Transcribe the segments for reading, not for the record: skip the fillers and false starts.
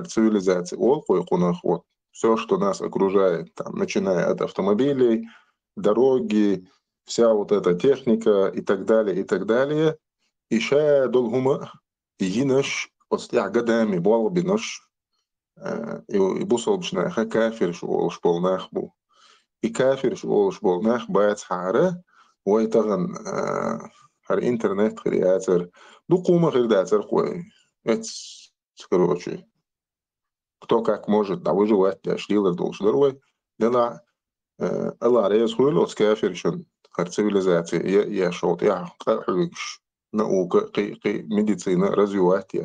цивилизации, вот все, что нас окружает, там, начиная от автомобилей, дороги, вся вот эта техника и так далее. Иша долгума йинаш отстя гадами бол бинош и бусол бшнаха кафир шол шполнахбу. И кафир шол шполнах бац хара ويتغن هر интернет хриатер дукума хридатер хуй. Это, короче, кто как может, да выживать, да шлилер должен дорой. Да الله يسخول وتكافر شن هر цивилизация я шот я قرقش نаука قي медицина развивать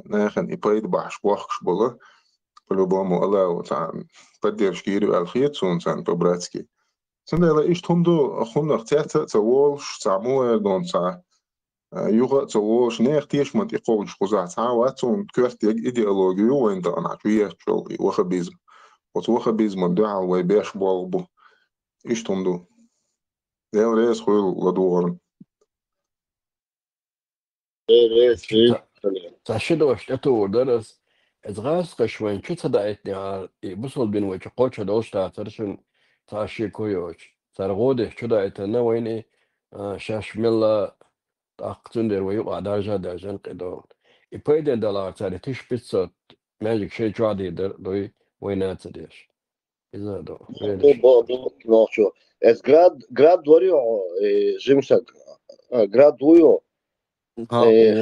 ناخن إبايد باش وخش بلا по-любому الله تعالى поддержки يري الخير سون по-братски سندلا إيش تندو خون اختيارات تولش تعمو دون تاع يوغا تولش نختيش من تقولش خزع تاع واتون كرت إيديولوجيو وين ده أنا عشوية شغل وخبيزم وخبيزم دعا ويبيش بالبو إيش تندو ده رئيس خوي لدوغرن تعشدوش أتودرس إزغاس قشوين شو تدعيتني على بصل بين وجه قوش دوش تعترشن تعشي كويوش ترغودش شو دعيتنا ويني شاش ملا تأقتن در ويقع درجة قدون إبايدن دلار تاري تش بيتسوت ماجيك شي جوادي در دوي وينات ديش إذا دو شو اس جراد وريو جيمسك جراد ويو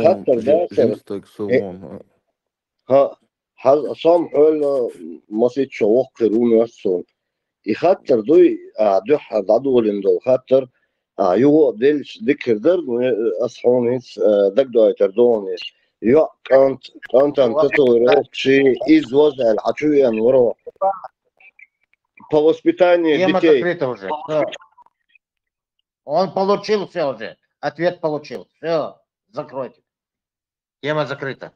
حتى جيمستك سوون ها صام حول مصيد شوق رومي وصون يخاطر دوي عدو لندو خاطر يو ديلش ذكر در أصحونيس دك دوي تردونيس يو كانت أنتو روح شيء إز وزع العشوية ورو по воспитанию Тема детей. закрыта уже. Все. Он получил все уже. Ответ получил. Все. Закройте. Тема закрыта.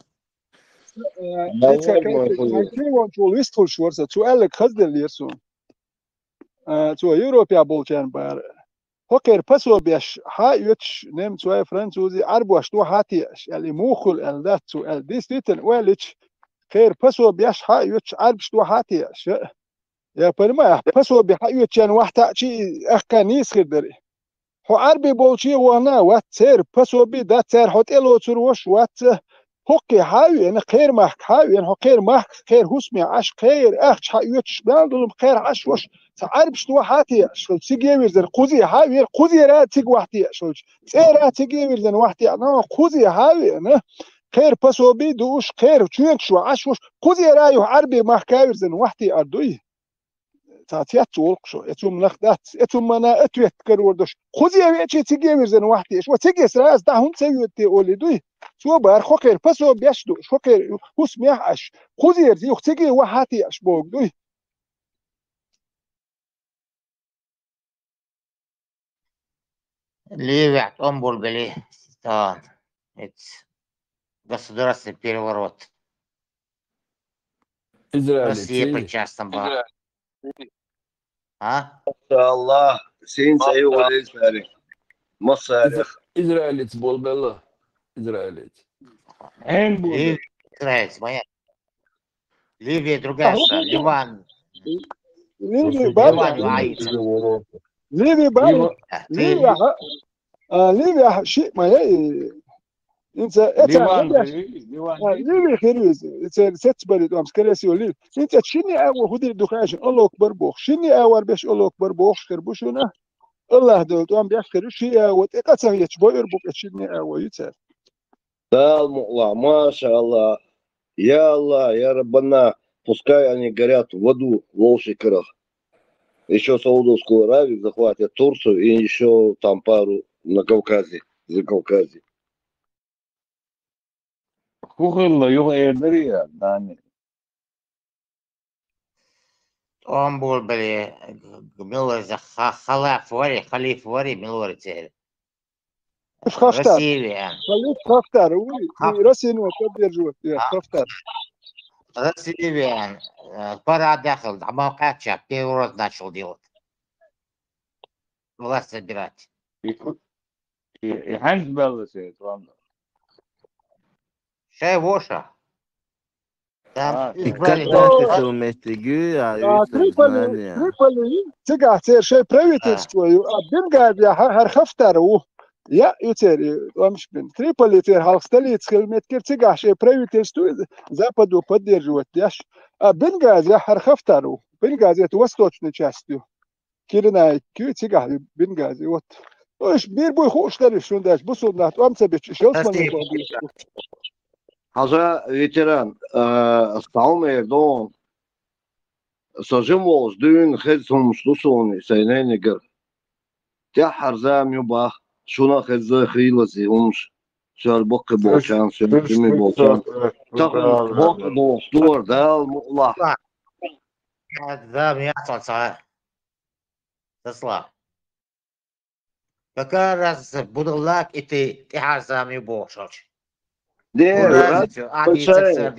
Европа болчан бар. Хокер пасо бяш ха юч нем цуай французи арбуаш то хатиаш али мухул الدات الديستيتن ولش خير пасо бяш ха юч арбш то хатиаш يا برما пасо بها يوتشان واحد شيء أخكانيس خدري هو عربي بولشي وانا واتسير пасо بي ده تسير حط إلو تروش وات هوكي حاوي أنا خير ماك حاوي أنا خير ماك خير هسمي عش خير أخش حيوتش بلدهم خير عش وش تعرف شو حاتي شو تيجي ويرزن قوزي حاوي قوزي رات تيجي واحد شو تير تيجي ويرزن واحد أنا قوزي حاوي أنا خير пасо بي دوش خير شو عش وش قوزي رايو عربي ماك ويرزن واحد أردوي تعطيات ولقشو اتوم نخدات اتوم انا اتويت كروردش خذي ويتشي تيجي ويرزن واحد شو تيجي سراس ده هم سيوتي اولي دوي شو بار خوكر пасо بيشدو خوكر هسميح اش خذي يرزي تيجي واحد اش بوك دوي Ливия, Томбургали, это государственный переворот. Россия причастна была. А? الله سين سيو الإسرائيلي مصر إسرائيل تبول بالله إسرائيل Израиль, моя. Ливия другая страна. Ливан. Ливан وعيسى. ليبيا شيء ما هي انت ليبيا خيريز ست بلد امس كراسيو ليب انت شني او هدي الدخاش الله اكبر بوخ شني اور باش الله اكبر بوخ خربوشنا الله دوت ام بيخر شيء وتقصه يتبوير بوك شني او يتسال الله ما شاء الله يا ربنا пускай они горят в аду в волчий крах. Еще Саудовскую Аравию захватят, Турцию и еще там пару на Кавказе, за Кавказе. Томбур, бля, Милор за халиф вари, Милор теперь. Россия. Хафтар, Россия не поддерживает, Хафтар. Россия, пора отдохнуть, а Малкача переворот начал делать. Власть собирать. Шай Воша. Там И избрали, когда ты да? суместигю, знания. Трипoli تقع شيء правительствую а Бенгази хархафтару я ютери вамш бен Триполи тер халк столица меткер тига шей правительству западу поддерживать яш а Бенгази хархафтару Бенгази это восточной частью Киринай кю тига Бенгази вот Ош бир бой хоштари шундаш бусуднат амца бич шелсман Хажа ветеран, сталме дон, сажимол, ждун, хедсом, штусони, сайненегер. Тя харзам юба, шуна хедза хилази, умш. Шал бокке болчан, шал тими болчан. Тахын бокке бол, стуар дал, мула. Да, мясо, صحيح. تسلا. Какая разница, будулак и ты харзами бошоч. Не, Разницу, большая,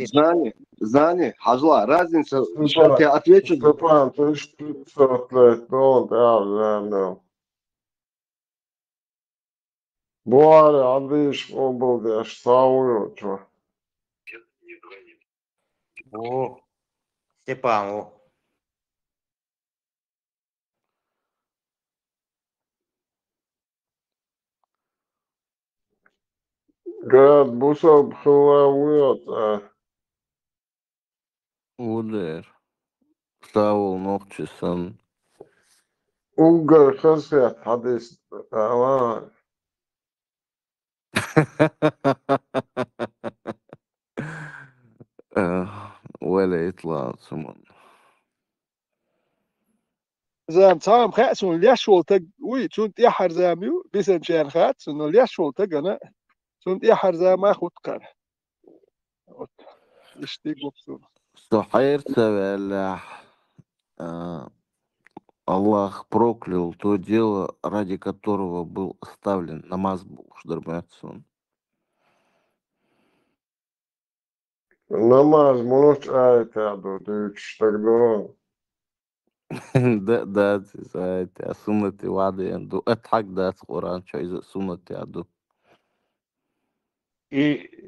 знание, хажла, разница, сейчас я отвечу. Степан, 1500 лет, ну да. Буаре, Андрейш, он был, я ж саую, чё. О, Степан, о. Говорят, Бусов хлаует, Удер. Саул Нохчисон. Угар хасят, хадис, ала. ولا يطلع سمون. زام تام خاصون ليشول تج وي تون تيحر زاميو بيسن شان خاص انه ليشول تج انا تون تيحر زام اخد كان اشتي قبسون صحير سوالح. Аллах проклял то дело, ради которого был оставлен намаз был Шдарбятсон. Намаз, может, айтаду, ты тогда. ده ساعتها سنة وعد عنده اضحك ده قرآن شو إذا سنة عنده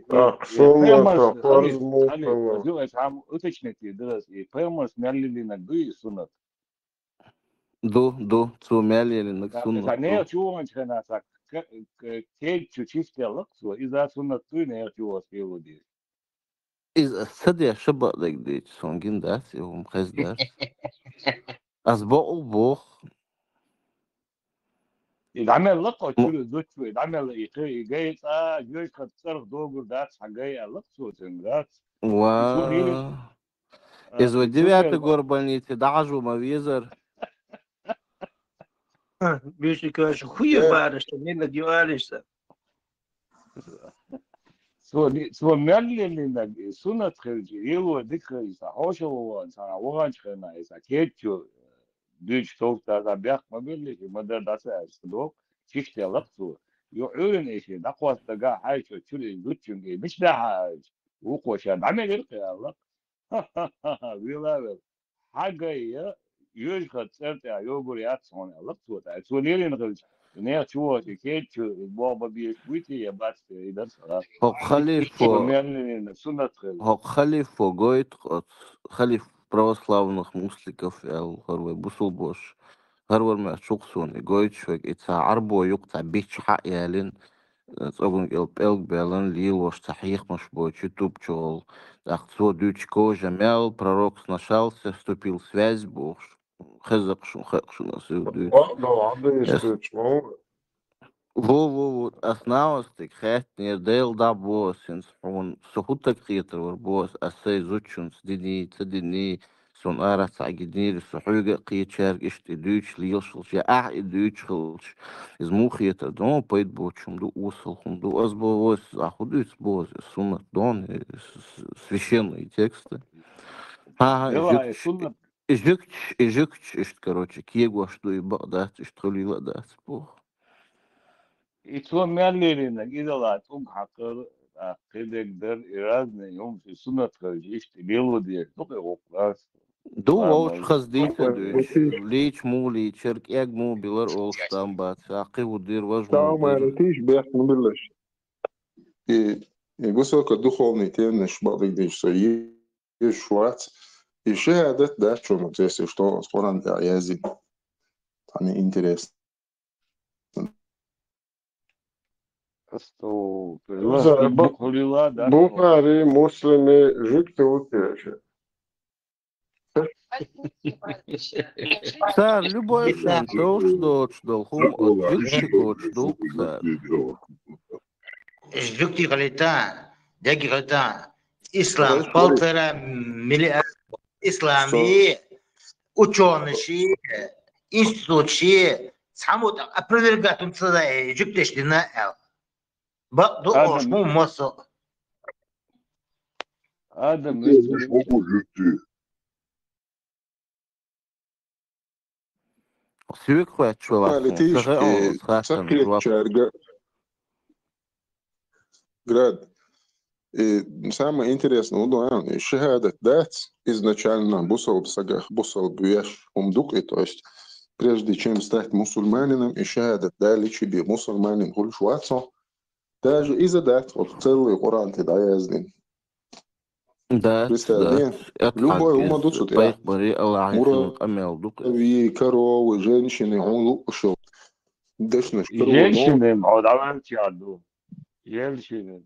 Так, сунна-то Пемос, фарз Халид, мукава. сделай сам уточните, драс, и Пемос мяли на гы сунат. до цумяли или на сунна За не до. чуван чхена так, кейк чучистя лаксу, и за сунат туй не чува скилуди. إذا السدية شبه دك ديش سونجين داس يوم خز داس أسبوع بوخ العمل لقى تشيلو زوجو العمل يقي جاي جاي كتصرف دوغر داس حاجي لقسو تنغات و يسون يلي إذا ودي يسون بيعت قرباني تدعجو ما بيزر Bicho que eu acho ruim, várias também na diarista. سو مالي اللي سنة خرجي يلو ذكر يسحوشه وانسان وغانش خنا يسا كيتشو ديش توك تا بيخ ما بيلي ما ده داسا استدوك شيشتي لقصو يعلن ايشي دقوة دقا حاجة تشولي زوتشنجي مش ده حاجة وقوشان عمل يلقي الله ويلا حاجة يوجد سرطة يوبر ياتسون لقصو تا سوليرين غلش نير شو كيتشو بابا بيشويتي يبات يدرس هوك خليفة هوك خليفة гоит от خليف православных мусликов эл хорве бусул бош хорвер ма чуксуни гоит швек ица арбо юкта бич ха ялин цогун эл белан лил вош тахих маш бо ютуб чол ахцо дючко жамел пророк сношался вступил в связь бош хазак шун насыл дю Ну, Андрейш, ты чмо? Во, основастик хэт не дел да босинс он сухутак хитр бос асай зучунс дини сон ара сагиднир сухуга qiychar ishti duch lielshul ja duch khulch из мухита дом пойд бочум ду усл хунду азбовос ахудуц боз сунна дон священные тексты ага жюкч короче кего что и багдад что лила да спох يتون مالي إذا لا تقوم حقر عقيدك در إرادنا يوم في سنة خرجيش تبيلو دي تقي وقلاس Ду волш хаздица душ лич му личерк яг му билар олштам бат сақи удир важ му Самое удир летишь, бях не билешь. И высоко духовный темный шбалык дишь, Schwarz. الشهادة ده شو متوسع что скоро я зин. Они интересно. Бухари, муслими, жить утече. Сар, любой сон, тош хум от жюкчикоч долг, сар. Ждукти галита, деги галита. Ислам, полтора миллиарда ислами, ученые, институты, самут опровергатум цедай, жуктешли на эл. Бак дуош, му мосо. Адам, Сюк хуят чувак, Летишь, сагэ он схатан, сакрет чувак. чарга. Град. И самое интересное, шахада дать изначально бусал сагах, бусал бьеш умдук, то есть прежде чем стать мусульманином, и шахада дали тебе мусульманин хульшвацо, даже из-за дать, вот целый Коран ты даязный. Да, любой умадуцут, я. Муравьи, коровы, женщины, он лучше. Женщины, давай чаду. Женщины.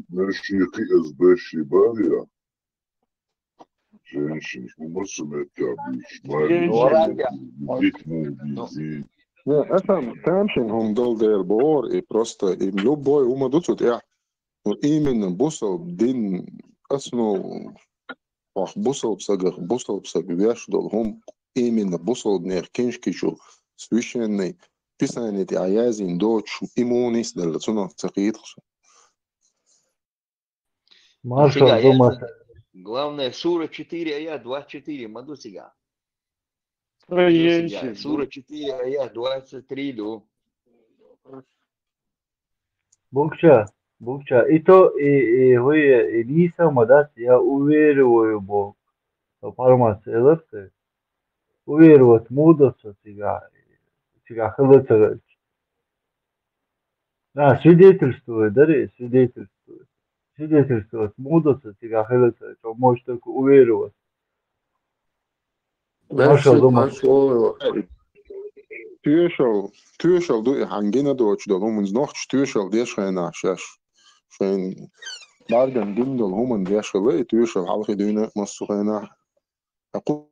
Мешки СБ Бария. Женщины, мусульмане, Там дал дербор, и просто им любой умадуцут, я. Именно бусал дин основу бусал псаг вяш долгом именно бусал неркиншкишу священный писание ти аязин дочь имунис дал цуна цакитхс. Маршал думает. Главное, сура 4, аят 24, Мадусига. Сура 4, аят 23, ду. Букча, и то, и вы, Лиса, Мадас, я увериваю Бог, пармас, элапты, уверивать мудость тебя хылыцага. Свидетельствует, да, свидетельствует мудость тебя хылыцага, что можешь только уверивать. Маршал думает. Тюшел du hangina doch dol humens noch tüshel des schena shash schön bargan gindel humen des schele tüshel halge dune masugena aquza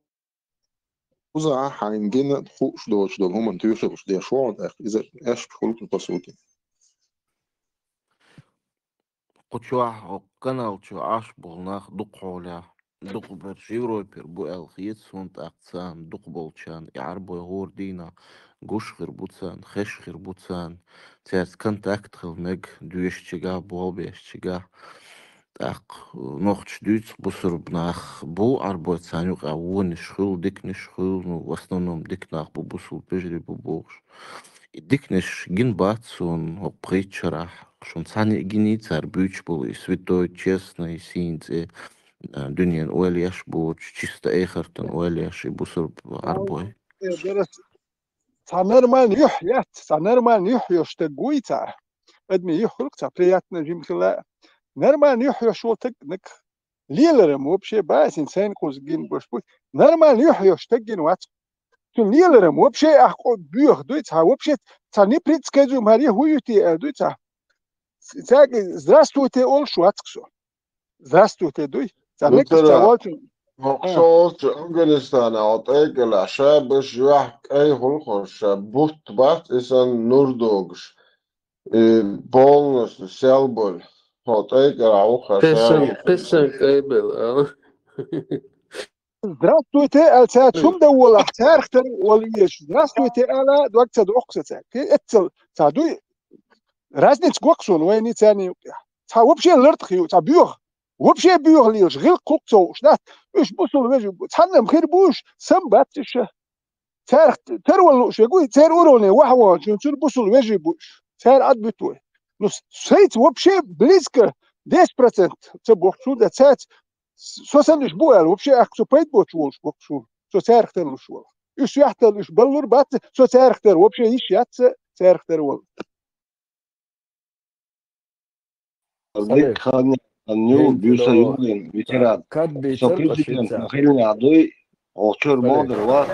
hangina khush doch dol humen tüshel des schwad iza esh khulq basuti قطوع قناة عاش بغناخ دقولا دقبر شيروبر بو الخيت سونت أقسان دقبولشان يعربو يغور دينا قوش غربوتسان خش غربوتسان تيرس كنتاكت خلنق دويش تشيغا بوالبيش تشيغا أق نوخش دويتس بصر بناخ بو عربو تسانيوك أعوون نشخل ديك نشخل واسنونم ديك ناخ بو بوصل بجري بو بوغش ديكنش جن باتسون وبغيت شرح شون ثاني جني صار بيوتشبل святой честный синцы دنيا وليش بوش чисто эйхартон وليش и бусур арбой. Нормально يحيى что гуйца. Адми يحرق приятно жимхла. Нормально يحيى что так нак лилером вообще бас инсан кузгин башпут. Нормально يحيى что гин ват. Тун лилером вообще ахо бюх дуйца вообще не предсказуем Мария хуюти дуйца. Здравствуйте, Олшуацксо. Здравствуйте, дуй. مقصود أفغانستان أعطيك العشاء باش يحك أي خلقش بوت بات إسان نوردوغش بولنس سيلبول أعطيك العوخة قسم قيبل Здравствуйте, Алцат, шум да ула, цархтер, уалиеш. Здравствуйте, Ала, дуакца дуоксаца. Этцел, цадуй, разниц гоксон, уэни цани. Ца вообще лертхию, ца бюх. Вообще бюх лиш, гил кукцо, шнат. Уж бусул вежу, цаннам хирбуш, сам баттиша. Царх, тервал, шегуй, цар уроне, вахван, шунцур бусул вежу буш. Цар адбитуй. Ну, сейц вообще близко 10%. Ца бухсу, да цац. Сосаниш буэл, вообще ахсу пейт бочволш боксу. Со цархтер лушвол. Иш яхтер лиш баллур бат, со цархтер, вообще иш ятся цархтер вол. Dik النيو هند بيوسا لو يوغين ветеран. كات So بيتر президент قشيتسا Махаил Адой, Олчур خلي Модер, Ват,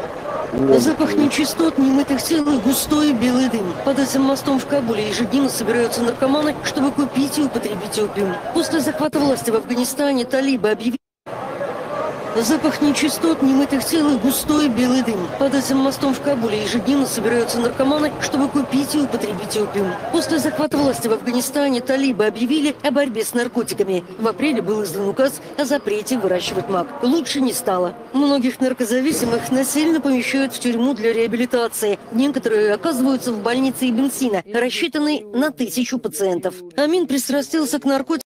Запах нечистот, немытых тел и густой белый дым. Под этим мостом в Кабуле ежедневно собираются наркоманы, чтобы купить и употребить опиум. После захвата власти в Афганистане талибы объявили... Запах нечистот, немытых тел и густой белый дым. Под этим мостом в Кабуле ежедневно собираются наркоманы, чтобы купить и употребить опиум. После захвата власти в Афганистане талибы объявили о борьбе с наркотиками. В апреле был издан указ о запрете выращивать мак. Лучше не стало. Многих наркозависимых насильно помещают в тюрьму для реабилитации. Некоторые оказываются в больнице Ибн Сина, рассчитанной на 1000 пациентов. Амин пристрастился к наркотикам.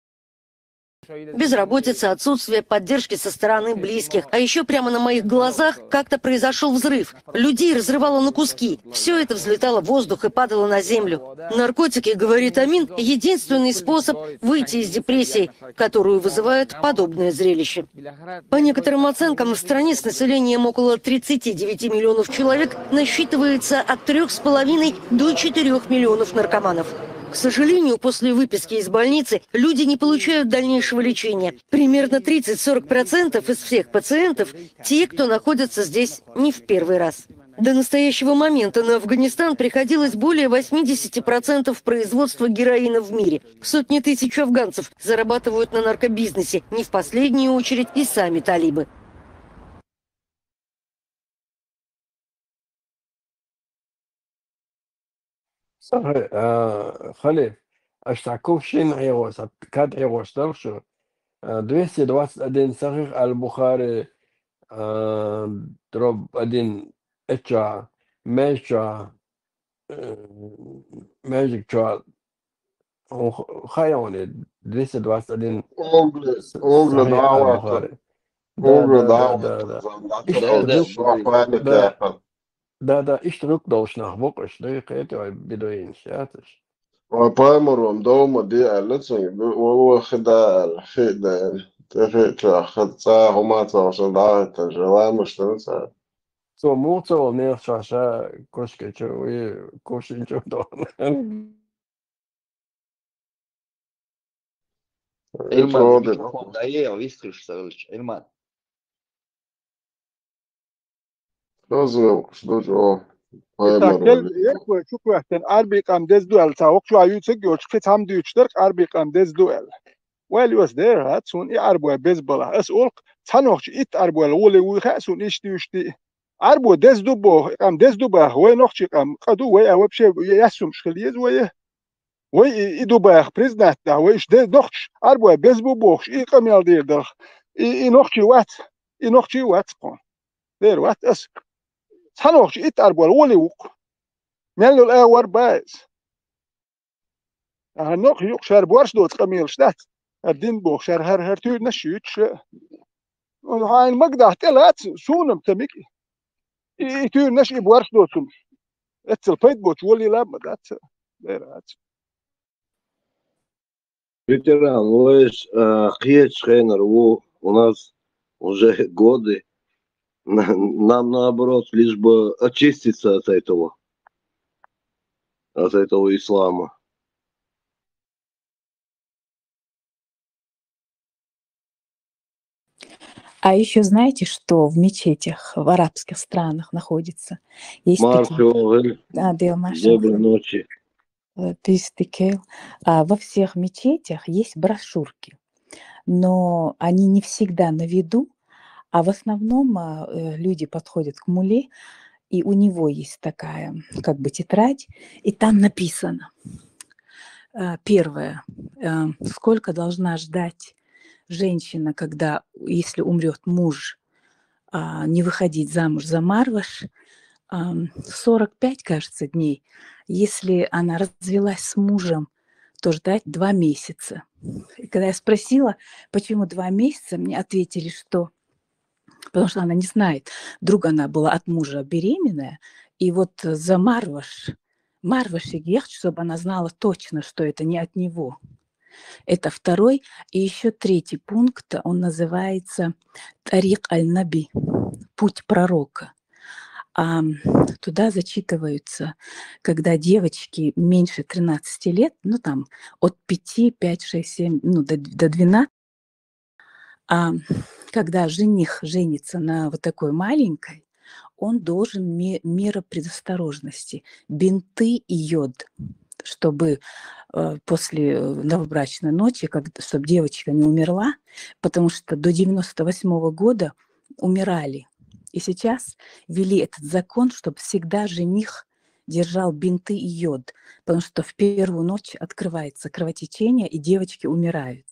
Безработица, отсутствие поддержки со стороны близких. А еще прямо на моих глазах как-то произошел взрыв. Людей разрывало на куски. Все это взлетало в воздух и падало на землю. Наркотики, говорит Амин, единственный способ выйти из депрессии, которую вызывает подобное зрелище. По некоторым оценкам, в стране с населением около 39 миллионов человек насчитывается от 3,5 до 4 миллионов наркоманов. К сожалению, после выписки из больницы люди не получают дальнейшего лечения. Примерно 30-40% из всех пациентов – те, кто находится здесь не в первый раз. До настоящего момента на Афганистан приходилось более 80% производства героина в мире. Сотни тысяч афганцев зарабатывают на наркобизнесе, не в последнюю очередь и сами талибы. صحيح خلي اشتعكوف شين عيروس كاد عيروس درشو 221 صحيح البخاري دروب ادين اتشا ميشا ماجيك تشا خيوني 221 Оглед صحيح Авата, البخاري Оглед Авата, ده اشترك دوش نخبقش ده قيتي بدوين شاتش وبايمرهم دوما دي ألتهم وهو خدا الخيدة تفيت أخذ ساعة وما توصل دعوة الجوام مشتنسة سو مو تو نير شاشا كوشكي شوي كوشين شو دون Ilman, mikrofon da je, vistiš se već, Ilman. Что تاكل يكو شكو احتن اربي قام دز دوال تا وقلو ايو تسجو شفت هم ديو تشترك اربي قام دز دوال وال يوس دير هات سون اي اربو بيزبلا اس اولق تانوخش ايت اربو الولي ويخا سون اشتي وشتي اربو دز دو بو قام دز دو با وي نوخشي قام قدو وي او بشي ياسوم شخليز وي ايدو باخ بريزنات دا وي اش دز نوخش اربو بيزبو بوخش اي قام يال دير دخ اي نوخشي وات قون دير وات اس تانوخش ايت اربو الولي وق مالو الاور بايز نوخ يوق شار بورش دوت قميل شتات الدين بوخ شار هر تير نشيتش هاي المقدح تلات سونم تميكي تير نشي بورش دوت سم اتل بيت بوت ولي لا بدات ديرات Ветеран, Киев Шхейнер, у нас уже годы, нам наоборот, лишь бы очиститься от этого ислама. А еще знаете, что в мечетях в арабских странах находится? Есть Маршал, доброй ночи. Во всех мечетях есть брошюрки, но они не всегда на виду, а в основном люди подходят к мулле, и у него есть такая как бы тетрадь, и там написано. Первое. Сколько должна ждать женщина, когда, если умрет муж, не выходить замуж за марваш, 45, кажется, дней. Если она развелась с мужем, то ждать 2 месяца. И когда я спросила, почему 2 месяца, мне ответили, что потому что она не знает. Вдруг она была от мужа беременная, и вот за марваш ехать, чтобы она знала точно, что это не от него. Это второй. И еще третий пункт, он называется Тарик аль-Наби, путь пророка. туда зачитываются, когда девочки меньше 13 лет, ну там от 5, 5, 6, 7, ну до 12, когда жених женится на вот такой маленькой, он должен меры предосторожности, бинты и йод, чтобы после новобрачной ночи, чтобы девочка не умерла, потому что до 98 года умирали. И сейчас ввели этот закон, чтобы всегда жених держал бинты и йод, потому что в первую ночь открывается кровотечение, и девочки умирают,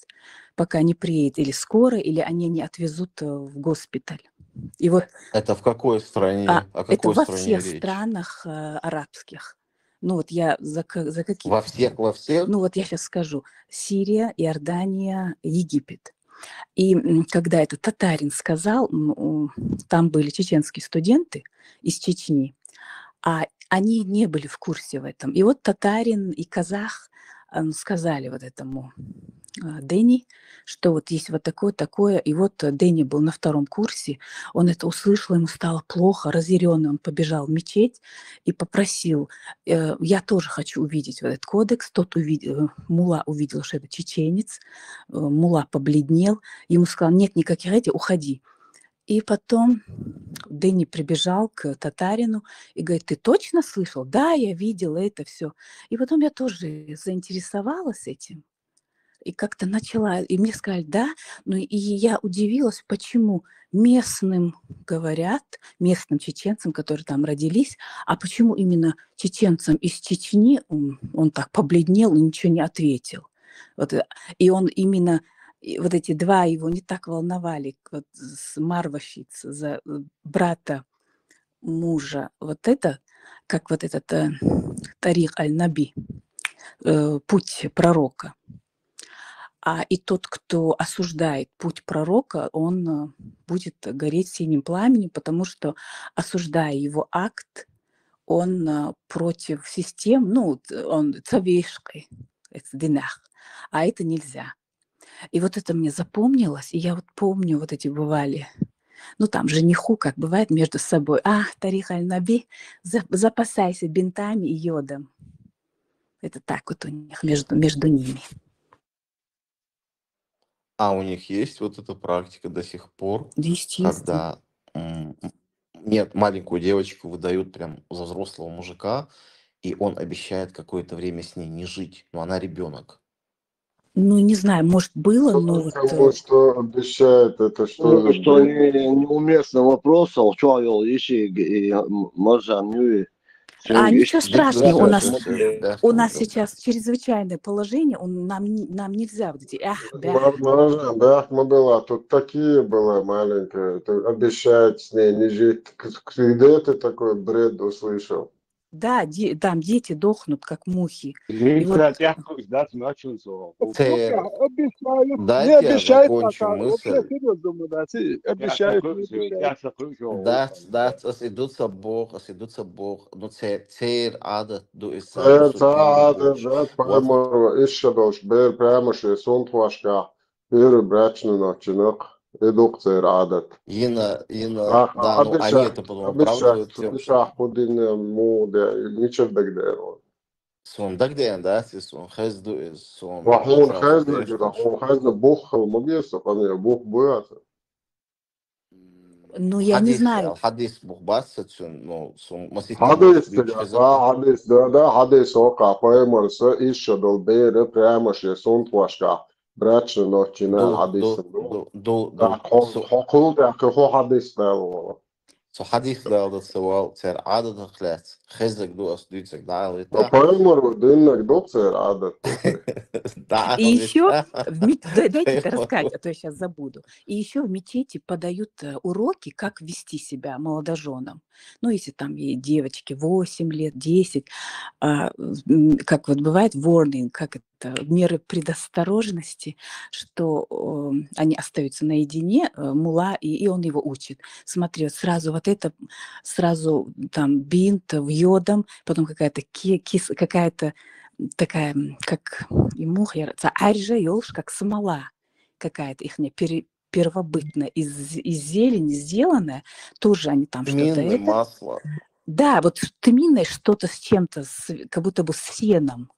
пока не приедет или скорая, или они не отвезут в госпиталь. И вот Это в какой стране? О это какой во стране всех речь? странах арабских. Ну вот я за какие... Во всех? Ну вот я сейчас скажу. Сирия, Иордания, Египет. И когда этот татарин сказал, там были чеченские студенты из Чечни, а они не были в курсе в этом. И вот татарин и казах сказали вот этому Дени, что вот есть вот такое. И вот Дени был на 2 курсе, он это услышал, ему стало плохо, разъяренный, он побежал в мечеть и попросил, я тоже хочу увидеть вот этот кодекс. Тот мулла увидел, что это чеченец, мулла побледнел, ему сказал, нет никаких этих, уходи. И потом Дени прибежал к татарину и говорит, ты точно слышал? Да, я видела это все. И потом я тоже заинтересовалась этим. И как-то начала, и мне сказали, да, ну и я удивилась, почему местным говорят, местным чеченцам, которые там родились, а почему именно чеченцам из Чечни он так побледнел и ничего не ответил. Вот, и он именно, вот эти 2 его не так волновали, вот, Марвашиц за брата мужа, вот это, как вот этот Тарих аль-Наби, путь пророка. И тот, кто осуждает путь пророка, он будет гореть синим пламенем, потому что, осуждая его акт, он против систем, ну, он цавешкой, это динах, а это нельзя. И вот это мне запомнилось, и я вот помню, вот эти бывали, ну, там жениху, как бывает, между собой, Тарих аль-Наби, запасайся бинтами и йодом. Это так вот у них, между ними. А у них есть вот эта практика до сих пор, Естественно. когда нет, маленькую девочку выдают прям за взрослого мужика, и он обещает какое-то время с ней не жить, но она ребенок. Ну, не знаю, может, было, но вот... Кому что обещает, это что за Что бред? неуместный вопрос, и Маржан, ничего страшного, у нас Да. сейчас чрезвычайное положение, нам нельзя вот эти Маржан, бяхма была, тут такие была маленькая, обещает с ней не жить. Где ты такой бред услышал? Да, там дети дохнут, как мухи. Дайте я закончу мысль. Да, осидутся Бог, но цер адат ду иса Поэмор ишшадош бер прямоши сунтвашка бер брачну ночинок эдук цер адат. да, ну они это потом оправдывают тем, что... Дагден, да, сон хезду из сон. Вахун хезду бух мобиса, пане бух буяса. Ну, я не знаю. Хадис бухбаса, ну, Хадис, да, хадис ока, поэмор с ишшадол бер прямоши сунтвашка брачну ночина хадис. Хокул да, хо хадис да. So حديث ده السؤال تر عدد خلاص خزك دو أصديتك دعالي Поэмор дыннак доцер адат. И еще, дайте это рассказать, а то я сейчас забуду. И еще в мечети подают уроки, как вести себя молодоженам. Ну, если там есть девочки 8 лет, 10, как вот бывает warning, как это, меры предосторожности, что они остаются наедине, мулла, и он его учит. Смотри, вот сразу вот это, сразу там бинт в йодом, потом какая-то какая-то такая, как ему аржа, елш, как смола какая-то их первобытное, из зелени сделанное, тоже они там что-то Тминное это. масло. Да, вот тминное что-то с чем-то, как будто бы с сеном.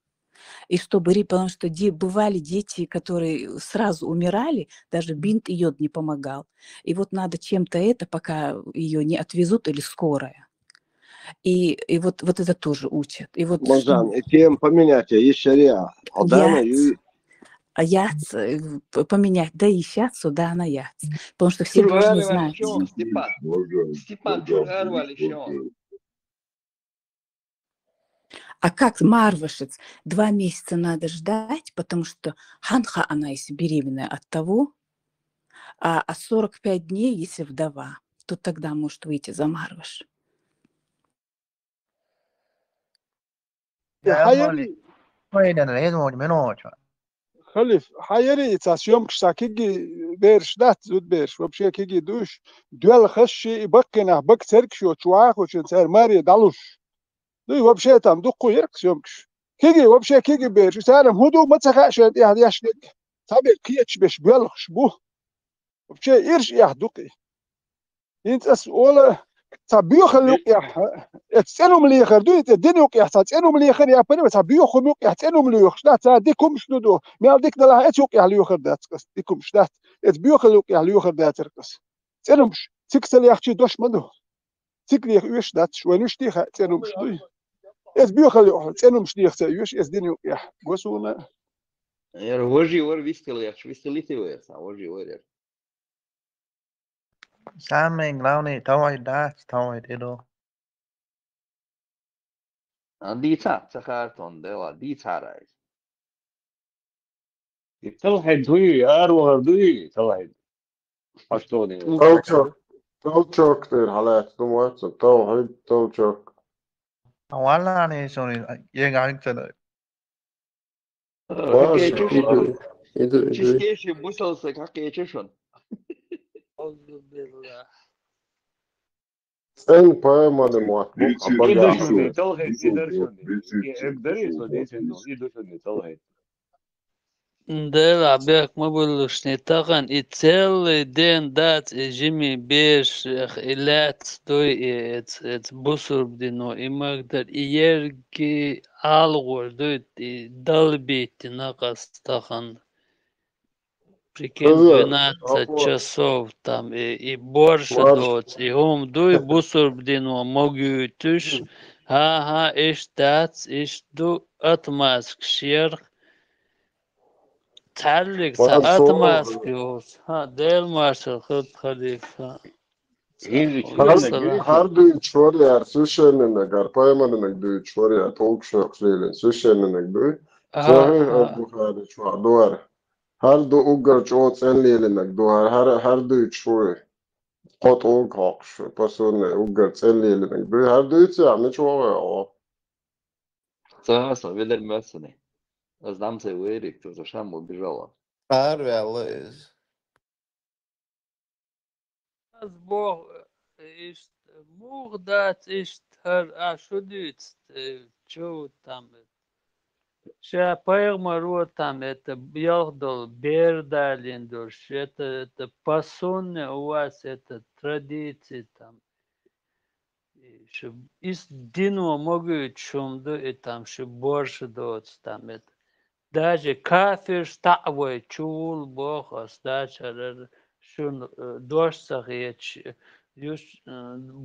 И чтобы, потому что бывали дети, которые сразу умирали, даже бинт и йод не помогал. И вот надо чем-то это, пока ее не отвезут, или скорая. И вот это тоже учат. И вот Мазан, тем поменять, есть шария. Алдана и... яц поменять, да и сейчас сюда на яц. Потому что все должны знать. Степан, чургарвали еще. А как марвашец? 2 месяца надо ждать, потому что ханха она, если беременная от того, а 45 дней, если вдова, то тогда может выйти за марваш. خلف حيري تاس يوم كشتا كيجي بيرش دات زود بيرش وبشي كيجي دوش دوال خشي بقنا بق تركشو تشواخ وشنسير ماري دالوش دوي وبشي تام دقو يركس يومكش كيجي وبشي كيجي بيرش سالم هدو ما تخاش يعني يشنك تابع كيتش بش بيلخش بو وبشي يرش يحدقي انت اس ولا تابيو خلوك يا تسألوا ملي يخردو الدنيا يا تسألوا ملي يخر يا بني تابيو خلوك يا تسألوا ملي يخش لا تديكم شنو ما ديك لا اتوك يا ليو خردات ديكم شدات تبيو خلوك يا ليو خردات تركس تسألوا مش تكسل يا اختي دوش مدو تكلي يش دات شو نش دي تسألوا مش دوي تبيو خلوك تسألوا مش دي اختي يش الدنيا يا قوسونا يا وجي ور ويستلي ويا وجي ور Sao mình lao này thôi đã thôi thế đâu. Đi xa سخارتون ده دي ساراي طلعت دوي اروغ دوي طلعت اشتوني توچوك تير حالات تموت توحيد توچوك Wala này xong rồi yên ngắn cho đợi. واش تشكيش مسلسل حكي تشون أعوذ بالله. ان поема не мот يدرسوني طلعت يدرسوني يقدروا يدرسوني طلعت Да, бег мы были шнитахан и целый день дать жими беш илят стой эт бусурбдино и магдar и ерги алгор дойт и долбить на кастахан. Прикинь, 12 часов там и борщ дот, и хом дуй бусурбдино могутуш, ха иш дац иш ду атмаск шерх. تعلق ساعات ماسكيوس ها ديل مارشال خد خليفة هر دوی چوری هر سوشن نگر پایمان نگدوی چوری هر تولک شخص لیلن سوشن نگدوی صحیح بخاری چوار دوار هر دو اوگر چوت سن لیلن نگدوار هر دوی چوری قط اون کاقش پسون اوگر سن لیلن نگدوی هر دوی چی همه چواره صح بدل مسني знам се уерик то зашам убежала Арвелез. Бог ist мурдат ist her ашудит чё там ша паермару там это бьёхдол бердалиндор это пасонне у вас это традиции там из дино могут чумду и там ше борщ дот там это даже кафир стаивай чул бог остача шун дождь сахеч юж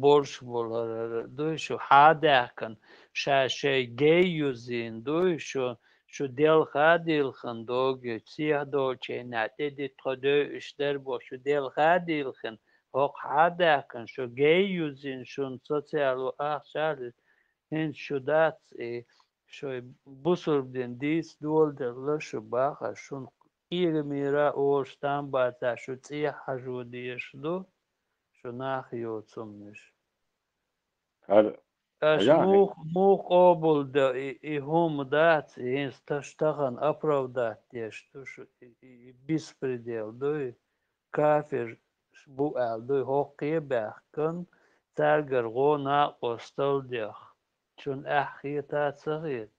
борщ болар дуйшу хадакан шашей геюзин дуйшу شو دل خادیل خن دوگی سیاه دوچه نتیدی تقدر اشتر با شو دل خادیل خن حق حدا کن شو گیوزین شون سوسیال و آخشال این شو دات شو بسرب دین دیس دول در لشو باخا شون ایگ میرا اوشتان باتا شو تیه حجودیش دو شو ناخیو تسمنش اش موخ قابل دا и هم дат и сташтахан оправдать что беспредел да кафир бу да хоқи бахкан таргар гона qostal дях чун ахита сагит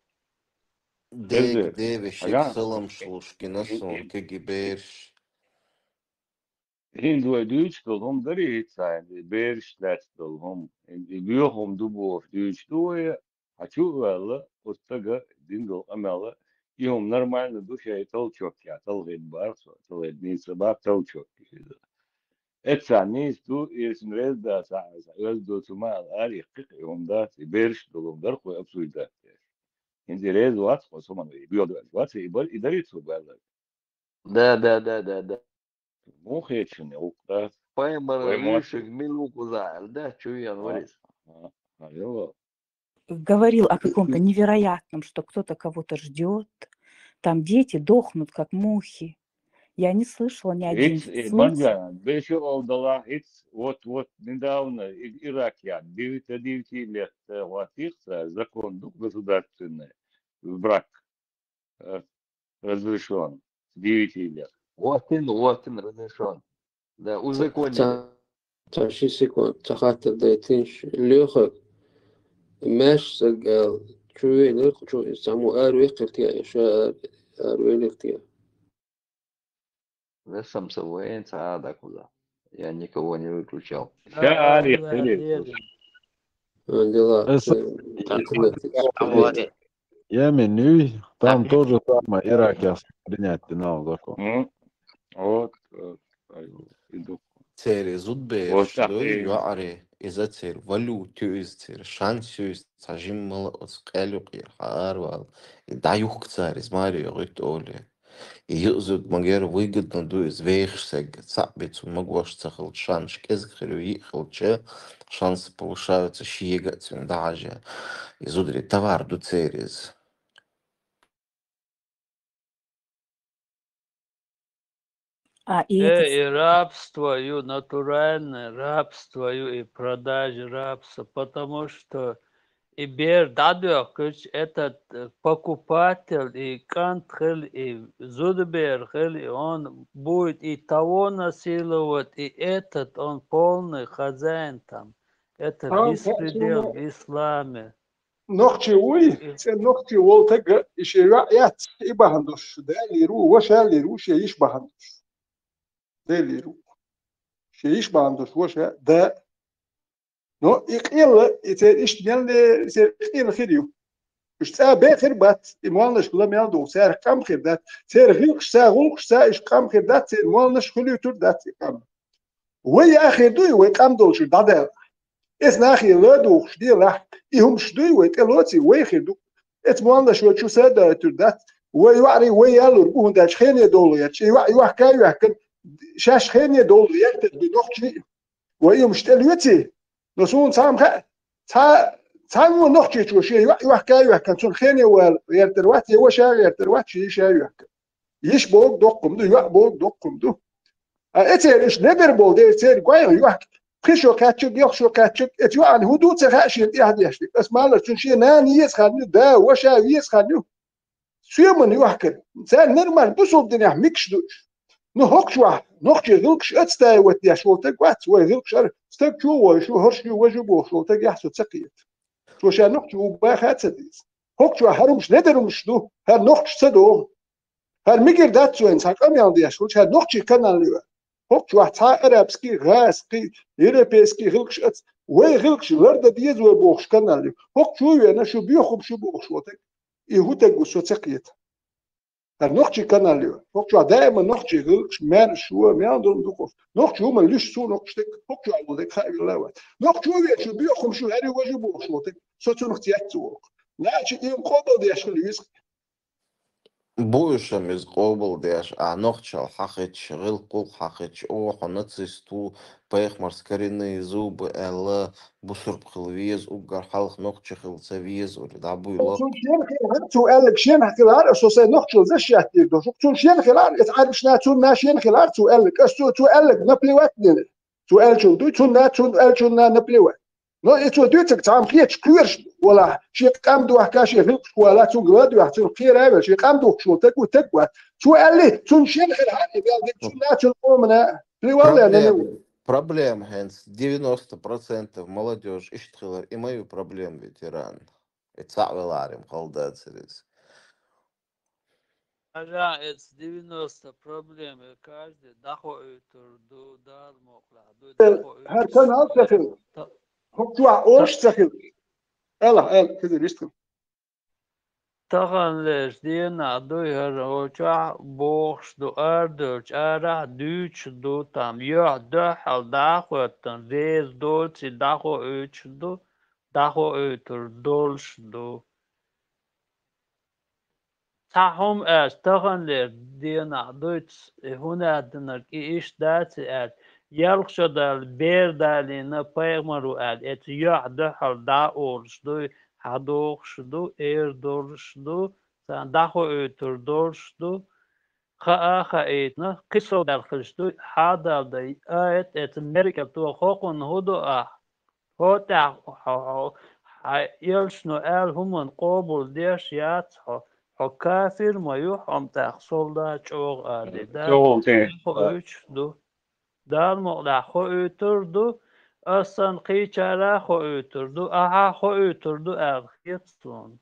Дек девишек салам шлушки насон кегиберш Hindu Deutsch dolhom darit sein, die Bergschletz dolhom, in die Büchum dubo auf Deutsch doe, хочу вella, устага диндол амела, ihom нормально душа и толчок я, толгит барсо, толгит ница толчок. Etsa nis du is in res da sa öz do tuma ali ihom da bersch dolhom dar ko absolut da. In die res wat ko so man bio wat i darit so вella. Да. Мухечен, да. Поймарышек минуку за, да, чуян варис. Говорил о каком-то невероятном, что кто-то кого-то ждет. Там дети дохнут, как мухи. Я не слышала ни один случай. Марджана, бешо олдала, вот недавно Ирак я, 9 лет хватился, закон государственный, брак разрешен, 9 лет. Вот он разрешен. Да, узаконили. 20 секунд. تخاطر دايتينش ليخك ماش سجل شوي ليخ شو يسمو أروي قلتيا شو أروي ليختيا. لسه مسويين سعادة كلها. Я никого не выключал. Я меню, там тоже самое, Ирак я принять на закон. Вот, иду. Цери зудбеш, дой юаре, иза цер валю тюз цер шансюз цажим мал оцкелю қирхарвал. И даюх цер из Марио ритоле. И юзук магер выгодно дуез вейхсег цапбицу магош цахал шанш кезгхрю ихалче шансы повышаются щегацин даже. И зудри товар ду церез. И рабство, и натуральное рабство, и продажа рабства, потому что и dadurch этот покупатель и кантхель и зудберхель, и он будет и того насиловать, и этот он полный хозяин там. Это беспредел в исламе. نختي نختي والتقى إشراعيات إبهندوش ده اللي يروح وش اللي يروح شيء يشبهندوش ده اللي يروح شيء يشبهندوش وش ده نو إقيل إشتمل إقيل خيريو مش تا بخير بات إموالنش كلام يالدو سعر كم خير ده سعر غيرش سعر غلش سعر إش كم خير ده سعر إموالنش خليه تور ده كم ويا أخي دوي ويكم دولش ده Es nachher Leute stehen, ihum stuiwet elotzi wechidu. Et moanda shwa chu sada tur dat. Way wari way alur buhun da chkhene dolu ya. Chi wa kayu hakan shash khene dolu ya bi nochchi. Way ihum stelwetzi. No sun sam kha sam mo nochchi chu shi wa kayu hakan sun khene wal ya terwat ya wa sha ya terwat shi shayu hakan. Yish bog dokkum du ya bog dokkum du. Etzer ish neber bol de etzer gwayo ya. خشوا كاتشك يخشوا كاتشك اتيو عن هدوء تخاشي يهدي يشتك بس ما له شيء ناني يسخنوا ده وشا يسخنوا شو من يحكي انسان نورمال بوصل الدنيا ميكش دوش نهوكش واحد نهوكش غلكش اتستاي ودي شولتك وات وي غلكش ستك شو شو هرش وجبو شولتك يحسو تقيت شو شا نهوكش وباخات سديس هوكش هرمش ندرمش دو هر نهوكش صدو هر ميجر داتسو انسان كم يالدي شولش هر نهوكش كان ليوا هوكش واحد عربسكي غاسكي يربيسكي غلقش ات وي غلقش ورده ديز وبوخش كنالي هوك شو انا شو بيخم شو بوخش وتك يهوتك وسوتقيت نوختي كنالي هوك شو دائما نوختي غلقش مان شو ما ندور دوقف نوختي هما ليش سو نوختك هوك شو ودك خايل لاوت نوختي شو بيخم شو هاري وجه بوخش وتك سوتو نختيات توك لا شي يم قبل دي شخليس بوشم از قبل دیش آنخشال حقیقش غل قل حقیقش او حنتستو پیخ مرسکرینه زوب الا بسرب خلویز اوگر حلق نخش خلصویز ولی دابویلا. چون شین خیلی تو الگ شین خیلار اساس نخش زش یادی دو چون شین خیلار اتعرفش ناتون ناشین خیلار تو الگ استو تو الگ نپلیوت نه تو الچو دو چون الچو نپلیوت نو اتو دوتك تعم خيتش كيرش ولا شي قام دو حكاشي غلق ولا تو غلاد واحد خير هذا شي قام دو شو تكو تكوات شو قال لي تنشين خير هذه قال لك شنات القومنا في والله انا проблем هنس 90% молодежь اشتغل имею проблем ветеран. Это صعب العالم خالدات سريز. Да, это 90 проблемы. Каждый доходит до дармокла. هر كان أتخذ هم توع أوش تخذ ألا كذا ريستم Tagan les diena duher ocha box do ardurch ara duch do tam ja dahal dachotan res dolci dacho uch do dacho utur dolch do tahom as tagan les diena duch huna dinar ki ish dat at yalkshodal berdalina pegmaru at et ja dahal da orch do hadochshdu erdolshdu san daho ötürdolshdu kha etna qiso dalkhshdu hadal da ayet et amerika tu khokun hudu hota yelshnu al human qobul desh yat ho kafir ma yuham taxsolda choq ade da ho öchdu dal mo da ho ötürdü Aslan qichara ho ötürdü, aha ho ötürdü erketsun.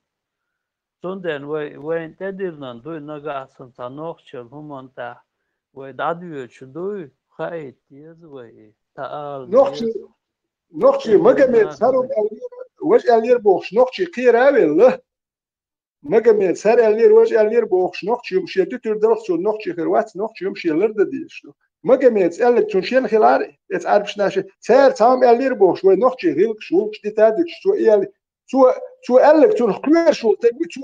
Sunden ve intedirnan duy nagasın tanokçul humanta ve dadüç duy khayt yez ve taal نقشي مجمع سرب وش ألير بوخش نقشي قير أبله مجمع سر ألير وش ألير بوخش نقشي مش يدتر درخشو نقشي خروات نقشي مش يلرد ديشلو مجمع ألك تنشين خلار تعرفش ناشي سر تام ألير بوخش ونقشي غيرك شو كشتي تادك شو إيال شو ألك تنخكير شو تبي شو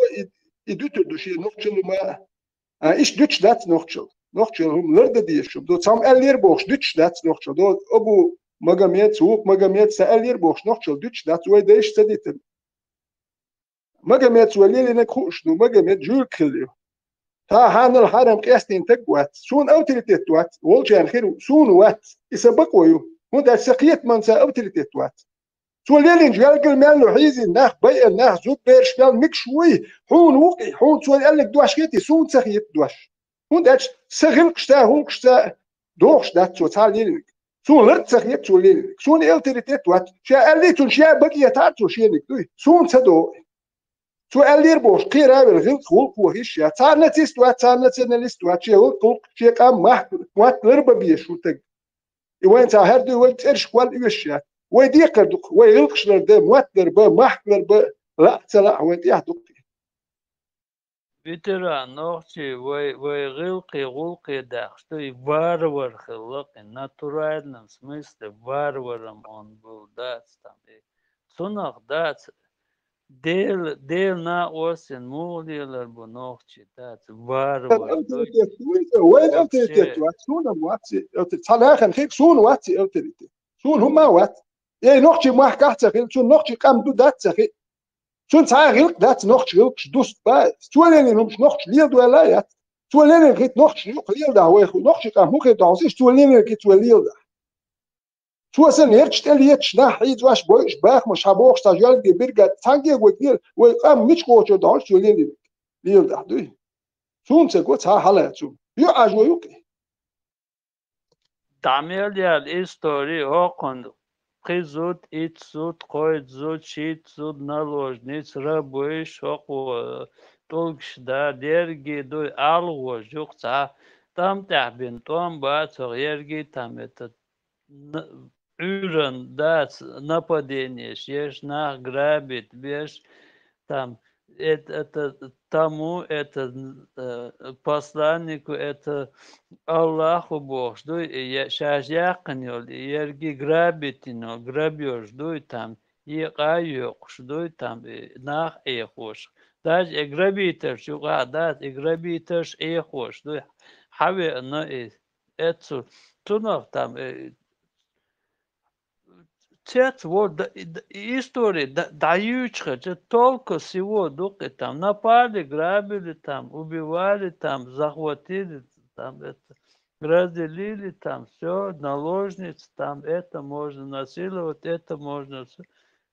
يدتر دوشي نقشي ما إيش دوتش دات نقشي هم لرد ديشلو دو تام ألير بوخش دوتش دات نقشي دو أبو مجمع سوق مجمع سألير بوخش نقشل دوتش دات ويدايش تديتن مجمع سوليلي نكوش نو مجمع جول كليو تا هان الحرم قياستين تقوات سون أوتريتيت وات والجان خيرو سون وات يسبقويو هون دا سقيت من سا أوتريتيت وات سوليلي جال قل مالو حيزي ناخ بيئ ناخ زود بيرش مال مكشوي حون وقي حون سول قال لك دواش كيتي سون سخيت دواش هون داش سغل قشتا هون قشتا دوخش دات سو تاليلي سون لرت سخيت سوليلي سون أوتريتيت وات شا اللي تنشا بقية تاتو شينك سون سدو سو ألير بوش قير أبل غير خلق وهيش يا تانا تيستوا تانا تناليستوا شيء خلق شيء قام وات لربا بيشو تق وين تاهردو وين ترش قوال إيش ويدي قردق ويغلقش لردم وات لربا لربا لا تلا وين يهدق بترا نوختي غلقي داخشتي варвар خلق натуральном смысле варваром он был датстам сунах дат Del na osin muğdiyalar bu nohçi tat var. وين أوتريتيت وات سون واتسي صلاحا خيك سون واتسي أوتريتيت سون هما وات إيه نوختي ما حكات سخيل سون نوختي قام دو دات سخيل سون صار غلق دات نوختي غلق دوست با سولين همش نوختي ليل دولايات سولين غيت نوختي ليل دا ويخو نوختي قام هو خيت داوسيش سولين غيت ليل دا شو سن هرچ تليتش نحيد واش بوش باخ مش هبوخ تاجال دي بيرغا تانجي وكيل وقام مش قوچو دال سولين ليل دا دوي سون سكو تا حالا سون يو اجو يوكي Damel ya истории окон призут ицут койцут чицут наложниц рабыш оку толкшда дерги до алго жукца там тахбин том бацор ерги там это Uren, да, нападение, ешь на грабит, бешь там, это тому, это посланнику, это Аллаху Бог, жду, сейчас якнил, ерги грабит, но грабеж, жду, там, и каюк, жду, там, нах и хош. Даже и грабитер, чуга, да, и грабитер, и хош, жду, хаве, но и это, тунов там, Цец вот истории даючка, только всего дуки там напали, грабили там, убивали там, захватили там, это, разделили там, все, наложниц там, это можно насиловать, это можно,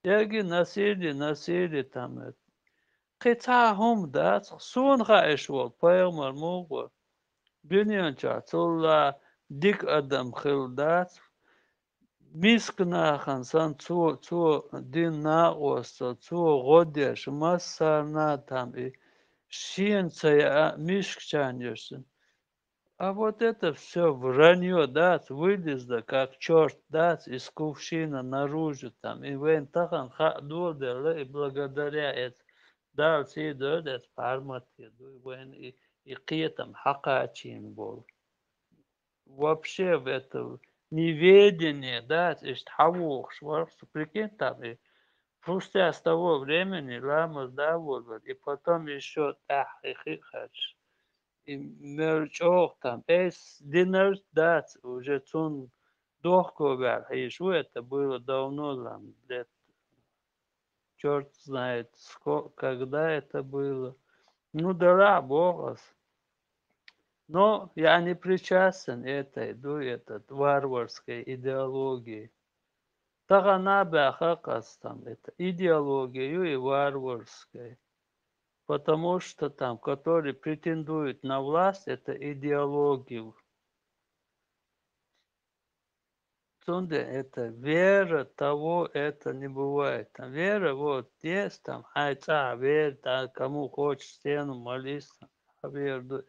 яги насилие там, это. Хотя хум да, сон хаешвол, поймал могу, бинянча, цула дик адам хилдат. Мискнахан сан цу дин на оса цу годеш массарна там и Щенция мишкчанерсен. А вот это все вранье, да, вылезло, как черт, да, из кувшина наружу там. И вен тахан и благодаря это, да, все это парматы, вен и киетам хакачин был. Вообще в это неведение, да, ist хавух, шварц, прикинь там, и спустя с того времени лама сдавал, и потом еще хихач. И мерчох там, динер, да, уже цун дохковер, и что это было давно, там, лет, черт знает, сколько, когда это было. Ну да, богос. Но я не причастен этой, этот варварской идеологии. Таганабе Ахакас там, это идеологию и варварской. Потому что там, которые претендуют на власть, это идеологию. Цунде, это вера того, это не бывает. Там вера вот есть, там, айца, верь, там, кому хочешь стену молиться, а веру.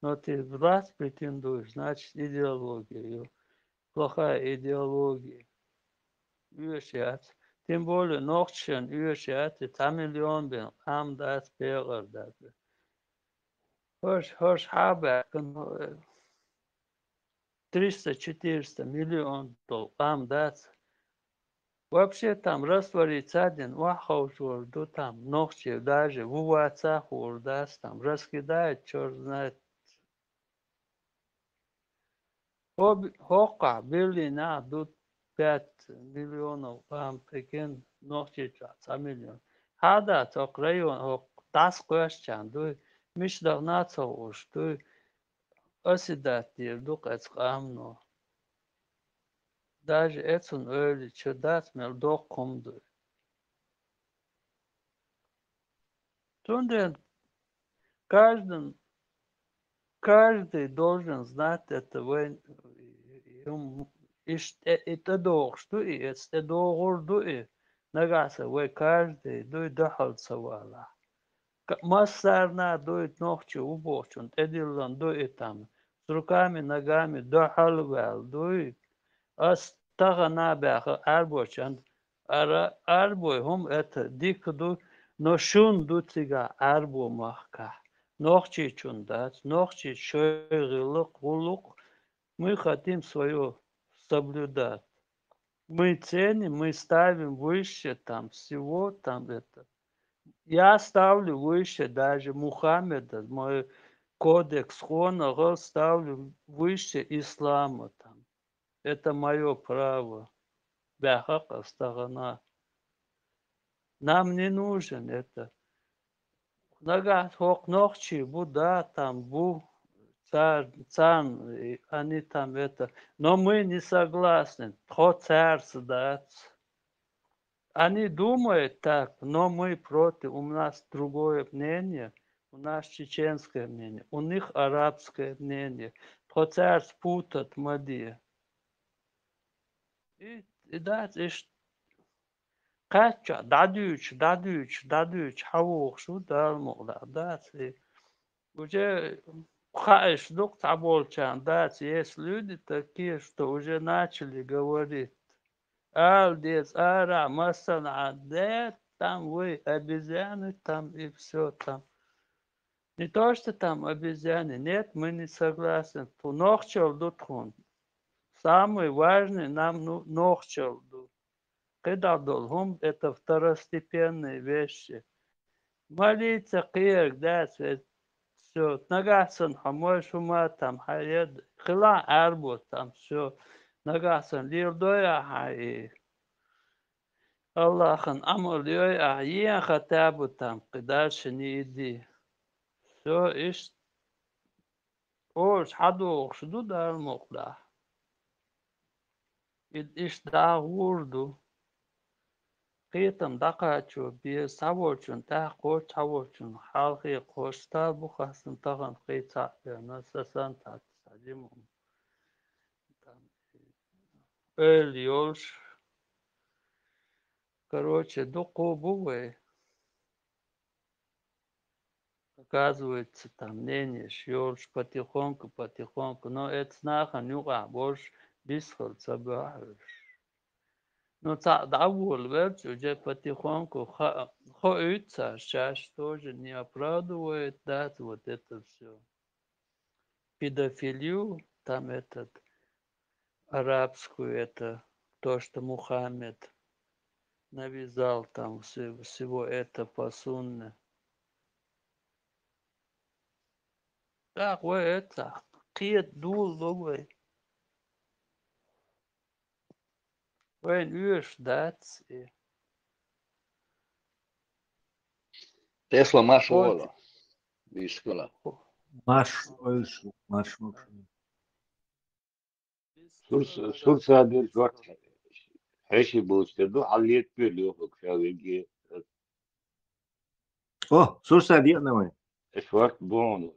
Но ты власть претендуешь, значит идеология. Плохая идеология. Üyesiyat. Тем более ночен üyesiyat, там миллион бен, ам дас пегар дас. Хош хабе, 300-400 миллион дол, ам дас. Вообще там растворится один, вахауш ворду там, ночью даже, в увацах вордас там, раскидает, черт знает. Хока, били на, тут 5 миллионов, ам, прикинь, ночью 1 миллион. Хада, ток район, тас question, du, mich doch not so уж, du, оседать dir, du, амно. Даже это он öyle, чудас, мел дох комду. Тунде, каждый должен знать это, это дох, что и это дохор, дуи. Нагаса, вы каждый, дуй дохался вала. Массарна дует ночью уборчун, эдиллан дует там, с руками, ногами, дохалвал, дует. Астагана бяха арбочан, арбой, хум это дикду, но шун дутига арбо махка. Ночи чундат, ночи шойгилок, улук, мы хотим свое соблюдать. Мы ценим, мы ставим выше там всего там это. Я ставлю выше даже Мухаммеда, мой кодекс хонора ставлю выше ислама там. Это мое право. Бяхака сторона. Нам не нужен это. Нога хок ночи, Будда там, царь, они там это. Но мы не согласны. Тхо царство дать. Они думают так, но мы против. У нас другое мнение. У нас чеченское мнение. У них арабское мнение. Тхо царь спутать мади. И дать, и Кача, дадуч, хавух, что далмогла, дать. Уже хаешь, дух таболчан, дать. Есть люди такие, что уже начали говорить. Алдец, ара, масана, да, там вы обезьяны, там и все там. Не то, что там обезьяны, нет, мы не согласны. То нохчел дутхун. Самый важный нам нохчел дут. Когда долгом это второстепенные вещи. Молиться, кирк, да, все. Нагасан, хамой шума, там, хаед, хила арбу, там, все. Нагасан, лирдоя, хай. Аллахын амал йой, ең хатабу там, дальше не иди. Все, иш, ош, хаду окшуду дармокла. Иш да вурду. Қитым дақачу, бие савочун, та қош савочун, халқи қошта бұқасын таған қица, насасан тат, садимум. Öl yoş. Короче, дуку бувай. оказывается, там мнение, шьёшь потихоньку, но это снаха нюга больше бисхал цабахш. Но تعول верч уже потихоньку хоится, сейчас тоже не оправдывает, да, вот это все. Педофилию, там арабскую, это то, что Мухаммед навязал там всего это по сунне. Так, вы это, киет дул, добрый. Вы уешь дать. Tesla маш вола. Вискала. Маш ölçü, маш ölçü. Sursa bir short heshi buluşturdu. Haliyet böyle yok. Şöyle Oh, Sursa diyor ne var? short bon.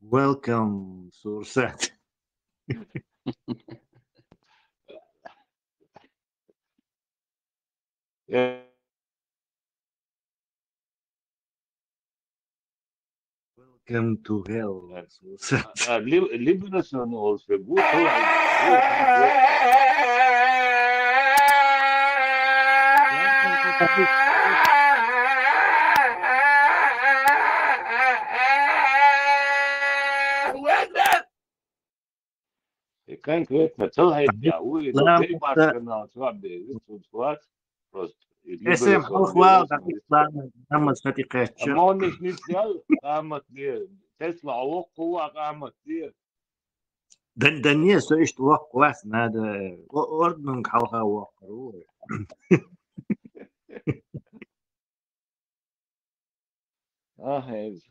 Welcome, Sursa. Welcome to hell, Sursa. Liberasyon olsa bu конкретно целая дьявол, ты башкана, свободы, свобод, просто. Esem halklar dakiklarını namaz hatikatçı. Ama onun için nitsel kamat diye. Tesla o kuva kamat diye. Daniye söğüştü vakwas nada. Ordnung halka vakru. Evet.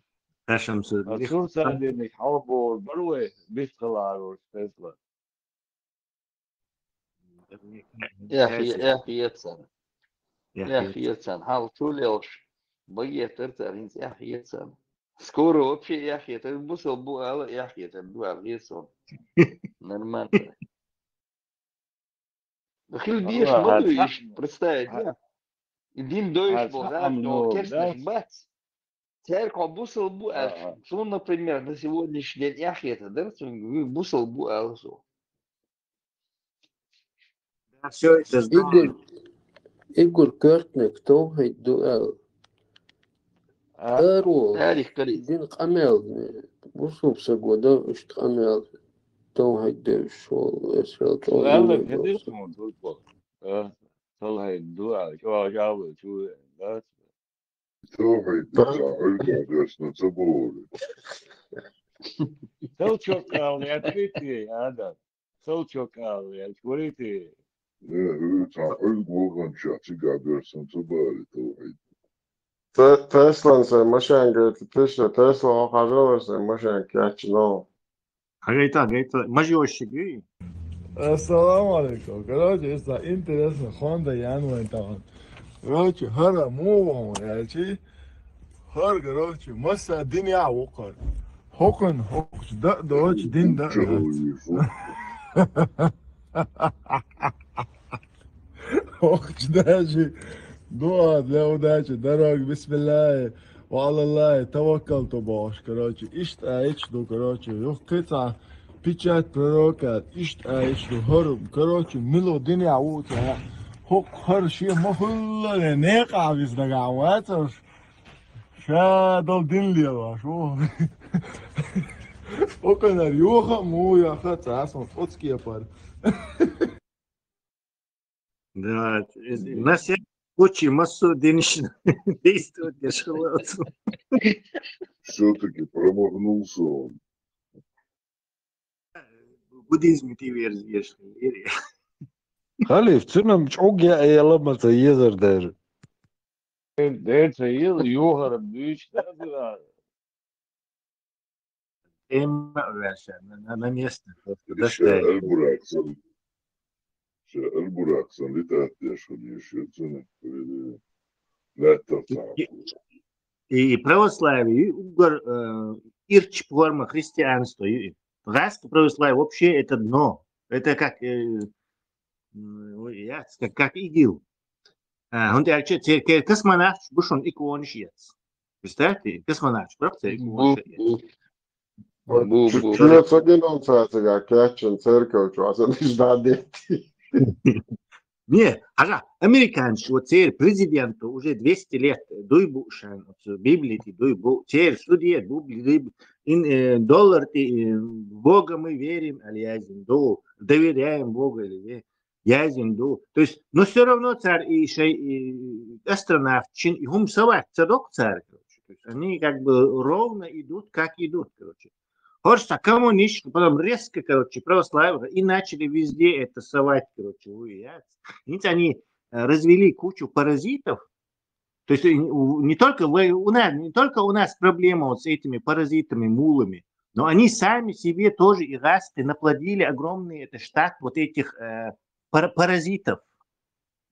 Taşım söyledi. Sursa demek hava barwe bifkalar Tesla. يا أخي يتسن يا أخي يتسن حاول توليوش بقية ترتارين يا أخي يتسن скоро вообще يا أخي تبصل بو يا أخي تبدو غيرسون нормально. Хил диеш моду иш представить. Идим доиш бога, но кешнеш бац. Церковь бусал бу что, например, на сегодняшний день я أخي бусал бу алсу. Все это знаю. Игорь Кёртник, кто дуэл? Дару. Дин камел. Бусуп сагода, что камел. То хайде шел, эсрел то. Ладно, где ты мон тут бо? То дуэл, чё, да. То хайде, конечно, забыл. То чокал, я открытый, да. То чокал, я открытый. Tesla sen машин говорит, ты что, Tesla охаживаешься, машин качнул. Гайта, мажёщик, и? Ассаламу алейкум. Короче, это интересно, Honda Янвань там. Короче, хара мовом, яичи. Хар, короче, масса диня вокар. Хокон, да, дочь, дин, да. Хокч даже. دعاء لوداچ دراغ بسم الله وعلى الله توكلت باش короче ишт айч до короче ёх кыца печать пророкат ишт айч до хорум короче мило диня ута хок харши махулла не қавиз дагават ша дол динлия шо оканар ёха моя хаца асан фоцкия пар Да, на все очень массу денежно действует, я шелался. Все-таки промахнулся он. В буддизме ты веришь. Халиф, цунам чогя эламата езер даже. Это йогар büyük da. Эмма верша на место. Elburaksan literatúrson еще цены летовца. И православие, угор, ирч форма христианства. Гайское православие вообще это дно. Это как как ИГИЛ. Он теперь космонавт, бушон икониш яц. Представьте, космонавт, правда, икониш яц. Чуть организация, как церковь, а это лишь надо. Не, американцы, вот теперь президенту уже 200 лет, дуйбушан, Библии, дуйбу, теперь студия, доллар, Бога мы верим, альязин, доверяем Богу или язин, то есть, но все равно царь и астронавт, и хумсовать, царок царь, они как бы ровно идут, как идут, короче. Хорста коммунисты, потом резко, православие, и начали везде это совать, Видите, они развели кучу паразитов. То есть не только у нас проблема вот с этими паразитами, мулами, но они сами себе тоже и расты наплодили огромный штат вот этих паразитов,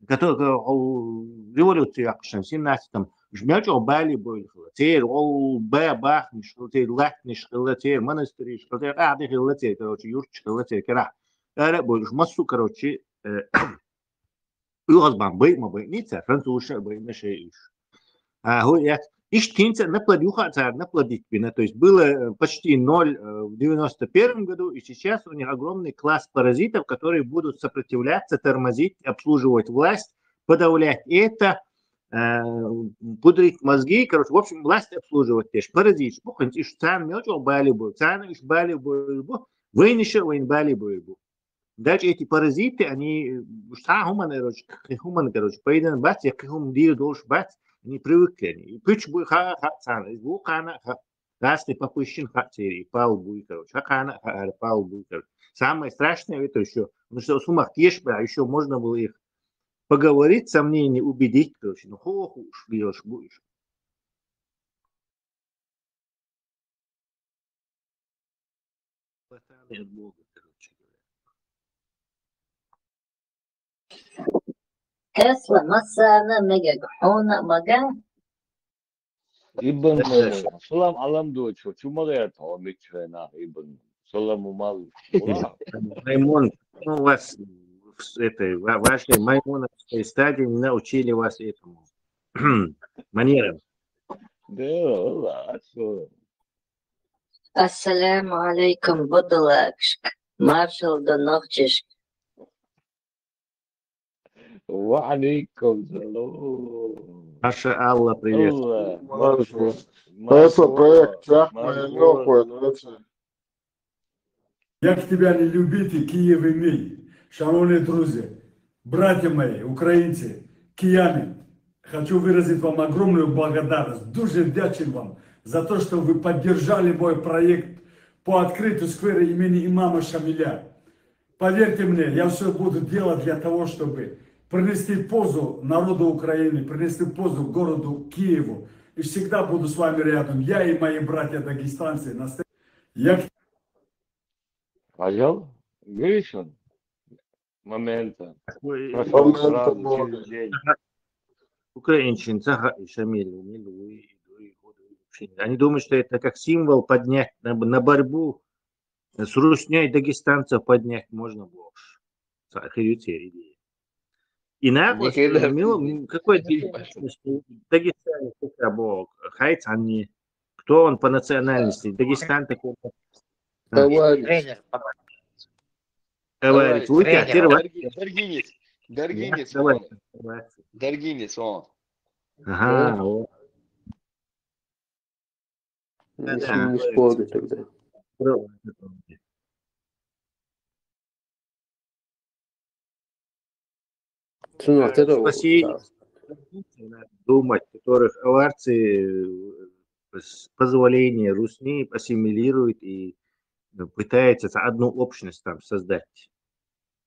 которые в революции в 17-м жмячо бали были, теперь бах, теперь латниш, теперь монастырь, теперь адыхил, короче, юрчик, теперь больше массу, короче, уазбан мы ница, французша мы шеиш. Иштинца наплодюха царь наплодить бина, то есть было почти 0 в 91 году, и сейчас у них огромный класс паразитов, которые будут сопротивляться, тормозить, обслуживать власть, подавлять это, пудрить мозги, короче, в общем, власть обслуживать теж. Паразит, пухант, иш цан мелчо бали бу, цан иш бали бу, войниша войн бали бу. Дальше эти паразиты, они, короче, поеден бац, я кхум дир долж бац, они привыкли, они. Пыч бу ха цан, из бу хана расты попыщен хатери, пал бу, короче, хакана пал бу, короче. Самое страшное это еще, потому что сумах ешь, а еще можно было их поговорить, сомнения, убедить, короче, ну хоху шлешь будешь. От Бога, короче. Tesla masana megahona maga. Ibn Salam alam doço. Çumaya tamamı çena Ibn Salam mal. Маймон, ну, вас вашей маймоновской стадии не научили вас этому манерам. Да, Ассаляму алейкум, будулакшк. Маршал Донохчишк. Валейкум салам. Маша Алла, привет. Это проект Чахмая Лёхуя, Як тебя не любите, Киев и миль. Шановные друзья, братья мои, украинцы, кияне, хочу выразить вам огромную благодарность. Дуже вдячен вам за то, что вы поддержали мой проект по открытию сквера имени имама Шамиля. Поверьте мне, я все буду делать для того, чтобы принести пользу народу Украины, принести пользу городу Киеву. И всегда буду с вами рядом. Я и мои братья-дагестанцы. Пожал? Гришин? Момента. Украинчин, Шамиль, они думают, что это как символ поднять на борьбу с русней дагестанцев поднять можно больше. И нагло, какой Дагестан, хайц они, кто он по национальности, Дагестан такой. Товарищ, Даргинец он. Ага, вот. Не спорю тогда. Спасибо. Думать, которых аварцы с позволения русни ассимилируют и пытается одну общность там создать,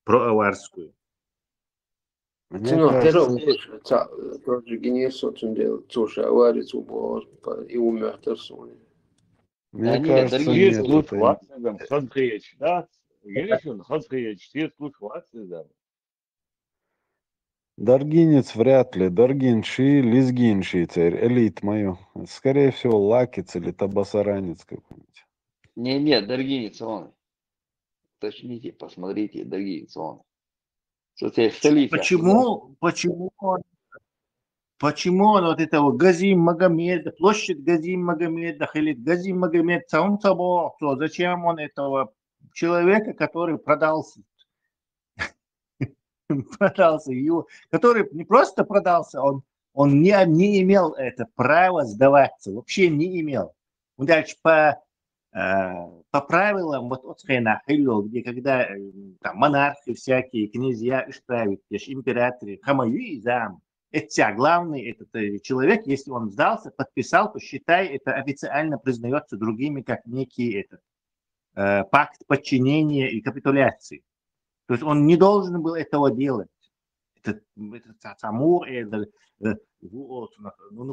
проаварскую. Мне кажется, Даргинец вряд ли. Даргинши, лизгинши, элит мою. Скорее всего, лакиц или табасаранец какой-нибудь. Не, Даргинец он. Точните, посмотрите, Даргинец он. Что ты халиф, Почему он вот этого Газим Магомеда, площадь Газим Магомеда, Халид Газим Магомед, сам собой, зачем он этого человека, который продался, его, который не просто продался, он не имел это право сдаваться, вообще не имел. Он дальше по правилам, вот где когда там монархи всякие, князья, императоры, хамаи, зам, это главный этот человек, если он сдался, подписал, то считай, это официально признается другими как некий пакт подчинения и капитуляции. То есть он не должен был этого делать. Это Самур,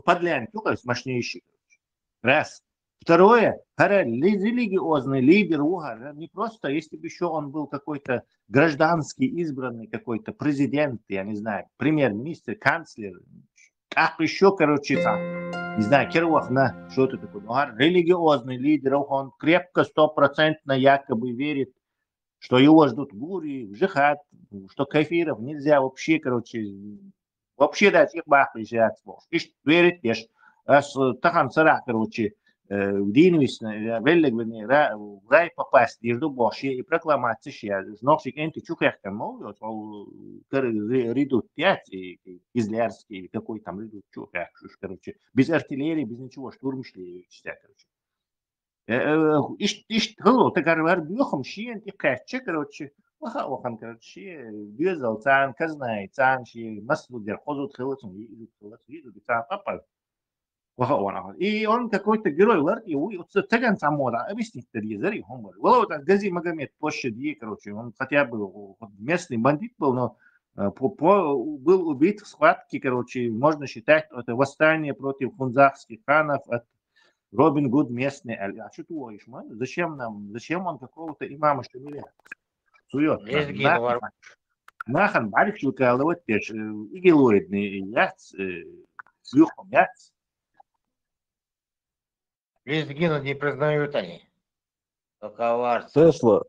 подлянь, только мощнейший. Раз. Второе, религиозный лидер, не просто, если бы еще он был какой-то гражданский избранный, какой-то президент, я не знаю, премьер-министр, канцлер, как еще, не знаю, Кировна, что это такое, религиозный лидер, он крепко, 100% якобы верит, что его ждут гури, джихад, что кафиров нельзя вообще, вообще дать их бахли взять. Верит, тахан сара, в динвисне, веллегвене, в рай попасть, ежду бошье и прокламация, зносик энти чухехтен молот, ридут 5, излярский, какой там ридут чухех, без артиллерии, без ничего, штурм шли, تقرر بيخم شيء انت كاتش وخان بيزل تان كزناي تان شيء مسلو دير خذوا خلصهم يدو بتاع قبل وانا он какой-то герой ларки таган самода объяснить зари хомбар вот Гази Магомед площади, он хотя бы местный бандит был, но был убит в схватке, можно считать это восстание против хунзахских ханов от Робин Гуд местный, а что твой, зачем он какого-то имама Шамиля сует? Нахан, барик шукал, вот пеш, игелоидный яц, слюхом яц. Лезгина не признают они. Только аварцы. Тесла,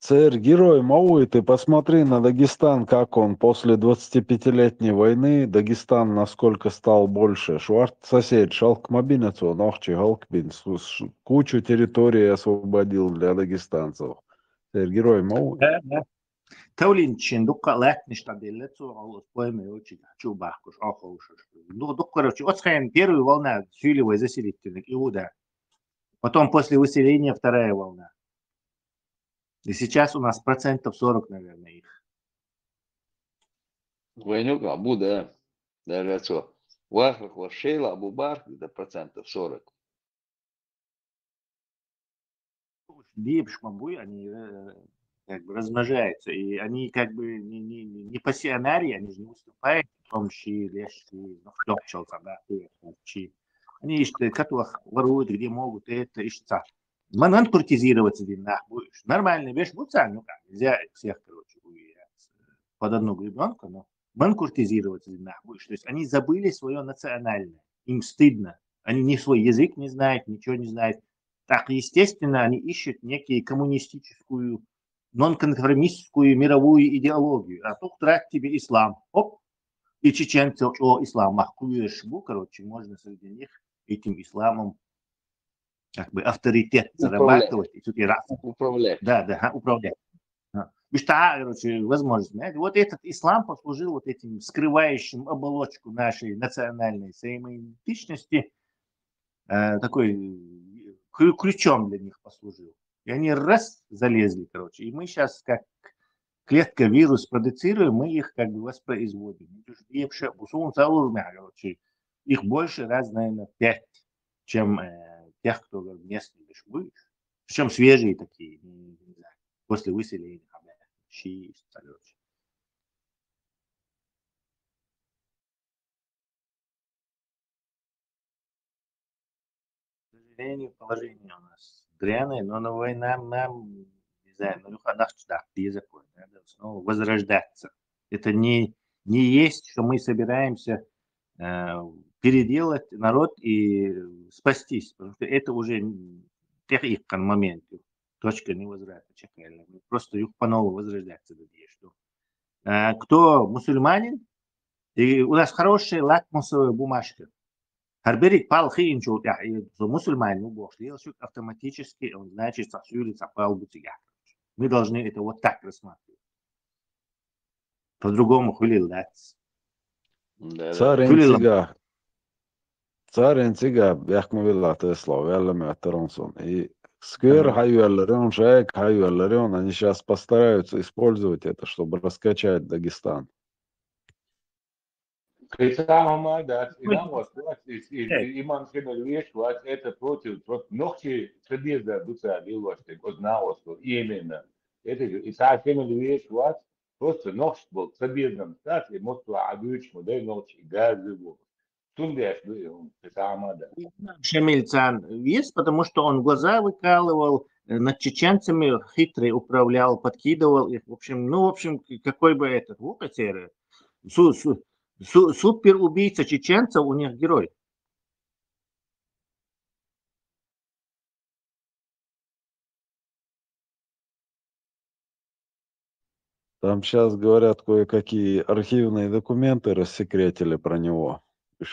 герой Мауи, ты посмотри на Дагестан, как он после 25-летней войны, Дагестан насколько стал больше. Шварт сосед, Шалкмабинецу, Нохчи, Галкбин, кучу территории освободил для дагестанцев. Герой Мауи. Да. Таулин Чиндука летниш таделецу, а пойме очень чубахкуш, ахушуш. Ну, первая волна филевой заселительных Иуда. Потом после выселения вторая волна. И сейчас у нас 40%, наверное, их. Войнук Абу, да. Даже что. Вахрах Вашейла, Абу Бар, где 40%. Бибшмабуй, они как бы размножаются. И они как бы не пассионарии, они же не уступают в том, чьи лешки, они ищут, которых воруют, где могут, это ищут. Манан куртизироваться длинных будешь. Нормальная вещь, ну как, нельзя всех, под одну гребенку, но ман куртизироваться длинных будешь. То есть они забыли свое национальное, им стыдно. Они ни свой язык не знают, ничего не знают. Так, естественно, они ищут некие коммунистическую, нонконформистскую мировую идеологию. А тут трать тебе ислам. Оп, и чеченцы, ислам, махкуешь, можно среди них этим исламом как бы авторитет зарабатывать. Управлять. Да, управлять. Возможность. Вот этот ислам послужил вот этим скрывающим оболочку нашей национальной самоидентичности, такой ключом для них послужил. И они раз залезли, и мы сейчас как клетка вирус продуцируем, мы их как бы воспроизводим. Их больше раз, наверное, 5, чем тех, кто местные бешбы, причем свежие такие, не знаю, после выселения, щи, короче. К сожалению, положение у нас дряное, но на война нам, не знаю, надо снова возрождаться. Это не есть, что мы собираемся переделать народ и спастись, потому что это уже их момент, точка невозврата чекали. Просто их по-новому возрождаться. кто мусульманин, и у нас хорошая лакмусовая бумажка. Харберик палхи инчут, мусульманин убог, автоматически, он значит, сосюли сапал бутига. Мы должны это вот так рассматривать. По-другому хулилдать. Царин цига, бяхмавилла Тесла, вяллами Теронсон. И сквер хайюэлларион, шаек хайюэлларион, они сейчас постараются использовать это, чтобы раскачать Дагестан. Имам Шемель Вешку, это против ногти цедеза дуца билошты, знал, что именно. Это и сам Шемель Вешку, просто ногти был цедезом, так, и может адуч, модель ногти, газы был. Тундеш, Шамильцан есть, потому что он глаза выкалывал, над чеченцами хитрый управлял, подкидывал их. В общем, какой бы этот супер убийца чеченцев у них герой. Там сейчас говорят, кое-какие архивные документы рассекретили про него.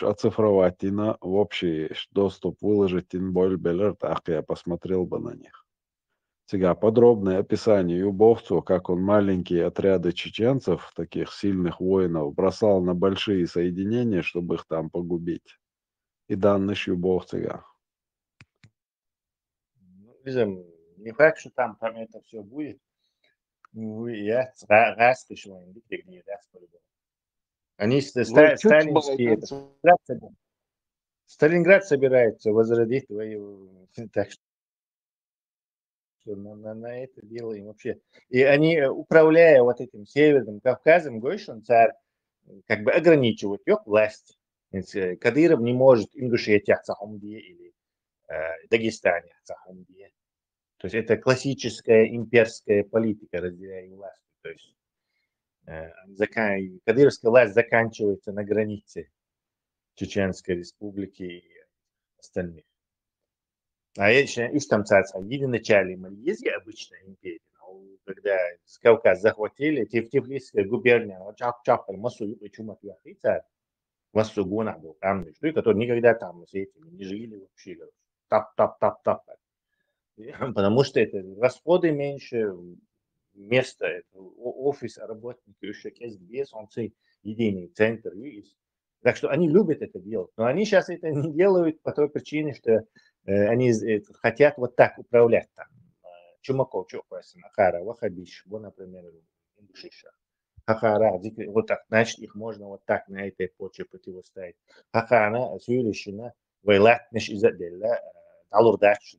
Оцифровать и в общий доступ выложить инбольбелер, так я посмотрел бы на них. Сега подробное описание Юбовцу, как он маленькие отряды чеченцев, таких сильных воинов, бросал на большие соединения, чтобы их там погубить. И данный Юбовцега. Не факт, что там это все будет. Я раз пришло, где раз по-любому. Они сталинские. Сталинград собирается возродить твою. Так что на это дело им вообще. И они, управляя вот этим Северным Кавказом, Гойшин царь, как бы ограничивают их власть. Кадыров не может Ингушетия Цахумдия или Дагестане Цахумдия. То есть это классическая имперская политика, разделяя власть. То есть кадыровская власть заканчивается на границе Чеченской республики и остальных. А там царство в начале Малайзии обычная империя, но когда Кавказ захватили, Тифлисская губерния, Чапчапаль, Масу, Чумак, царь, Масу Гуна был там, который никогда там с этими не жили вообще. Тап. Потому что это расходы меньше, место, офис работники, еще без, он единый центр есть. Так что они любят это делать. Но они сейчас это не делают по той причине, что они хотят вот так управлять там. Чумаков, Ахара, Вахабиш, вот, например, Ингушиша. Ахара, вот так, значит, их можно вот так на этой почве противостоять. Ахана, Сюришина, Вайлатниш из Аделла, Алурдач,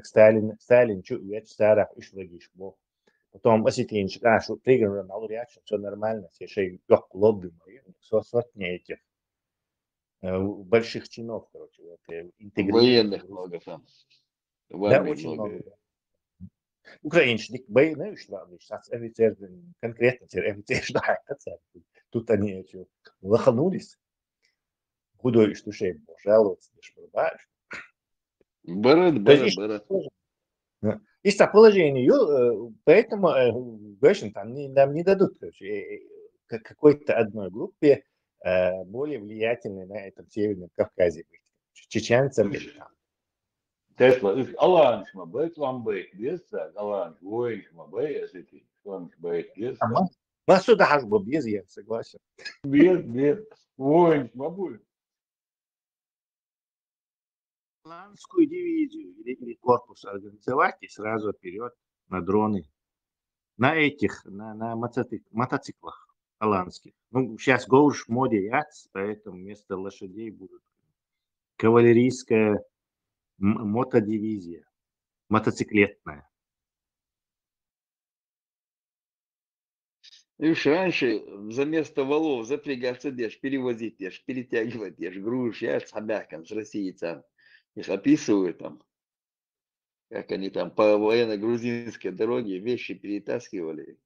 Сталин, Царах, Ишвагиш, потом осетин, что пригород на реакцию, все нормально, все шеи лобби мои, сотни этих больших чинов, короче, военных много там. Да, очень много. Украинских военных, что офицер, конкретно офицер, тут они лоханулись, худой, что шеи жаловаться, Барат. Из положения, поэтому нам не дадут какой-то одной группе более влиятельной на этом Северном Кавказе быть. Чеченцам или там. Тесла, Аланшма, Бэйт, Леса, Аланш, Воиншма, Бэйт, Леса. Масу Дахашба без, я согласен. Без, Воиншма будет. Аланскую дивизию или корпус организовать и сразу вперед на дроны. На этих, на мотоциклах аланских. Сейчас Гоуш в моде яц, поэтому вместо лошадей будут кавалерийская мотодивизия, мотоциклетная. Видишь, раньше за место валов запрягаться дешь, перевозить дешь, перетягивать дешь, груш, я с хабяком, с российцем. Их описывают там, как они там по военно-грузинской дороге вещи перетаскивали.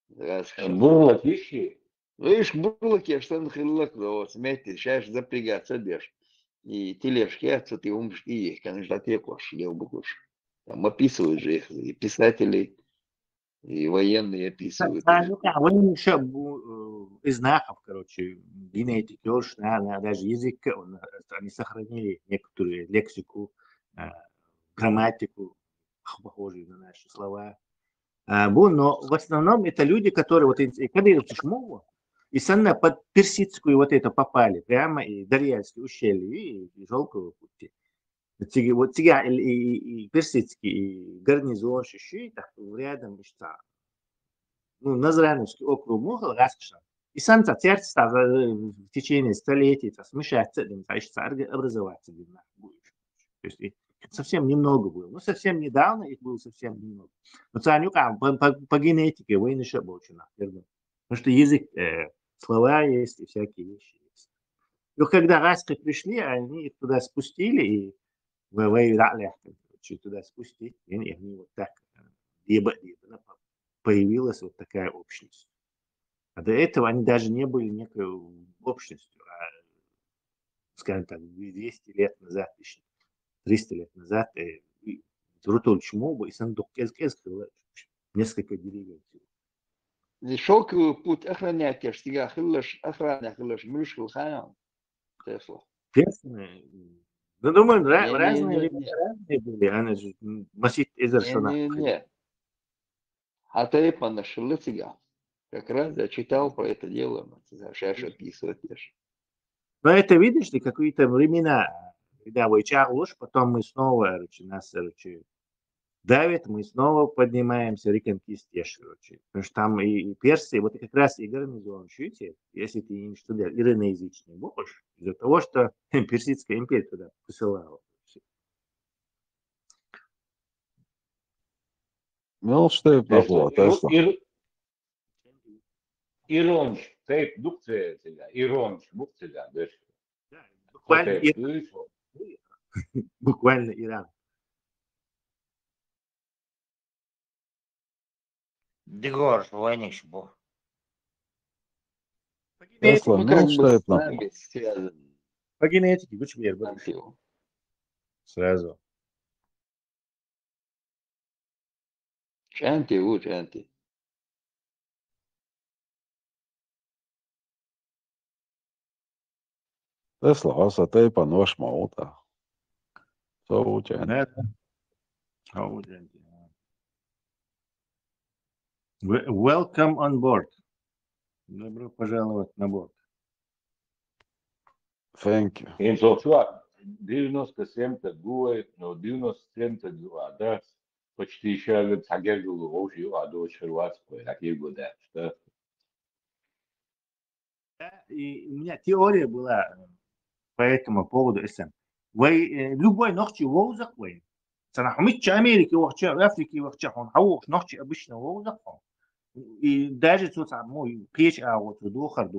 Бурлак вещи? Видишь, бурлаки, что он хрилак, вот, смейте, сейчас запрягаться дешь. И тележки, ты умшь, и их, конечно, отвекуешь, я убукуш. Там описывают же их, и писатели И военные описывают их. Они еще из знаков, короче, генетики, даже язык, они сохранили некоторую лексику, грамматику, похожие на наши слова. Но в основном это люди, которые, вот, когда идут мову, и сами под персидскую вот это попали, прямо и Дарьяльское ущелье, и Желтого пути. Вот тебя и персидский, и гарнизон, и так рядом, Назрановский округ Мухал, Раскшан. И сам церковь в течение столетий смешаться, образоваться. То есть совсем немного было. Ну, совсем недавно их было совсем немного. Но по генетике войны еще больше. Потому что язык, слова есть и всякие вещи есть. И когда раски пришли, они их туда спустили и туда спустили. И они вот так появилась вот такая общность. А до этого они даже не были некой общностью. Скажем так, 200 лет назад, 300 лет назад, несколько деревень. Шелковый путь охранять, я всегда охрана, мышку хаям. Тесла. Ну, думаю, разные были. Они же Масид Эзершона. Не. А Тайпан нашел тебя. Как раз я читал про это дело. Сейчас описывать. Но это, видишь ли, какие-то времена, когда вычагуешь, потом мы снова, нас давит, мы снова поднимаемся, реконкистешь, потому что там и персы, вот как раз и гарнизон чуете, если ты не студент, ироноязычный будешь, из-за того, что Персидская империя туда посылала. Ну, что это было? Иронч, тейп дукция, иронч, букция, да. Буквально Иран. Дегор, войниш был. Тесла, ну, что это? По генетике, сразу. Чанти. Tesla asateipa nošmauta. Savuķēni. Welcome on board. Добро пожаловать на борт. Thank you. In Sochua, 97-та гуэ, но 97-та гуа, да, почти еще тагергулу ошью, а до червацкой, такие годы, что... И у меня теория была по этому поводу СМ. Любой ночи воздух, مش Америки, Африки, он хауш ночи обычно воздух. И даже тут мой печь, вот духар.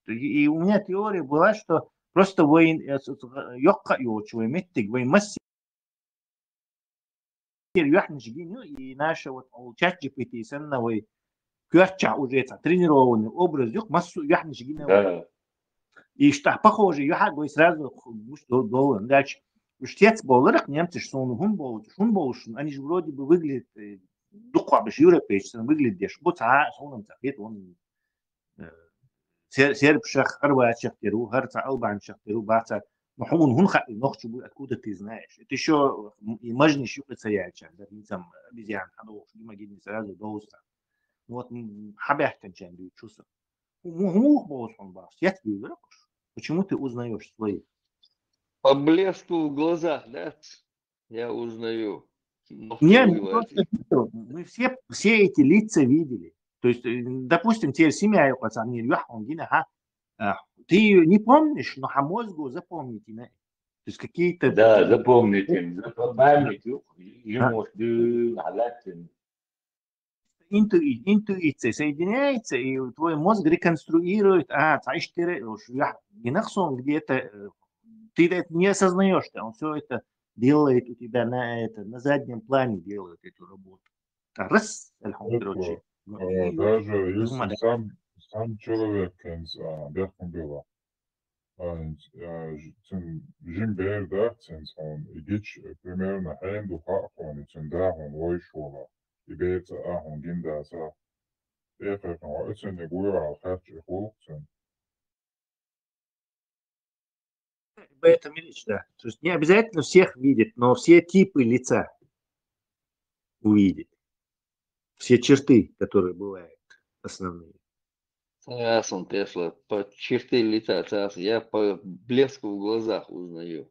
И у меня теория была, что просто ёкка ёчвой меттик, масси яхниш гиню, и наша вот чат GPT сенновой кёрча уже тренированный образ ёк массу яхниш гиню. И что похоже, яхаг вы сразу должен дальше. Штец боларах немцы, что он был, они же вроде бы выглядят духовно европейцы, выглядишь, вот он захет, он серб шах, хорват шахтеру, харца албан шахтеру, баца, но он ночью будет, откуда ты знаешь. Это еще и можно щупаться яйца, да, там обезьян, ходов, не могли не сразу доуста. Вот хабях кончаем чувство. Мух был он бас, я тебе говорю, почему ты узнаешь своих? По блеску в глазах, да? Я узнаю. Нет, мы все эти лица видели. То есть, допустим, теперь семья пацан, ты ее не помнишь, но мозгу запомните. То есть какие-то... Да, запомните. Интуиция соединяется, и твой мозг реконструирует, где-то ты это не осознаешь, он все это делает у тебя на заднем плане, делает эту работу. Раз, даже если сам человек, бяхом было, жим берда, он идет примерно хем духа, он да, он войшола. يبيت أهون جندا سا إيه وإتسن يقول على خاتش إخوتسن Поэтому, видишь, да. То есть не обязательно всех видеть, но все типы лица увидеть. Все черты, которые бывают основные. Согласен, Тесла. По черты лица, согласен. Я по блеску в глазах узнаю.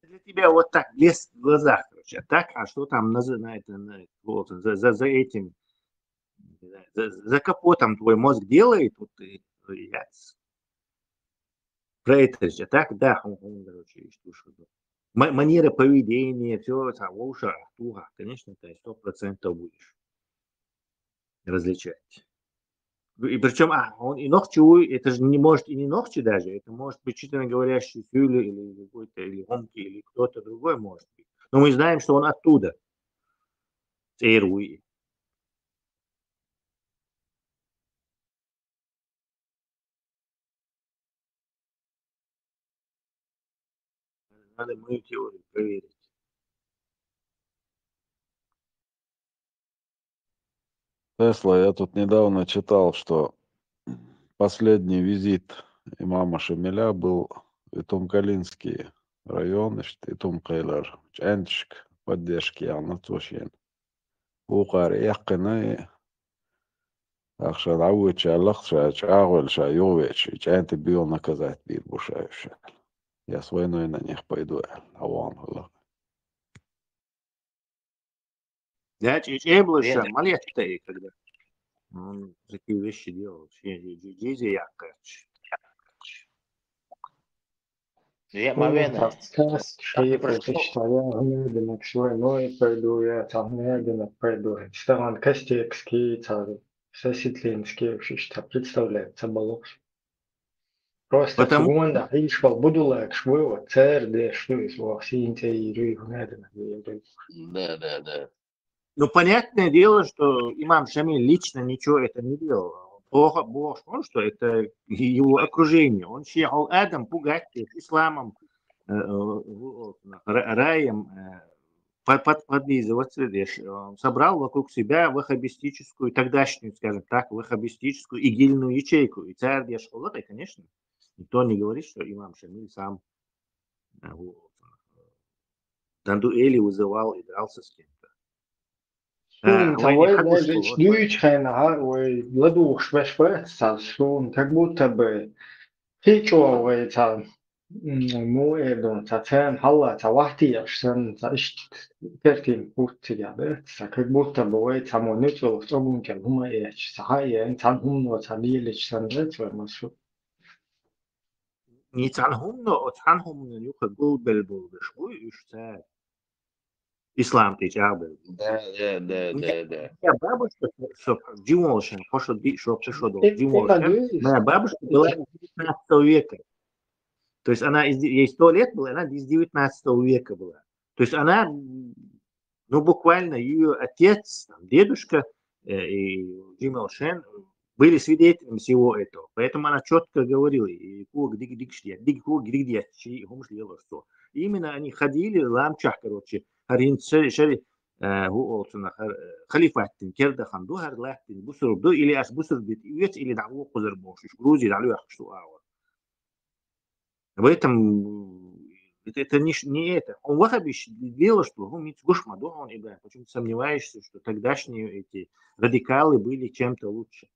Для тебя вот так, блеск в глазах, короче. А так, а что там вот, за этим, за капотом твой мозг делает, вот ты, про это же. Так, да, короче, манера поведения, все, там, уши, туга, конечно, ты 100% будешь различать. И причем, он и ногти, это же не может и не ногти даже, это может быть чисто говорящий Фюле или какой-то, или Гомки, или кто-то другой может быть. Но мы знаем, что он оттуда. Цейруи. Надо мою теорию проверить. Тесла, я тут недавно читал, что последний визит имама Шамиля был в Итумкалинский район, Итумкайлар, Чанчик, поддержки, Анатошин. وقار يقنا أخشى عوج لخشى عاول شا يوش جانت بيونا كذات بير بوشايش يا سوينو إن يخبيدو العوام الله Да, Эблыша, малец-то и когда. Он такие вещи делал. Здесь я, короче. شيء بتشتغل هنادنك شوي نوي пойду я там هنادنك пойду стан кастекский царь соситлинский вообще представляется балокс просто Потому сегодня ишь буду лак швы царь да что из ваксинте и рюй هنادنك Да. ну, понятное дело, что имам Шамиль лично ничего это не делал. Бог, он что, это его окружение. Он считал Адам пугать их исламом, раем, подлизываться. Он собрал вокруг себя ваххабистическую, тогдашнюю, скажем так, ваххабистическую игильную ячейку. И царь Дешхолота, конечно, никто не говорит, что имам Шамиль сам на дуэли вызывал и дрался с кем-то. Того даже дючхайна, ой, ладух швешвеца, шун, как будто бы фичовый му эдон цен халла цавахтияш сан кертим путия, как будто бы ой самонучил собункен хума эч сахая цан хумно цанилич сан рэцвэмасу. Не цанхумно, а цанхумно нюха гулбельбул, швуй ишца. Ислам течабел. Да. Моя бабушка, что Димошин, что пришел до Димошин, моя бабушка была из 19 века. То есть она, ей 100 лет было, она из 19 века была. То есть она, ну буквально ее отец, дедушка и Димошин были свидетелями всего этого. Поэтому она четко говорила, именно они ходили, ламчах, короче, شري هو خليفة كرده خندو هر لحتين بصر بدو إلى أس بصر بيت إلى دعوة قدر بوش جروزي دعوة يخشوا أول. Поэтому это не это. Он вахабиш делал, что он митгуш мадо он ибрахим. Почему ты сомневаешься, что тогдашние эти радикалы были чем-то лучше?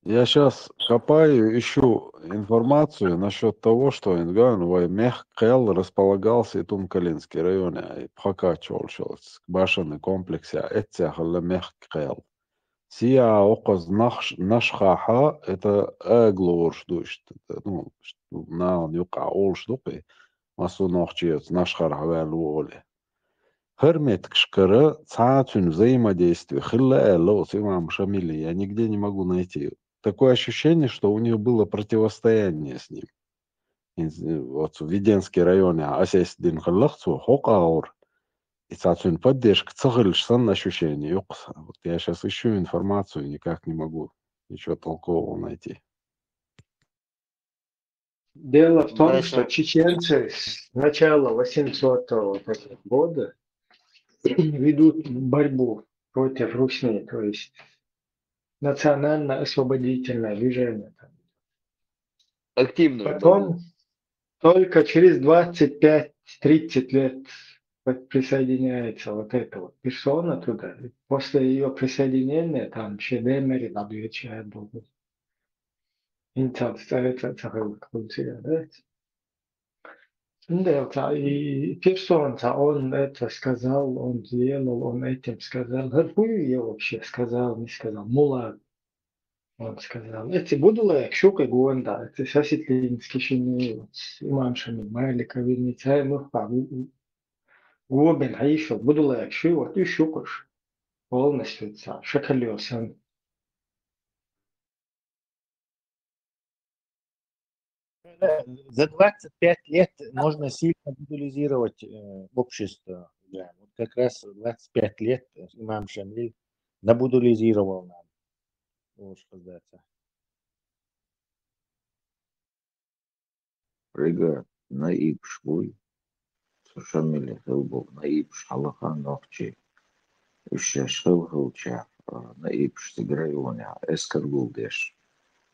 Я сейчас копаю, ищу информацию насчет того, что Ингановый Мехкел располагался в Тумкалинский районе, и Пхакачолшилс, башенный комплекс, Эцяхалла Мехкел. Сия оказ нашхаха, это эглор ждущ, ну, на юка ол ждуки, масу нохчиец нашхар хавалуоле. Хермет кшкара цаатун взаимодействие, хилла элос, имам Шамили, я нигде не могу найти. Такое ощущение, что у них было противостояние с ним. Вот в Веденский районе Асесдин Халлахцу, Хокаур, и цацун поддержка, цахальшсан ощущение. Вот я сейчас ищу информацию, никак не могу ничего толкового найти. Дело в том, что Дальше. чеченцы с начала 800 года ведут борьбу против Русни, то есть национально-освободительное движение. Активную борьбу. Потом только через 25-30 лет присоединяется вот эта вот персона туда. И после ее присоединения там Шедемери отвечает Богу. Интеллект, да? Да, и персона, он это сказал, он сделал, он этим сказал. Какую я вообще сказал, не сказал. Мула, он сказал. Эти будулы, щука гонда, это соситлинский шини, имамшами, малика, винница, мухпа, губен, аишо, будулы, щу, вот и щукаш. Полностью, шакалёсан. За 25 лет можно сильно модулизировать общество. Да. Вот как раз 25 лет имам Шамиль намодулизировал нам. Вот сказать. Riga naib shvuy, Шамиль был наиб шалахан нохчи, еще шелхулча, наиб штиграйоня, эскаргулдеш.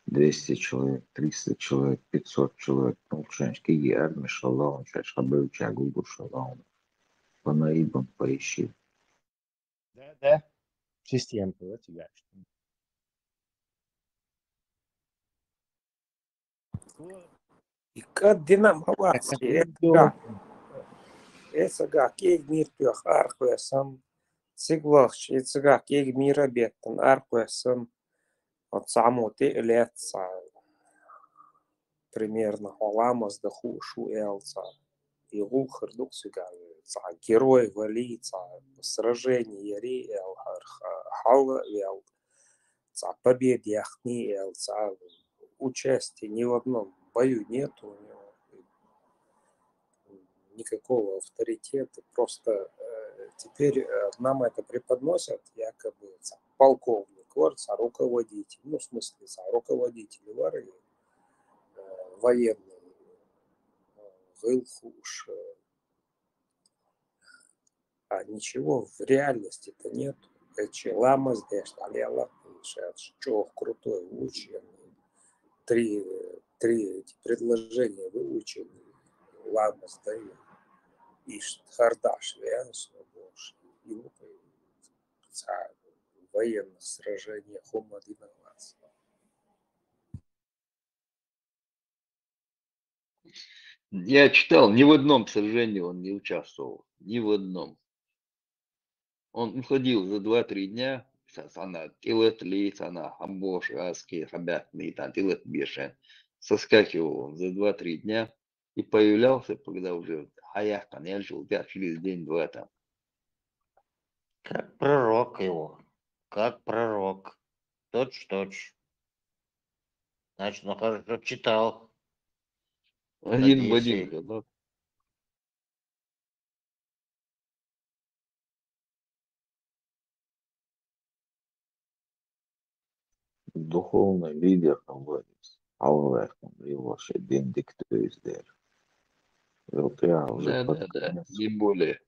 200 человек, 300 человек, 500 человек, полчанчики, и армия шалаун, шабылча, гугу шалаун. По наибам поищи. Да. Система, вот я. يقدم هواكسي إسقى كيك ميرتوخ أرقوسم سيغلوخش إسقى كيك ميرا بيتن أرقوسم отсамоти летца примерно холамос да хушу элца и гухар дуксуга герой валица сражение ри эл хал эл побед яхни элца участия ни в одном бою нету у него никакого авторитета, просто теперь нам это преподносят якобы полковник, руководитель, ну в смысле руководитель вары военный, гылхуш, а ничего в реальности-то нет. Лама здесь, алела, что крутой, ученый, три эти предложения выучены, лама сдает. Ишт хардаш вянс ему в военных сражениях Хумадиноваться. Я читал, ни в одном сражении он не участвовал. Ни в одном. Он уходил за 2-3 дня. Она тилет лиц, она хамбош, аски, хабятный, там тилет бешен. Соскакивал он за 2-3 дня и появлялся, когда уже хаях конечил, через день-два там. Как пророк его. Как пророк. Точь. Значит, ну хорошо читал. Один в один. Да? Духовный лидер говорит, Аллахом его день диктует дер. Вот я уже Да, не более.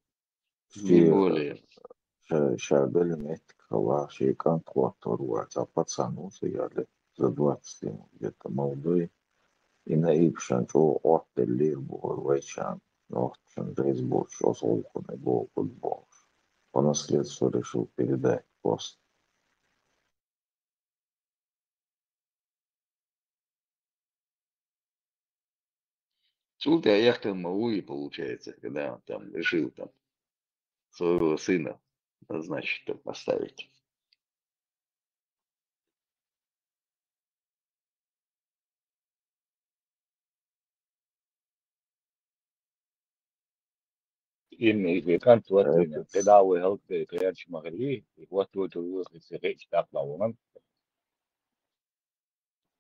Шабели меткала, шейкан квартуруа, а пацану сияли за 20 где-то молодой. И наибшан, что отдали был вайчан, но дрез борщ, ослуханный был футбол. По наследству решил передать пост. Тут я яхтал Мауи, получается, когда он там решил там своего сына назначить, там поставить. إن كانت وقت تداوي هلك كيرش مغلي وقت سيريش تاقلاوان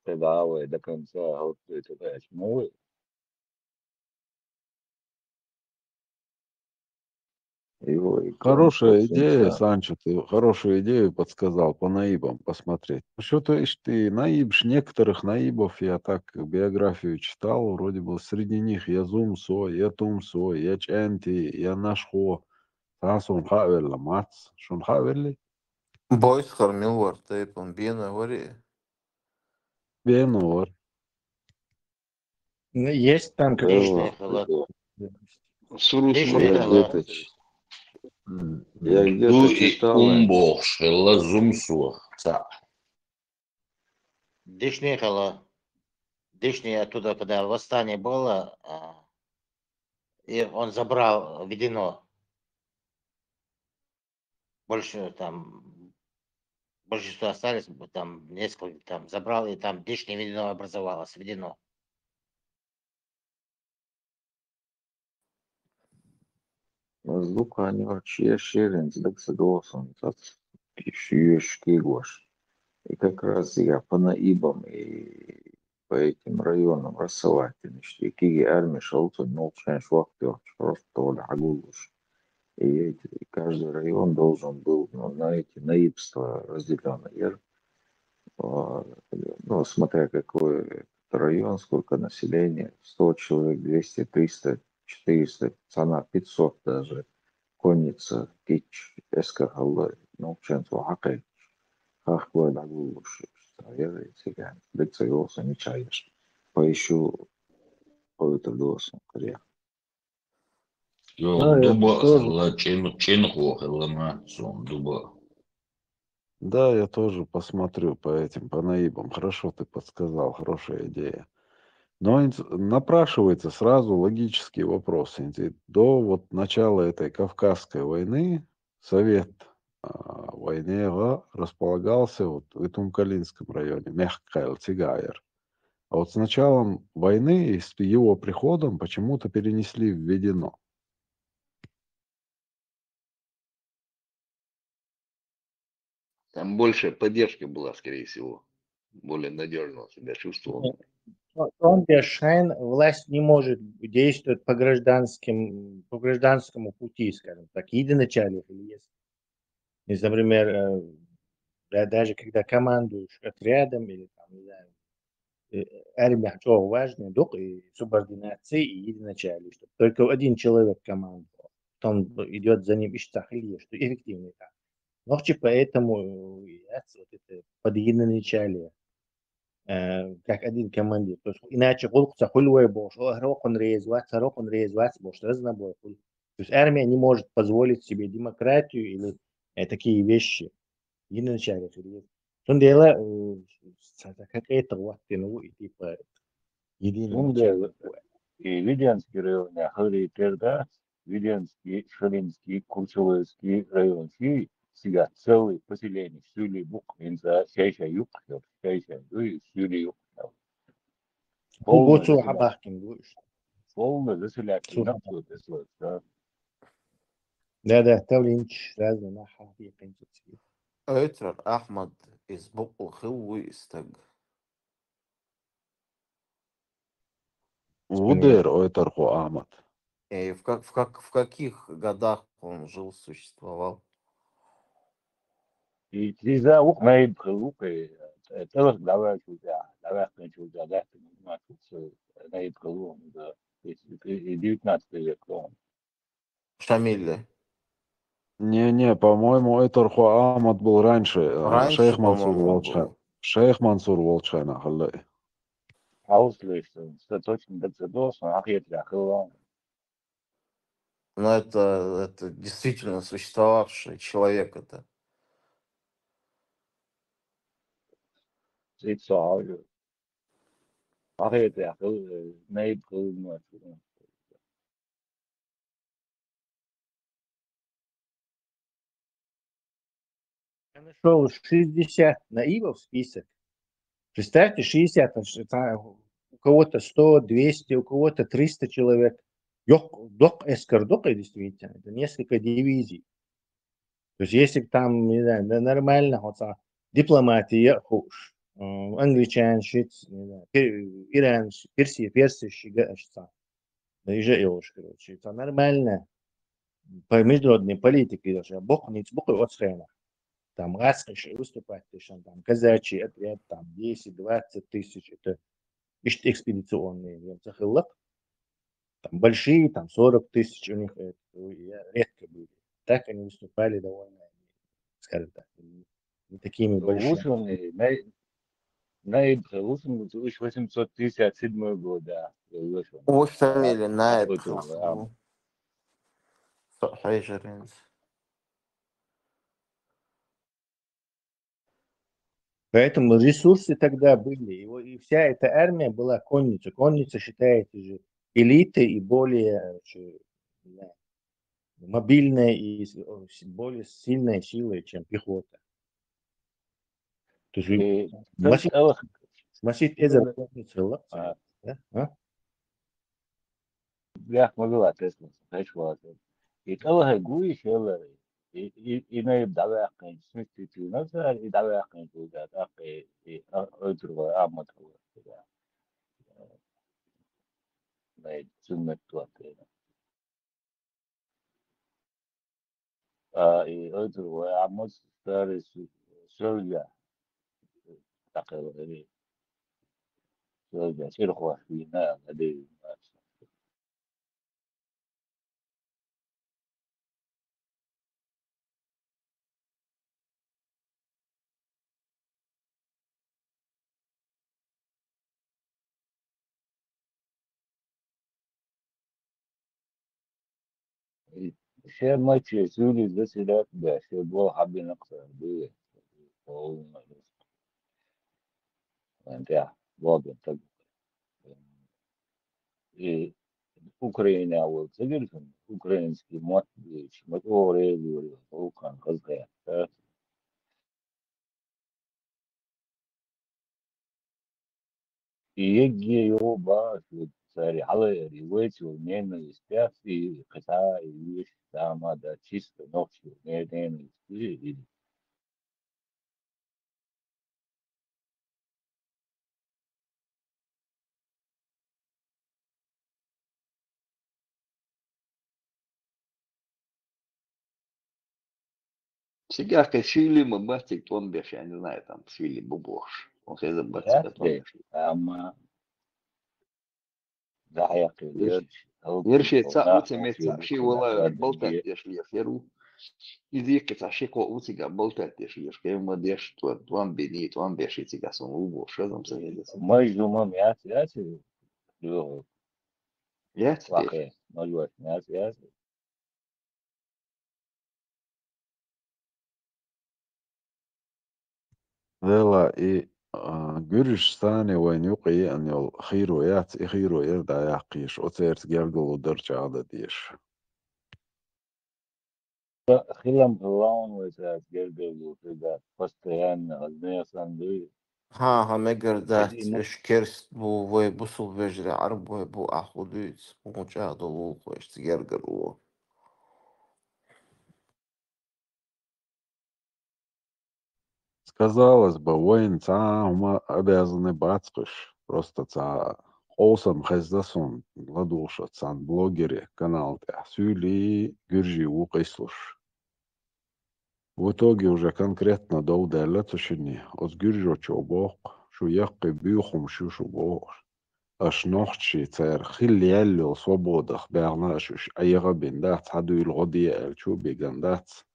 تداوي ده كان سا هلك تداش موي. его и Хорошая кончился идея, инсан. Санчо, ты хорошую идею подсказал по наибам посмотреть. Ну, что-то ты наибш, некоторых наибов я так биографию читал, вроде бы среди них я Зумсо, я Тумсо, я Чанти, я Нашхо. Тасун хаверла мац, шун хаверли? Бойс хармил вартейп, он бьена вари. Бенуар. Ну, есть там Дишний какой-то... халат. Сурус Дишний Я халат. где-то я где-то Дуи читал, умбош, лазумсуах. Дишний халат. Дишний оттуда, когда восстание было, и он забрал Ведено. Больше там, большинство остались, там несколько там забрал, и там Дишний Ведено образовалось, Ведено. Лука они вообще шерен, так согласен, еще кигош. И как раз я по наибам и по этим районам рассылать, и киги армии шелту, но чаешь вахтер, просто агулуш. И каждый район должен был, ну, на эти наибства разделенные. Ну, смотря какой район, сколько населения, 100 человек, 200, 300, 400, цена 500 даже, конница, кич, эскахаллы, ну, чем-то хакай, хахкой дагу, я цыган, дык цыгался, не чаешь, поищу, по-это голосом, коря. Йо, дуба, хелла, ченхо, хелла мацум, дуба. Да, я тоже посмотрю по этим, по наибам. Хорошо ты подсказал, хорошая идея. Но напрашивается сразу логический вопрос. До вот начала этой Кавказской войны Совет войны располагался вот в Итумкалинском районе, Мехкайл, Тигайр. А вот с началом войны и с его приходом почему-то перенесли в Ведено. Там больше поддержка была, скорее всего. Более надежно себя чувствовал. Он Шайн, власть не может действовать по гражданскому пути, скажем так, единоначалие есть. Если, например, даже когда командуешь отрядом или там, не знаю, армия что важно, и субординации и единоначалие, чтобы только один человек командовал, потом идет за ним иштахлия, что эффективнее так. Но поэтому вот это под единоначалие, как один командир. То есть иначе гулкца хульвой бош, рокон резвать бош, разнобой. То есть армия не может позволить себе демократию или такие вещи. Единоначалие. Он делает какая-то вот типа единоначалие. И Видянский район, Хали Терда, Видянский, Шалинский, Курчевский район, и сега целый поселение, Сюли Бук, Инза, Сяйша Юг, Сяйша Юг, Сюли Юг. Гугуцу Хабахкин будешь. Полно заселяки, на все это слышно, да. Да, Тавлинч, разные нахал, я кончится. Эйтер Ахмад из Букл Хилуи Стаг. Вудер Ойтерху Ахмад. И в каких годах он жил, существовал? И за ух моей прилукой, это давай сюда, да, ты понимаешь, что на и прилук, да, и 19 век, он. Шамиль. Не, по-моему, Ойтерху Ахмад был раньше. Раньше, по-моему, был. Шейх Мансур Волчхайна, халлай. Auslösen, это точно децидосно, ах, я тряхал. Но это действительно существовавший человек это. Зицаю. Ах, я тряхал, не был. Я нашел 60 наивов список. Представьте, 60, у кого-то 100, 200, у кого-то 300 человек. Док эскардока, действительно, это несколько дивизий. То есть, если там, не знаю, нормально, дипломатия, хуш, англичан, шиц, Иран, Персия, щига, да и же короче, это нормально. по международной политике даже бокниц бокой отсхена. Там раскоши выступать, там казачий отряд, там 10-20 тысяч, это экспедиционные, там большие, там 40 тысяч у них, редко были. Так они выступали довольно, скажем так, не такими большими. Наиб 1857 года. وشميل نائب صحيح جرينز. Поэтому ресурсы тогда были. И вся эта армия была конница. Конница считается же элитой и более мобильной и более сильной силой, чем пехота. То есть Масит Эзер конница. Я могу ответить, что и того гуи шеллер и наиб давякин сместить назар и давякин туда так и отруга аматруга наиб суммет туатена и отруга амат старый солья так и солья сирхва вина надеюсь. Все матчи сюда заседают, да, все было хабин аксар, было. Да, ладно, так. И Украина вот загрузен, украинский мат, моторы, говорю, Украин, Казахстан. И еги его ба, цари, але револьт, уменьшил спят и хотя и вещь там да чисто ночью, не день и Сега кашили мы бастик он беш, я не знаю, там свили бубош. Он хеза бастик он беш. Ама да я Верши ца уцемеца, ши вала болтать дешли феру. Изик ца шико уцига болтать дешли, шкема деш туан бени, туан беши цига сон убош, что там сагедется. Мы думаем, я Я Vela i Gürcistan'ı oynuyor an yol xiro da yaqish o tert gelgulu derçada diyeş. Хилам лаун везет гербелу да постоянно однесан ды. ها مقردات شكرست بو وي بوصل بجري عرب وي بو أخوديت بو جاد الله ويش تجرجروا. Казалось бы, воин мы обязаны бацкаш. Просто олсам хаздасон ладуша цан блогере канал сюли гюржи укайслуш. В итоге уже конкретно доудалля тушини от гюржочо бок, шу яқи бюхум шу бок. Аш нохчи цар хилиалло свободах бярнашуш айгабин дат хадуил годия чу бигандат.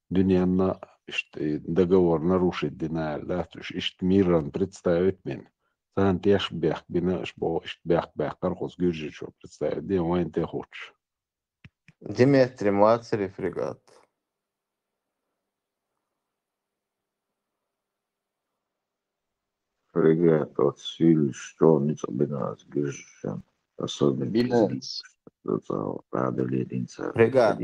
Дуньяна договор нарушить динальдат ишт миран представить мен. Сан тяж бях бинаш бо ишт бях кархос гюржичо представить дин вайн те хоч. Дмитрий Мацарев фрегат. Фрегат от сил, что не собиралась гюржичан. Особенно преодолеть фрегат.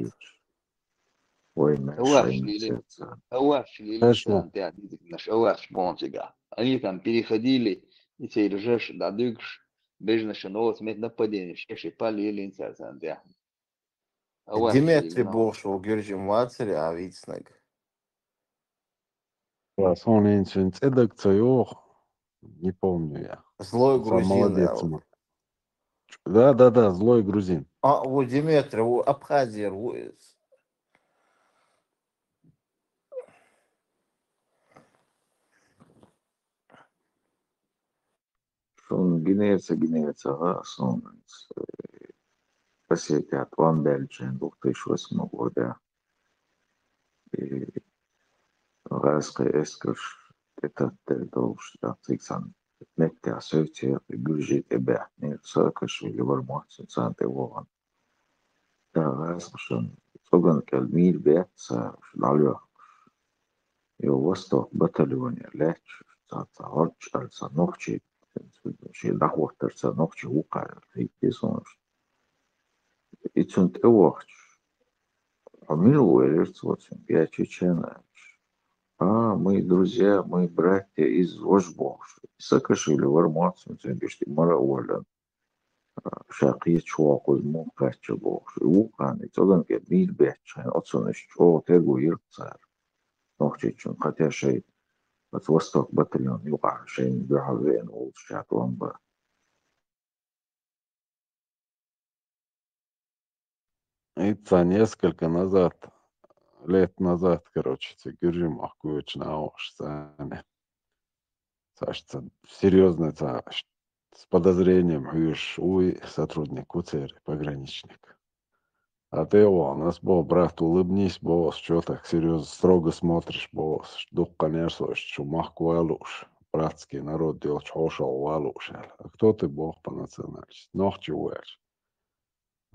Ауаш лилисан пять наш ауаш бонтига. Они там переходили и те ржешь да дыгш бежно шанот мет нападение шеши пали линца сандя. Дмитрий Бошо Гюрджи Мацари авицнаг. Он инсвинц эдак цайох, не помню я. Злой грузин. Молодец. Да, злой грузин. و Димитр, Абхазия, Шон генеется сон посетят Ван Бельчен 2008 года. И Раска Эскрш это должен циксан нетя сövtiä гюжит эбä не сакаш или варматсен санте воган. Да Раскашон соган кел мир бетса шдалё. Jo Vostok bataljonia lähtö saattaa harjoittaa nohti se rahoittaa nohti ukailla riippuu suunnasta. Itse on teohti. А милу эльцвотсен я чечена. Мы друзья, мы братья из Вожбош. Сакашвили варматсен цендишти мараолян. Шақия чуақуз муқача бош. Уқаны цоган ке мир бетчен отсонеш чуа тегу ирцар. نوختيتشون خاطر شيء بتوسط بطليون يوقع شيء بيعوين وشات وانبا Это несколько лет назад, короче, Тигюржи Махкуевич Наош, серьезно, с подозрением, уй, сотрудник УЦР, пограничник. А ты у нас был, брат, улыбнись, босс, что так серьезно, строго смотришь, босс, дух, конечно, что махку валуш, братский народ делать хошал валуш. А кто ты, бог, по национальности? Нохчи уэш.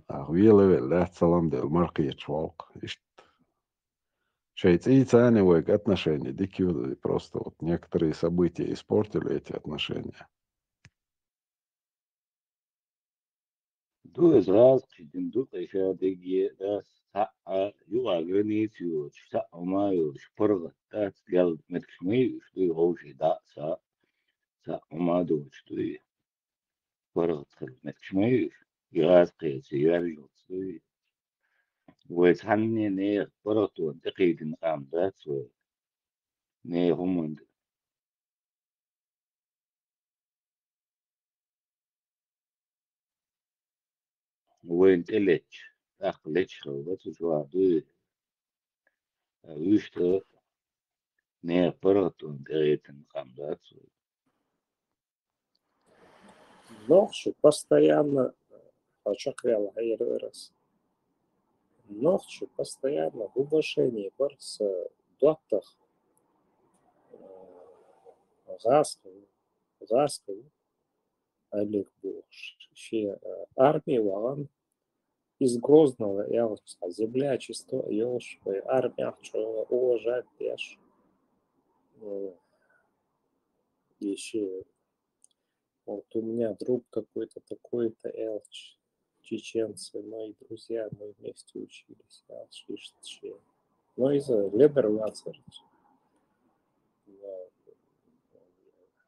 А хуелеве, лет салам дел, марки чвалк. Швейцарцы, они век отношения, дикие, просто вот некоторые события испортили эти отношения. دو إزراز قدم دو قيشة دقيقة داس ساعة يوغا غرنيتيو ساعة ما يوش فرغة داس قلب متكشمي يوش دوي غوشي دا ساعة ما دوش دوي فرغة خل متكشمي يوش يغاز قيسي يرجو دوي ويتحني نيغ فرغتو دقيق نقام داس نيغ هم وين تلتش أقلتش خوات شو دوي ويشتو نيغ فرغتو دقيق نقام داس Нохчу постоянно, очаквал Хайрерас. Нохчу постоянно в уважении с доктах Гасков, Олег Бош, армии ваган из Грозного, я землячество, елшпы, армия, что уважать пеш. Еще вот у меня друг какой-то такой-то Элч, чеченцы, мои друзья, мы вместе учились. Ну, из-за Лебервацерч.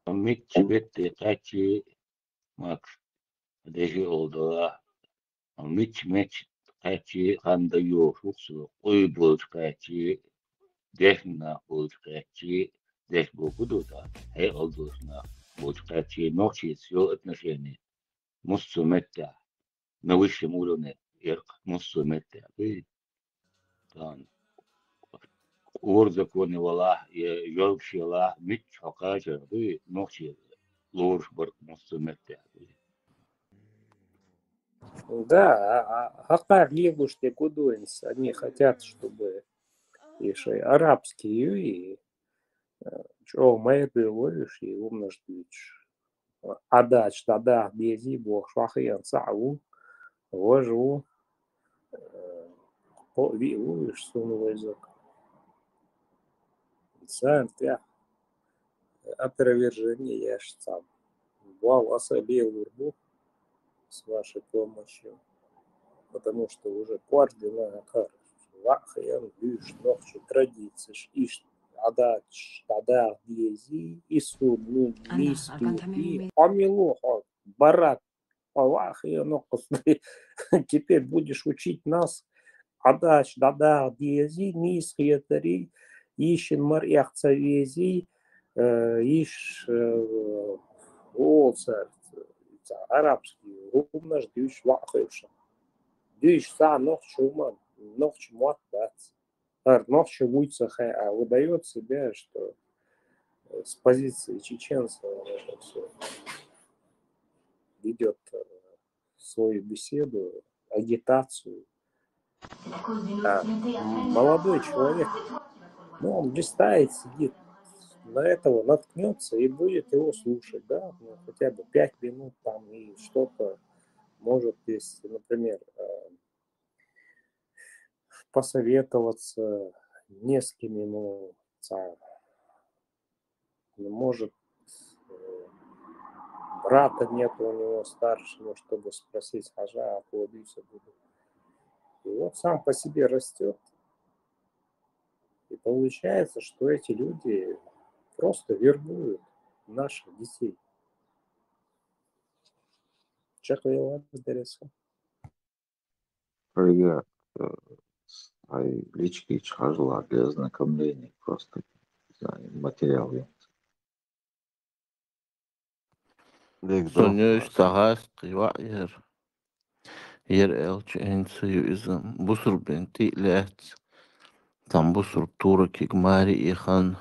Митч бетти قاتشي ماكس ديجي أولدولا متش قاتشي خاندا يوفوكسو قوي بولش قاتشي ديشنا بولش قاتشي ديش بوكودودا هي أولدوسنا بولش قاتشي نوشي سيو اتنشيني مصو متع نوش مولوني يرق مصو متع بي تان ورزكوني والله يولشي الله متش حقاجر بي نوشي لورش برق مصو متع بي Да, Хакар Легуште Гудуинс, они хотят, чтобы еще арабские и что мы говоришь и умнождвич. Адач тогда бези бог швахиян сау вожу видишь сунул язык. Сам я опровержение я сам. Вау, особил урбу с вашей помощью, потому что уже координация вахаян виш ночи традиции иш адач тогда бези и сун миски амило барак вахаян теперь будешь учить нас адач тогда бези миски тари ищен марьяхца вези иш олцер арабский умножь дюш вахаевша. Дюйш са ночью муатбац. Ночью будет выдает себя, что с позиции чеченца это все ведет свою беседу, агитацию. А молодой человек, ну, он листает, сидит, на этого наткнется и будет его слушать, да, ну, хотя бы 5 минут там и что-то может, если, например, посоветоваться не с кем ему, может, брата нет у него старшего, чтобы спросить, хажа, а плодиться буду. И вот сам по себе растет. И получается, что эти люди просто вербуют наших детей. Чакуела интересно. Привет. Лички хожла для ознакомления, просто не знаю, материал. Sonuç tahas qiwa yer elçi ensiyu izim busur benti let tam busur tura kigmari ihan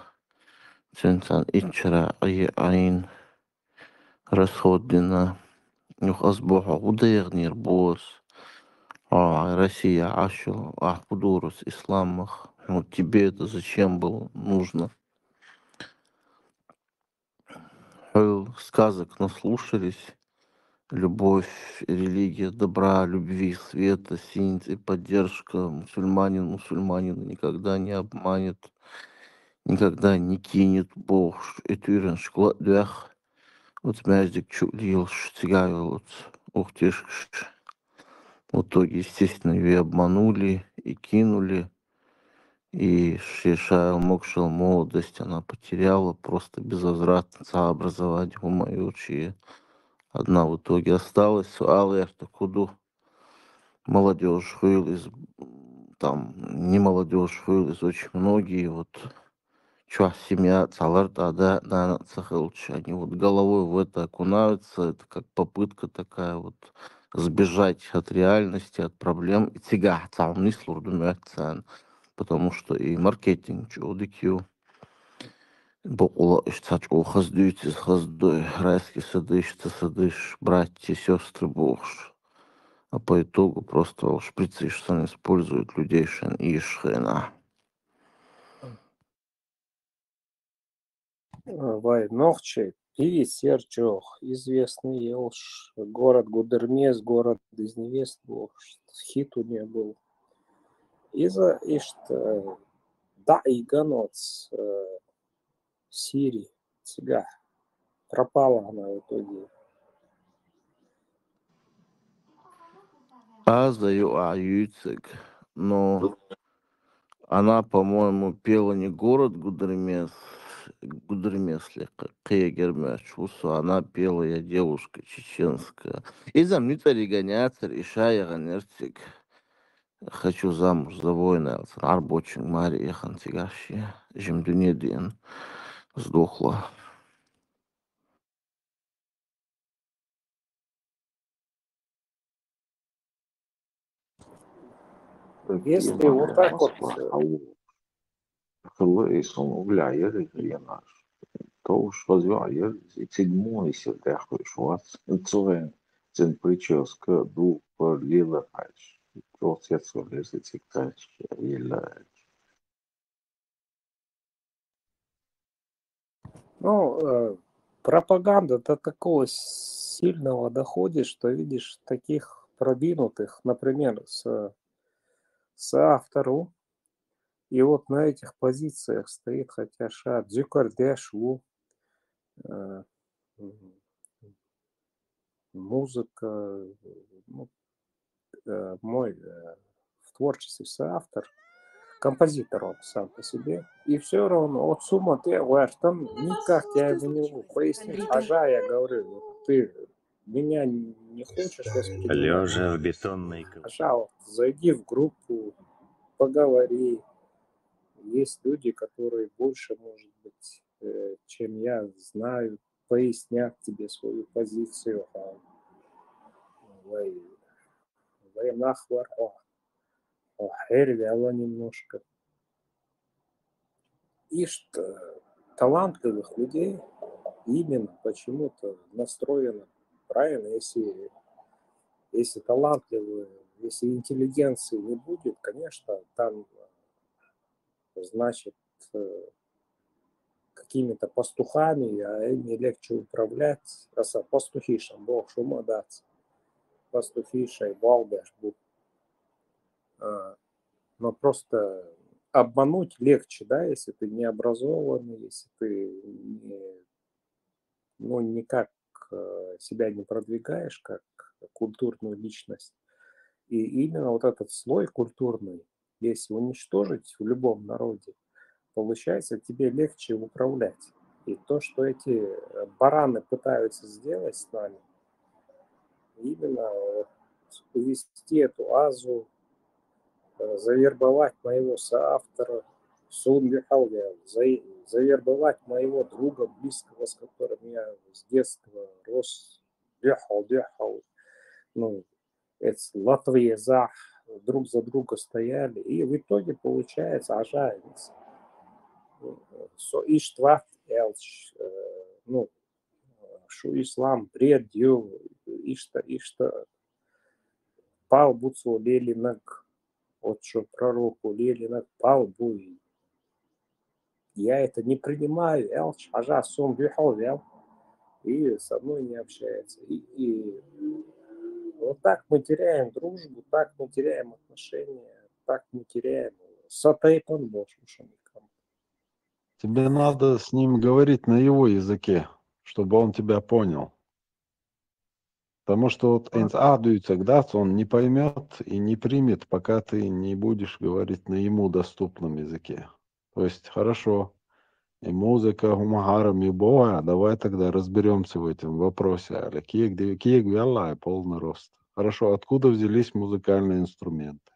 سنسان إتشرا أي عين расходина юх асбоха удеягнир бос Россия ашу ахпудурус исламах. Ну тебе это зачем было нужно? Сказок наслушались. Любовь, религия, добра, любви, света, синь и поддержка. Мусульманин мусульманина никогда не обманет, никогда не кинет Бог. Этюрен шкладях. Вот мяждик чулил, штигавил, ух ты ж. В итоге, естественно, ее обманули и кинули. И Шишайл Мокшел молодость она потеряла просто безвозвратно образование у моей. Одна в итоге осталась. Алерта куду молодежь из там не молодежь из очень многие вот чё семья цаларта да на цахалч они вот головой в это окунаются. Это как попытка такая вот сбежать от реальности, от проблем и тяга цалны слурдумяцан, потому что и маркетинг чудикью Бокула штачку хаздуйте хаздой райски садыш братья сестры богш. А по итогу просто шприцы что используют людей шен и шхена. Вай Нохче, и Серчох, известный Елш, город Гудермес, город из невест был, хит у нее был. Из-за ишта да и ганоц Сирии, цыга. Пропала она в итоге. Азаю аюцик, но она, по-моему, пела не город Гудермес, Кегермешусу, она пела «Я девушка чеченская». И знаменитая регоняция Ишая Ганерцик. Хочу замуж за воина, Арбочин Мария Хантигаши, Жемдунедин, сдохла. Если вот так вот... Хлыйсон угляйер янаш. То уж возваяр, седьмой сердахой швац, цуэн, цен прическа, ду порлила хаш. То цецо лезет тиктач, ела. Ну, пропаганда до такого сильного доходит, что видишь таких продвинутых, например, с автору, и вот на этих позициях стоит хотя ша дзюкардешу, музыка, ну, мой в творчестве соавтор, композитор он сам по себе, и все равно от сумма ты там никак я его не могу пояснить. Ажа, я говорю, вот ты меня не хочешь воспринимать. Лежа в бетонной Ажа, вот, зайди в группу, поговори. Есть люди, которые больше, может быть, чем я, знают, пояснят тебе свою позицию. нахвар, вяло немножко. И что талантливых людей именно почему-то настроено правильно, если талантливые, если интеллигенции не будет, конечно, там, значит, какими-то пастухами, а ими легче управлять. Пастухишам, Бог шума дать. Пастухишай, балбеш, бух. Но просто обмануть легче, да, если ты не образованный, если ты никак себя не продвигаешь как культурную личность. И именно вот этот слой культурный, если уничтожить в любом народе, получается, тебе легче управлять. И то, что эти бараны пытаются сделать с нами, именно увести эту азу, завербовать моего соавтора, завербовать моего друга близкого, с которым я с детства рос, дехал. Это Латвия друг за друга стояли. И в итоге получается ажайность. So иштват элч, шу ислам бред дю, ишта пал буцу лелинак, вот что пророку лелинак пал буй. Я это не принимаю, элч ажа сум бихал, и со мной не общается. И вот так мы теряем дружбу, так мы теряем отношения, так мы теряем сатайпан бошушами. Тебе надо с ним говорить на его языке, чтобы он тебя понял. Потому что вот он не поймет и не примет, пока ты не будешь говорить на ему доступном языке. То есть, хорошо, и музыка, гумагарам, и боя, давай тогда разберемся в этом вопросе. Але киек вялла и полный рост. Хорошо, откуда взялись музыкальные инструменты?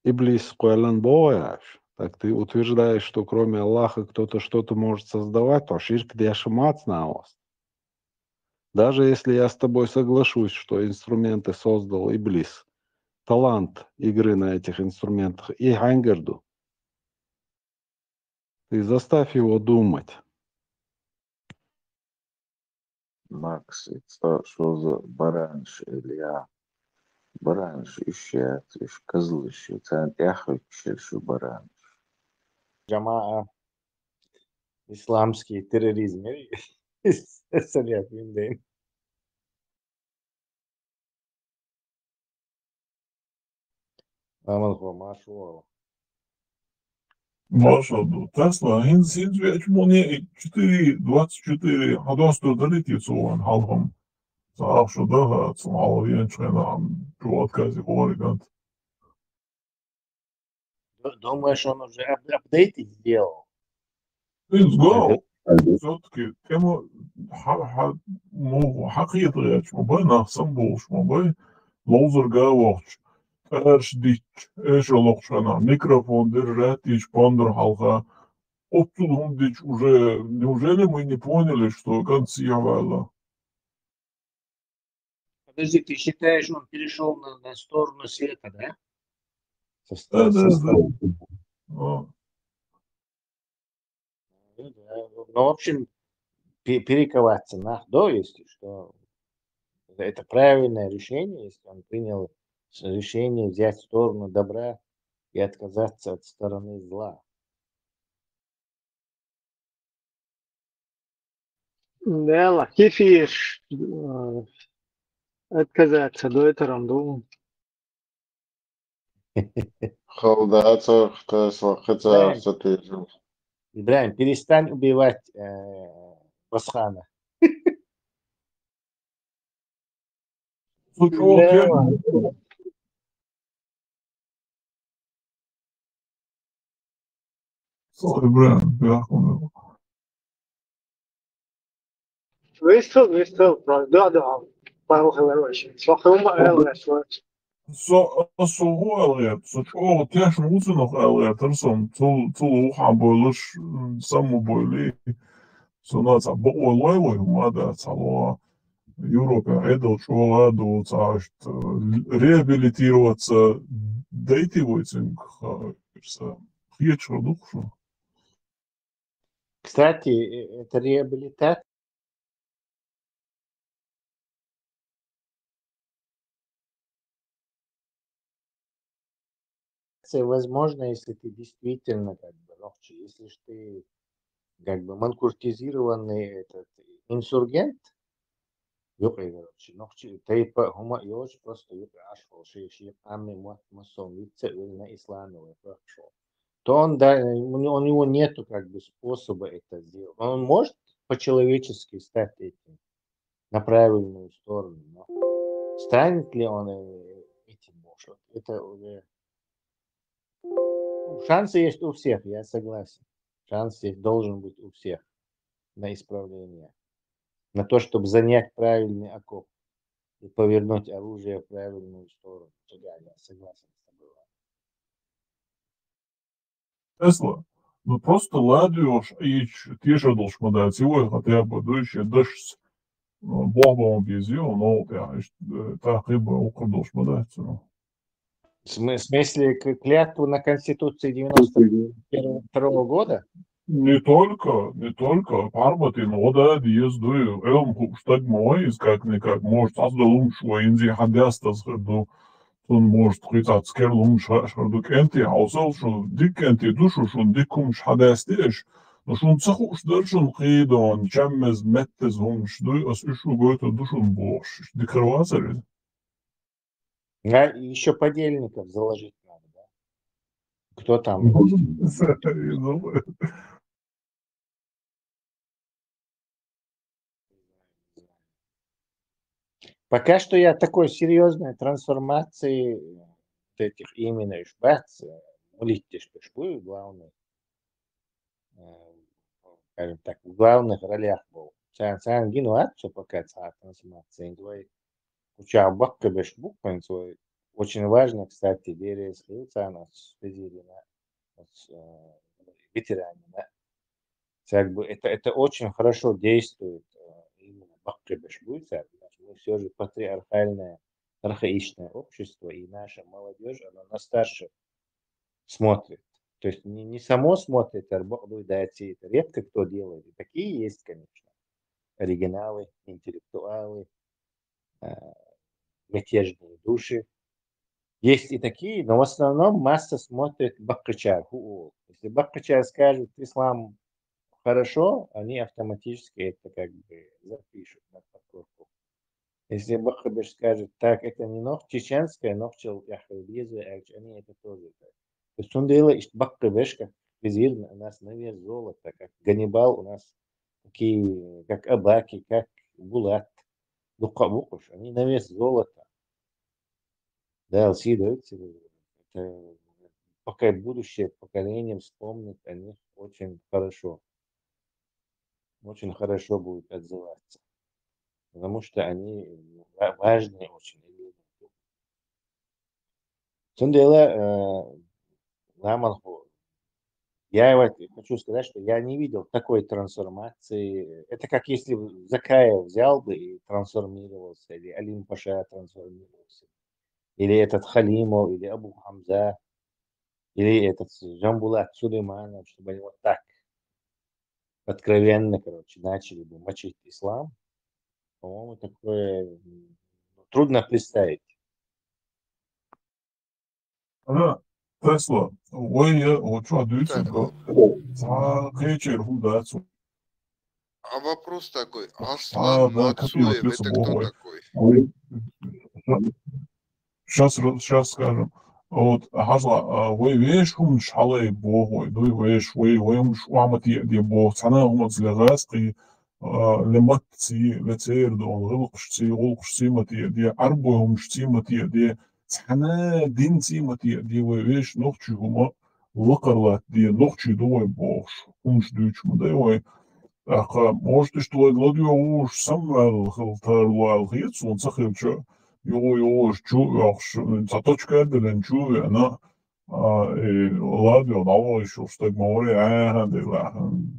Иблис куэлан бояш. Так ты утверждаешь, что кроме Аллаха кто-то что-то может создавать, то ширк дешамац на вас. Даже если я с тобой соглашусь, что инструменты создал Иблис, талант игры на этих инструментах и Хангерду, ты заставь его думать. Макс, это что за баранш, Илья? Баранш ищет, козлы ищет, эхо ищет, баранш. Джамаа, исламский терроризм. Салят Виндейн. Аманхо, Машуа. Mašallah, Tesla, hins već money 424 hadostur daliti цуан halham. Заавшо daha цумало венчена отказе Ореган. Думаешь, он уже апдейты сделал? Let's go. Все-таки тема حقيقة غير شو باي نحسن بوش ما باي لوزر جاوش ترش ديش إيش لقشنا микрофон держать пандер халха оттуда дичь уже неужели мы не поняли что концевала? Подожди, ты считаешь, он перешел на сторону света, да? Да. Ну, в общем, перековаться на до, если что, это правильное решение, если он принял решение взять сторону добра и отказаться от стороны зла. Да, كيف отказаться до этого рандома? Халдаться, хотя сатыржу. Ибраим, перестань убивать Пасхана. Выстрел, да, пару хороших. Så håret, så året jeg som også nok allerede som til å ha bøllers samme bøller, så nå så bo og løy og det så Европе эдл шоладу цашт реабилитироваться дайте войцинг хьечро духшу. Кстати, это реабилитация. Возможно, если ты действительно как бы, если ты как бы манкуртизированный этот инсургент, тейпа хума ёж просто ашфал ши амми масон лице на исламовый прошел. То он, да, у него нету как бы способа это сделать. Он может по-человечески стать этим на правильную сторону, но станет ли он этим может? Это уже шансы есть у всех, я согласен. Шанс есть должен быть у всех на исправление, на то, чтобы занять правильный окоп и повернуть оружие в правильную сторону. Да, я согласен с тобой. Тесла, ну просто ладишь и те же должны дать его хотя бы дольше дождь бомбом объездил, но так и бы около должны дать. В смысле клятву на Конституции 92 года? Не только, парбатин, ода, диездую, штаг мой, как может, создал что инди хадястас, он может хоть скерлум шардук энти, хаусал, что дик энти душу, что дикум шадастеш, но что он цахуш дальше хидон, чаммез меттез хумшду, ас ишу гойто душу борш, дикровацари. Еще подельников заложить надо, да? Кто там? Пока что я такой серьезной трансформации этих именно Ишбац, Мулиттиш Пешбу, главный, скажем так, в главных ролях был. Сан Гинуат, что пока трансформация, уча Бакка Бешбу, очень важно, кстати, Берия Слилцана с ветеранами, как бы это очень хорошо действует именно Бакка Бешбу, мы все же патриархальное, архаичное общество, и наша молодежь, она на старших смотрит. То есть не само смотрит, а это редко кто делает. И такие есть, конечно, оригиналы, интеллектуалы, мятежные души. Есть и такие, но в основном масса смотрит Баккачар. Если Баккачар скажет ислам хорошо, они автоматически это как бы запишут на подкорку. Если Бахабеш скажет, так, это не ног чеченская, ног яхвелизы, они это тоже так. То есть он делает Бахабеш, как визирь у нас на вес золота, как Ганнибал у нас такие, как Абаки, как Булат, Дукабукуш, они на вес золота. Да, это пока будущее поколение вспомнит о них очень хорошо будет отзываться. Потому что они важные очень. Я хочу сказать, что я не видел такой трансформации. Это как если Закаев взял бы и трансформировался, или Алим Паша трансформировался, или этот Халимов, или Абу Хамза, или этот Жамбулат Сулейманов, чтобы они вот так откровенно, начали бы мочить ислам. По-моему, такое трудно представить. Тесла, что отдаются? А вопрос такой, Аслан Мацуев, это кто такой? Сейчас скажем. Вот, Хазла, вы веш хум шалай богой, дуй веш, вы шуамати ди бог, цана хум цлегаски, лематси, лецердон, гылкшси, голкшси мати ди арбой хум шси мати ди цана динси мати ди вы веш нохчи хума лакарлат ди нохчи дуй бог, хумш дүйч мудай вы, может что гладио уж самвел хилтарлуал хитс, он сахилча. Jo, zatочка, den Schuhe, ладно, он авойшил, что говори,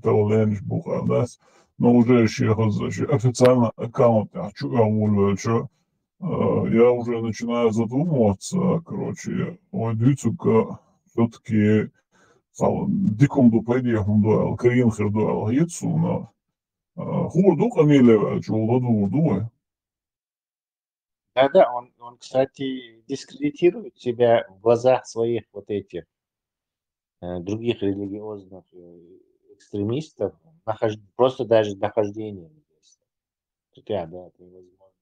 то ленш бухалдас, но уже официально аккаунт, я уже начинаю задумываться, короче, ойдуцука все-таки дикумду пойдехумду, кринхерду, яйцуна, хурду камилева, чуладу, дуэ. Да, он, кстати, дискредитирует себя в глазах своих вот этих других религиозных экстремистов, просто даже дохождение. Хотя, да, это невозможно.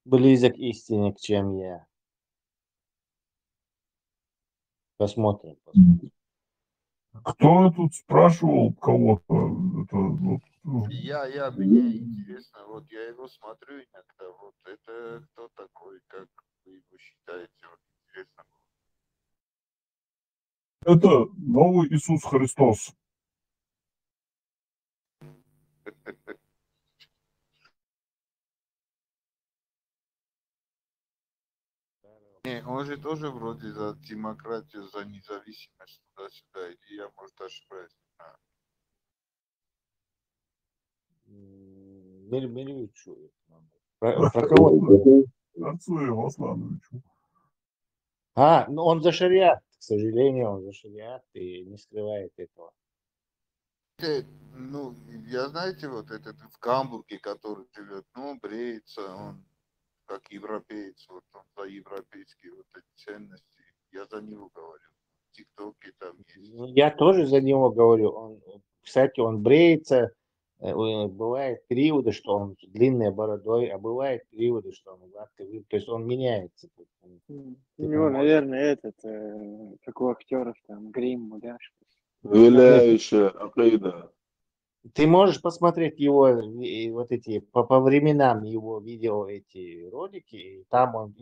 Близок к истине, чем я. Посмотрим. Кто тут спрашивал кого-то? Мне интересно, вот я его смотрю иногда, вот это кто такой, как вы его считаете, вот интересно. Это новый Иисус Христос. Не, он же тоже вроде за демократию, за независимость туда-сюда, или я, может, ошибаюсь. Мельвичу. Про кого? Арцуев Аслановичу. Ну он за шариат, к сожалению, он за шариат и не скрывает этого. Ну, я, знаете, вот этот в Гамбурге, который живет, ну, бреется, он как европеец, вот он за европейские вот эти ценности, я за него говорю. В ТикТоке там есть. Я тоже за него говорю. Кстати, он бреется. Бывают периоды, что он с длинной бородой, а бывают периоды, что он гладкий. То есть он меняется. У него, наверное, как у актеров, там, грим, муляж. Виляющая акида. Ты можешь посмотреть его, вот эти, по временам его видео, эти ролики, и там он,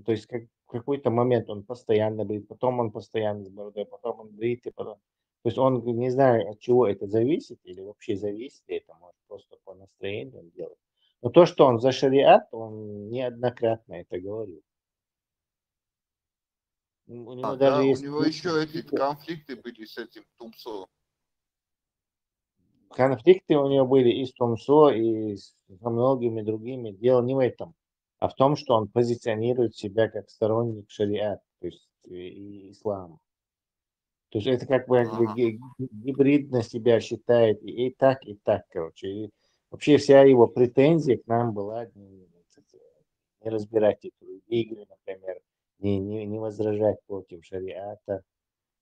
то есть в какой-то момент он постоянно брит, потом он постоянно с бородой, потом он брит, и потом... То есть он, не знаю, от чего это зависит, или вообще зависит, или это может просто по настроению он делает. Но то, что он за шариат, он неоднократно это говорил. У него даже Да, есть... у него еще эти конфликты были с этим Тумсо. Конфликты у него были и с Тумсо, и со многими другими. Дело не в этом, а в том, что он позиционирует себя как сторонник шариата, то есть и ислама. То есть это как бы гибридно себя считает и так, короче. И вообще вся его претензия к нам была не разбирать эти игры, например, не возражать против шариата,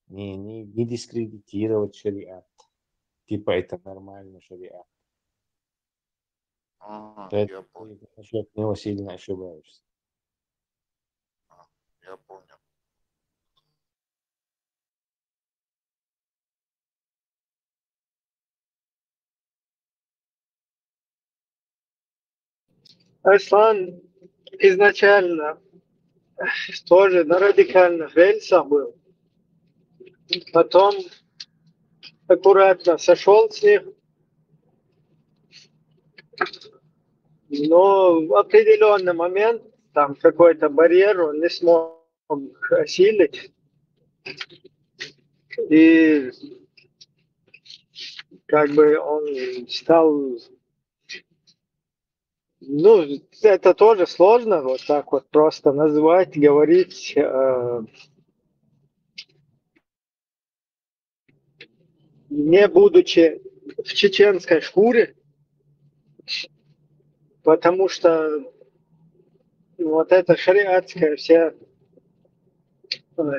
не дискредитировать шариат. Типа это нормально шариат. Я понял. Ты насчет него сильно ошибаешься. Я понял. Аслан изначально тоже на радикальных рельсах был. Потом аккуратно сошел с них. Но в определенный момент, там какой-то барьер он не смог осилить. И как бы он стал... Ну, это тоже сложно вот так вот просто назвать, говорить. Не будучи в чеченской шкуре, потому что вот эта шариатская вся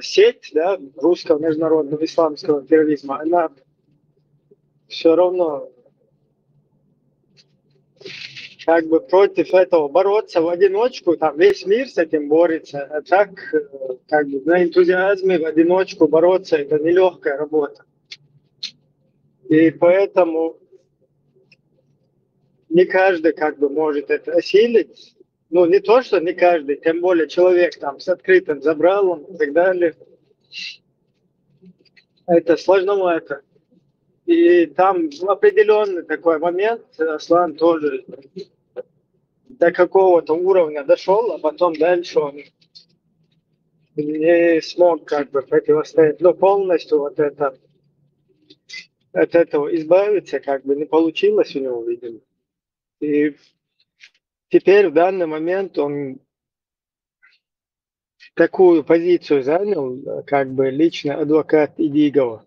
сеть, да, русского международного исламского терроризма, она все равно как бы против этого бороться в одиночку, там весь мир с этим борется, а так как бы на энтузиазме в одиночку бороться это нелегкая работа. И поэтому не каждый как бы может это осилить. Ну, не то, что не каждый, тем более человек там с открытым забралом и так далее. Это сложновато. И там в определенный такой момент Аслан тоже до какого-то уровня дошел, а потом дальше он не смог как бы противостоять, но полностью вот это, от этого избавиться как бы не получилось у него, видимо. И теперь в данный момент он такую позицию занял, как бы лично адвокат Идигова.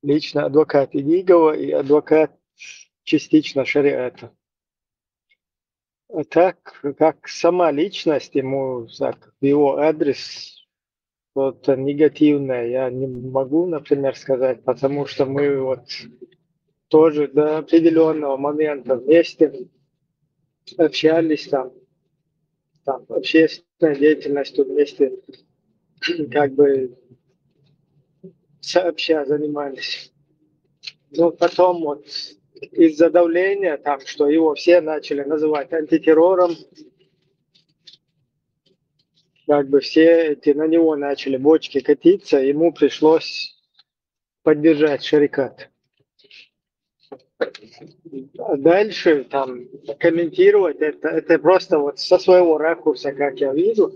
Лично адвокат Идигова и адвокат частично шариата. А так, как сама личность, ему так, в его адрес что-то негативное я не могу, например, сказать, потому что мы вот тоже до определенного момента вместе общались там общественной деятельностью вместе как бы сообща занимались. Но потом вот из-за давления, там, что его все начали называть антитеррором, как бы все эти на него начали бочки катиться, ему пришлось поддержать шарикат. А дальше там комментировать это просто вот со своего ракурса, как я вижу,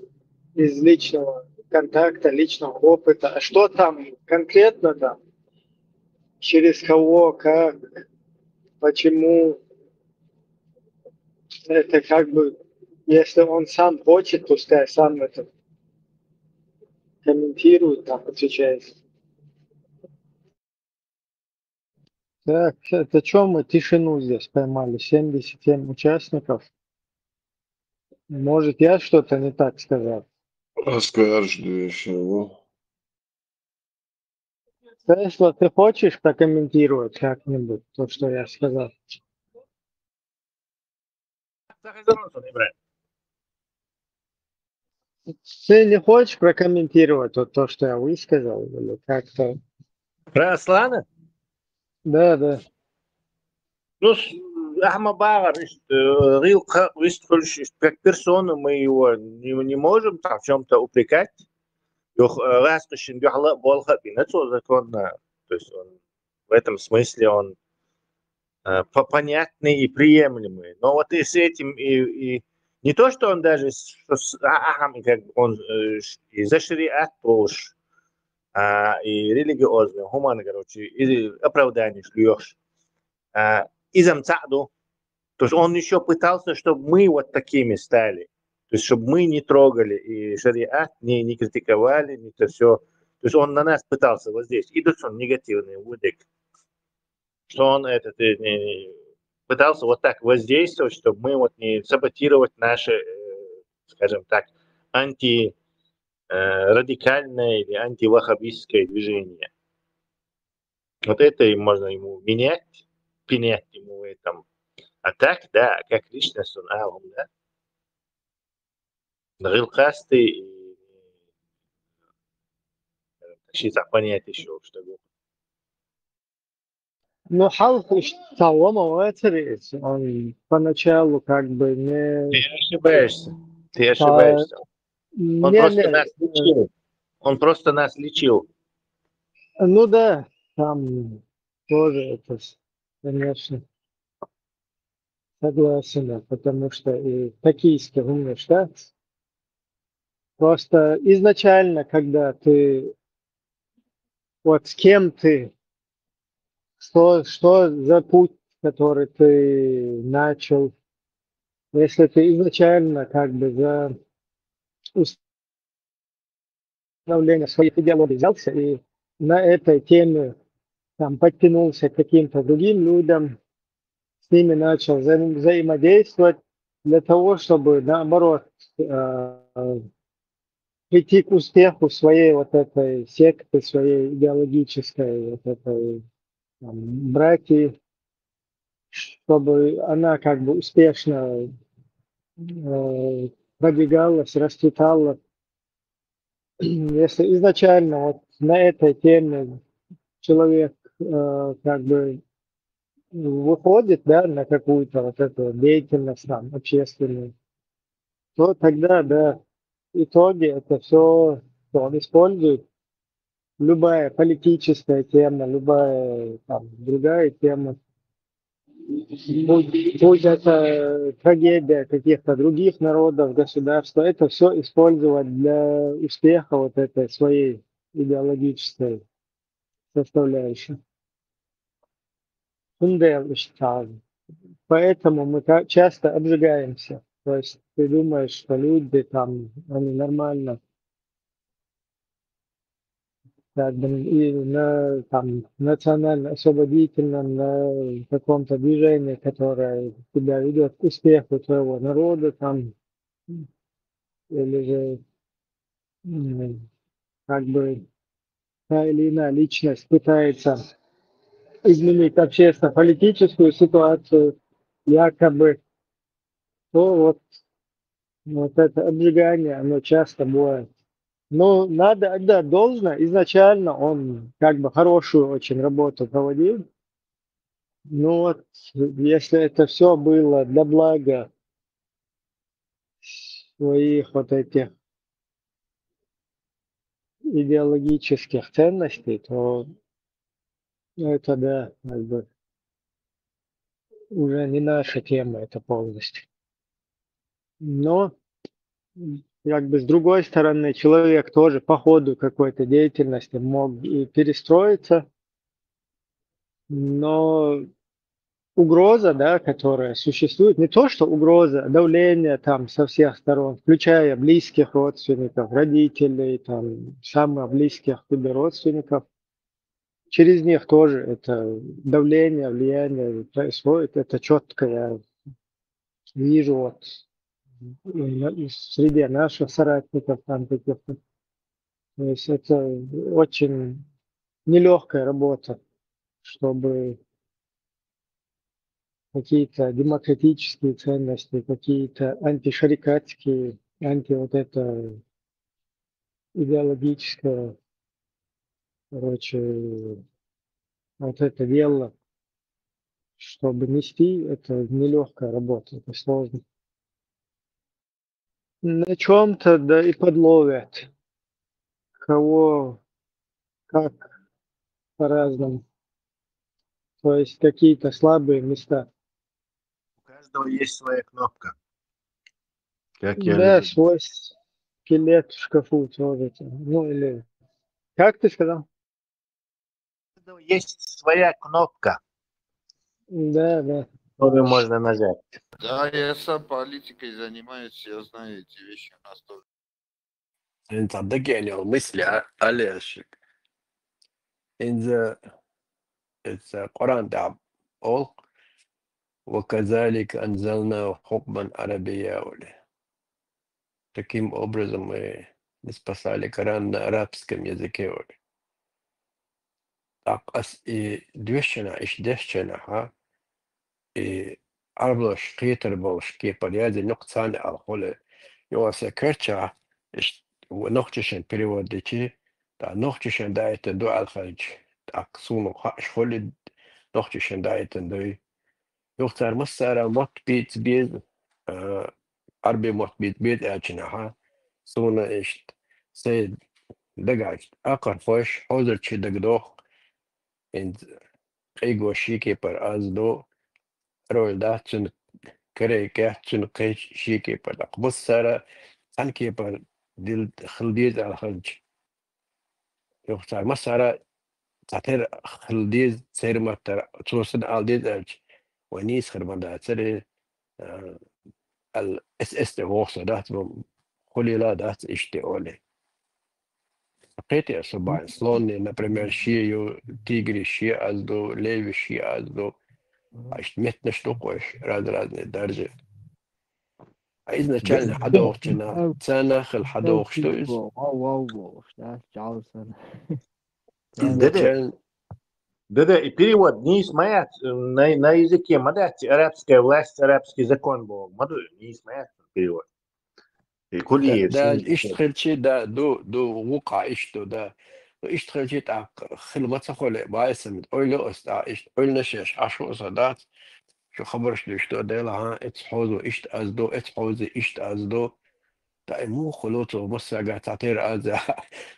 из личного контакта, личного опыта. А что там конкретно там, через кого, как, почему, это как бы, если он сам хочет, пускай сам это комментирует, там отвечает. Так, это что мы тишину здесь поймали? 77 участников. Может, я что-то не так сказал? Оскажешь чего? Если ты хочешь прокомментировать как-нибудь то, что я сказал? Ты не хочешь прокомментировать вот то, что я высказал? Или как-то... Про Аслана? Да. Ну, Ахма Багар, Рилка, как персону мы его не можем там в чем-то упрекать. То есть он, в этом смысле он понятный и приемлемый. Но вот и с этим, и не то, что он даже как он и за шариат тоже, и религиозный, гуманный, короче, и оправдание шлёшь. Изам цаду, то есть он еще пытался, чтобы мы вот такими стали. То есть, чтобы мы не трогали и шариат, не критиковали, не то все. То есть он на нас пытался воздействовать. И тут он негативный вудик. Что он пытался вот так воздействовать, чтобы мы вот не саботировать наше, скажем так, антирадикальное или антиваххабистское движение. Вот это и можно ему менять, пенять ему в этом. А так, да, как личность он алум, да. Рилкасты и тащиться понять еще, что было. Ну, Халк того молодец, он поначалу как бы не... Ты ошибаешься. Он просто нас лечил. Он просто нас лечил. Ну да, там тоже это, конечно, согласен, да, потому что и Токийский университет просто изначально, когда ты вот с кем ты, что за путь, который ты начал, если ты изначально как бы за установление своей идеологии взялся и на этой теме там подтянулся к каким-то другим людям, с ними начал взаимодействовать для того, чтобы наоборот прийти к успеху своей вот этой секты, своей идеологической вот этой там, братьи, чтобы она как бы успешно продвигалась, расцветала. Если изначально вот на этой теме человек как бы выходит, да, на какую-то вот эту деятельность там общественную, то тогда, да, в итоге это все, что он использует, любая политическая тема, любая там другая тема, Будь это трагедия каких-то других народов, государства, это все использовать для успеха вот этой своей идеологической составляющей. Поэтому мы часто обжигаемся. То есть ты думаешь, что люди там, они нормально, как бы, и на там, национально-освободительном, на каком-то движении, которое тебя ведет к успеху твоего народа, там, или же как бы та или иная личность пытается изменить общественно-политическую ситуацию, якобы, то вот это обжигание, оно часто бывает. Но надо отдать должное, изначально он как бы хорошую очень работу проводил. Но вот если это все было для блага своих вот этих идеологических ценностей, то это, да, как бы уже не наша тема, это полностью. Но как бы с другой стороны, человек тоже по ходу какой-то деятельности мог и перестроиться, но угроза, да, которая существует, не то что угроза, а давление там со всех сторон, включая близких родственников, родителей, там, самых близких тебе родственников, через них тоже это давление, влияние происходит, это четко я вижу вот среди наших соратников там каких-то. То есть это очень нелегкая работа, чтобы какие-то демократические ценности, какие-то антишарикатские, вот это идеологическое, короче, вот это дело, чтобы нести, это нелегкая работа, это сложно. На чем-то, да, и подловят. Кого, как, по-разному. То есть какие-то слабые места. У каждого есть своя кнопка. Как я Да, люблю. свой скелет в шкафу тоже. Ну или... Как ты сказал? У каждого есть своя кнопка, Да, да. которую можно нажать. Да, я сам политикой занимаюсь, я знаю эти вещи у нас тоже. انت عندك يعني مثل علاش إذا القرآن دعم أول وكذلك أنزلنا حكما عربيا وله таким образом мы спасали Коран на арабском языке وله так и двещина ها и арблош قيتر болш كي порядок نقصان الخلة يواسا كرتشا ونقطشن переводичи да نقطشن دايت دو الخارج так سونو شخول نقطشن دايت دو يختار مسارة موت بيت عربي موت بيت أجنها سونا إشت سيد دقاج أقر فوش حوزر چي دقدوخ إن قيقو شيكي پر أزدو رول داتسن كري كاتسن قيش شيكي پر دق مسارة سنكي پر دل خلديز الخلج يختار مسارة تعتير خلديز سير متر توصل الديز أج ونيس خربان داتسري الاس ده وصل دات خلي لا دات اشتغالي حقيقة يا صباح سلون например شيء تيجري شيء أزدو ليف شيء أزدو عشت متنا شتوقش разные درجة изначально حدوقنا ценах الحدوق что есть изначально Да, и перевод не смеят на языке мадать арабская власть, арабский закон был. Маду не смеят перевод. И кули да اشتغل شيء ده دو وقع اشتو ده اشتغل شيء تاع خلمة خلق بايسمد أولو استا أولنا شيش عشو صدات شو خبرش ليش تو ديلا ها اتحوزو اشت أزدو اتحوزي اشت أزدو تا مو خلوتو بس قاعد تعطير أزا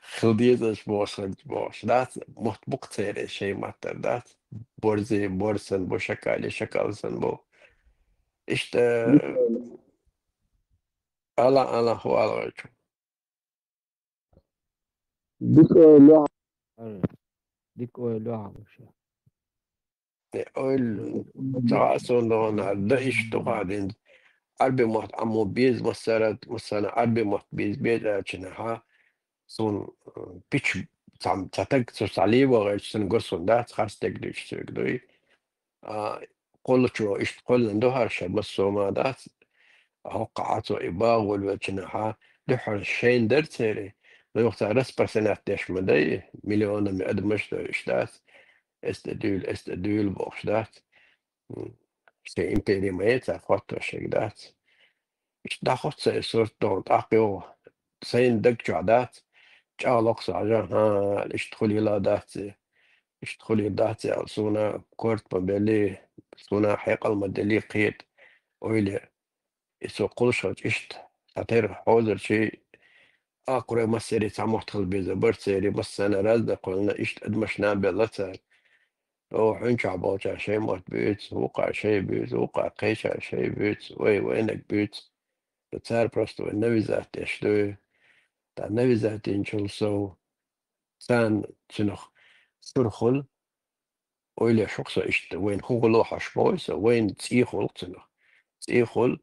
خلديزش بوش دات مطبق تيري شيء ماتر دات borsan bu şakalsan bu. İşte Allah huala çok. Dik öyle almış. Öyle sonra ona da işte قاعدين قلبي مات عمو بيز مثلا قلبي مات بيز ha son pitch tam tatak sociali var için görsünde hastek düştü. Kolço işte kolun da her şey bas somada قعدت إباغ والوجنها دحر الشين درتيري وقت رس برسنات ديش مدي مليون مئة مش اشتات استدول بوشتات شيء إمبيري ميتا خاطر شيء مش داخل صرت دون أقيو سين دك جعدات جالق ساجر ها اشتخلي لا داتي اشتخلي داتي سونا كورت ببلي سونا حيق المدلي قيد ويلي يسو قلشة اشت تعتير حوزر شيء أقرأ مسيري تعمحتخل بيزا برسيري بس أنا رازدق قلنا اشت أدمشنا بلتر أو حنش عبالجا شيء موت بيت وقع شيء بيت وقع قيشة شيء بيت وينك بيت بتسار برستو النبي ذات اشتوي تا النبي ذات انشل سو سان تنخ سرخل ويلي شخص اشت وين هو لوحة شبويس وين تسيخل تنخ تسيخل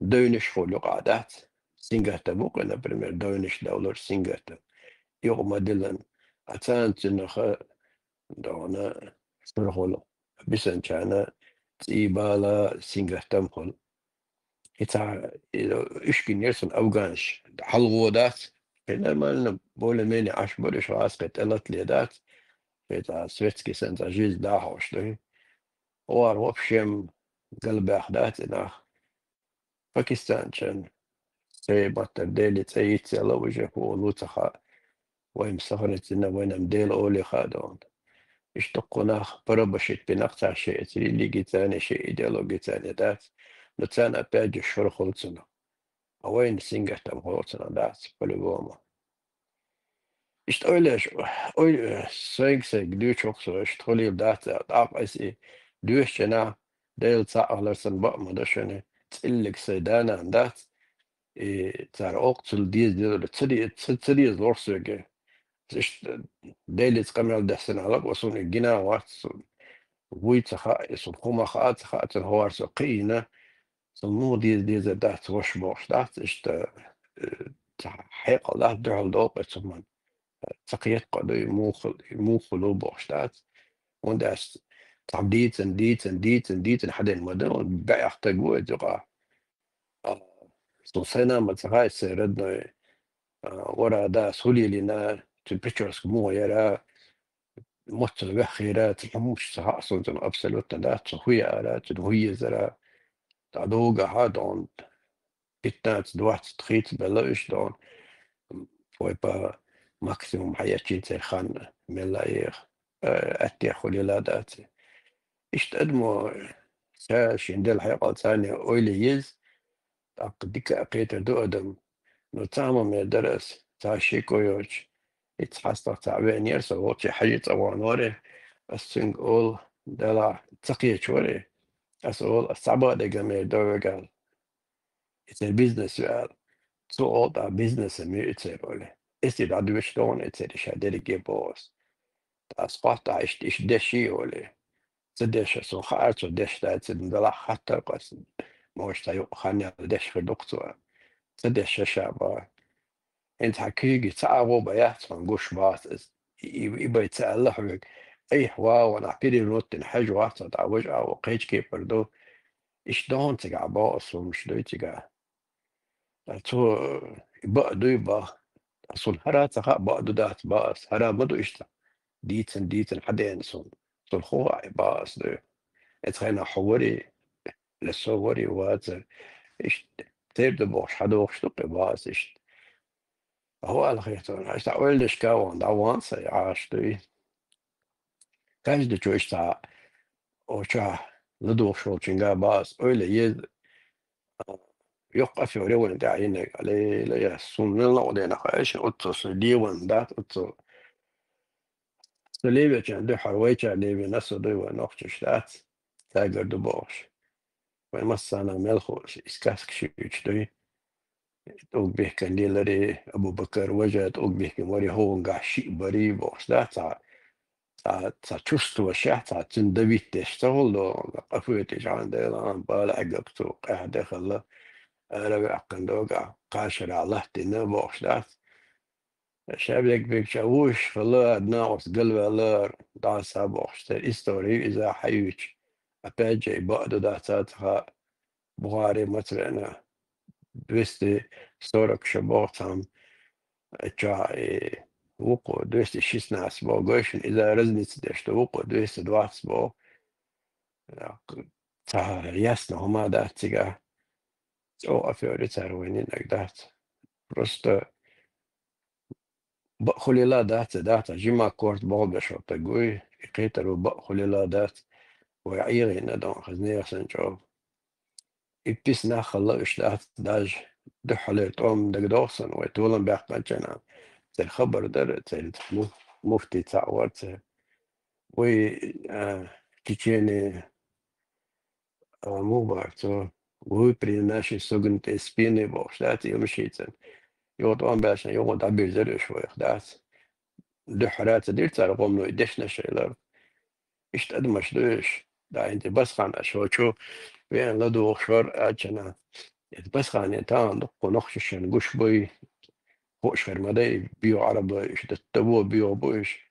دونش خلو قعدات سنجاتا بوك أنا بريمير دونش دولار سنجاتا يوم دلن أتان تنخ دونا سرخل بسن كان تيبالا سنجاتا مخل يتع إشكين يرسن أوغانش حلغودات هنا ما بولا ميني عش بريش راسقت ألت ليدات يتع سويتسكي سنتا جيز داهوش ده وار وبشم قلب أحداث إنه باكستان كان سي بطل ديلي تأيت يلا وجه ولوتخا وين سفرت إنه وين مديل أولي خادون اشتقنا بربشت بنقطع شيء اللي جيتاني شيء إيديولوجي تاني دات نتانا باجي الشرخلتنا وين سنجت أبغوتنا دات بالبوما إشت أولش أول سينك دوش أقصى إشتغلي بدات أعق إسي دوش جنا ديل تعالرسن بق مدشنة تقلك سيدانا دات تار أقتل ديز تدي زورسوجي إشت ديل تقمل دحسن على وصون الجنا وات ويتخا سبخوما خات الهوار سقينا سمو ديز دات وش بوش دات إشت حقيقة دات دعل دوق إتسمان تقيت قدوي موخلو بوشتات ونداس تعب ديتن حدا مدن بقى يحتاجوا تقع صوصنا ما تقع سردنا ورا دا سولي لنا تبيتشرز مو يرى مصر بخيرات مش صح صوت ابسلوت دا تخويا لا تدوي زرا تعدوغا هادون بتنات دوات تخيت بلاش دون ويبقى ماكسيموم حياتي تخان ملايير أتي خلي لا داتي اشتقدمو ساش يندل حيقة ثانية أولي يز أقدك أقيت دو أدم نتعامل من درس تاشي كويوش يتحسط تعبين يرسل وطي حاجة طوان وري أسنق أول دلع تقيت وري أسأول الصعبة دقامي دو قال it's a business قال so all that business ميتر ولي استي بعد وشلون اتر شادر جيبوس اسقط ايش دشي ولا تدش سو خارج دش تاعت ندلع حتى قص موش تايو خاني دش في دكتور تدش شابا انت حكيجي تعبوا بيات نقوش باس يبي يتسأل اي حوا وانا بيري روت حاجه واحده تعوج او قيج كي بردو ايش دون تقع باس ومش دوي تقع تو يبقى أصل هرا تقع بعض دات باس هرا مدو إشتا ديتن حدين صل خوع باس ده اتخينا حوري للصوري واتر إش تير دبوش حدوش تقي باس إش هو الخيطون إش تعويل دشكاوان دعوان سي عاش دوي كاش دجو إشتا وشا لدوش شو تشنغا باس أولي يز يوقف يوريون داعينا عليه لا يسون لنا ودينا خايش أتصل ديوان دات أتصل سليبة كان دو حرويتش ليبي نسو دو ونوختش دات تاقر دو بوش ومسانا ملخو اسكاسك شيوش دوي توق بيه كان ليلري ابو بكر وجد توق بيه كموري هو نقع شيء بري بوش دات تا تشستو وشاه تا تندبيت تشتغل لو قفوتش عن ديلان بالا عقبتو قاعد خلا ربع قندوقع قاشر على تنا بوش دات شابك بيك شاوش خلا ناقص قلب الله دعسا بوشتر استوري إذا حيوش أباجي بعد دعساتها بغاري مثلا دوستي ستورك شبوتهم جاي وقو دوستي شيسناس بو قوشن إذا رزنت دشت وقو دوستي دواتس بو تا ياسنا هما داتيغا او أفيوري تاروينين أقدات просто بأخلي لا دات جيما كورت بولبش وتقوي يقيتروا بأخلي لا دات ويعيغي ندون خزنير سنجوب يبيس ناخل إيش دات داج دحلي توم دقدوسن ويتولن بيحقن جنا زي الخبر در زي مفتي تعورت وي كيتشيني مو بارتو وي بريناشي سوغن تسبيني بوش دات يمشيتن يوطون باشن يوم دعبير زر شوي دات دحرات ديرت على قوم يدشنا شيلر إيش تدمش دوش دا انت بس خان شو وين لدو خشور أجنا بس خان تان دق نخششن قش بي خوش فرمدي بيو عرب إيش تتبو بيو بوش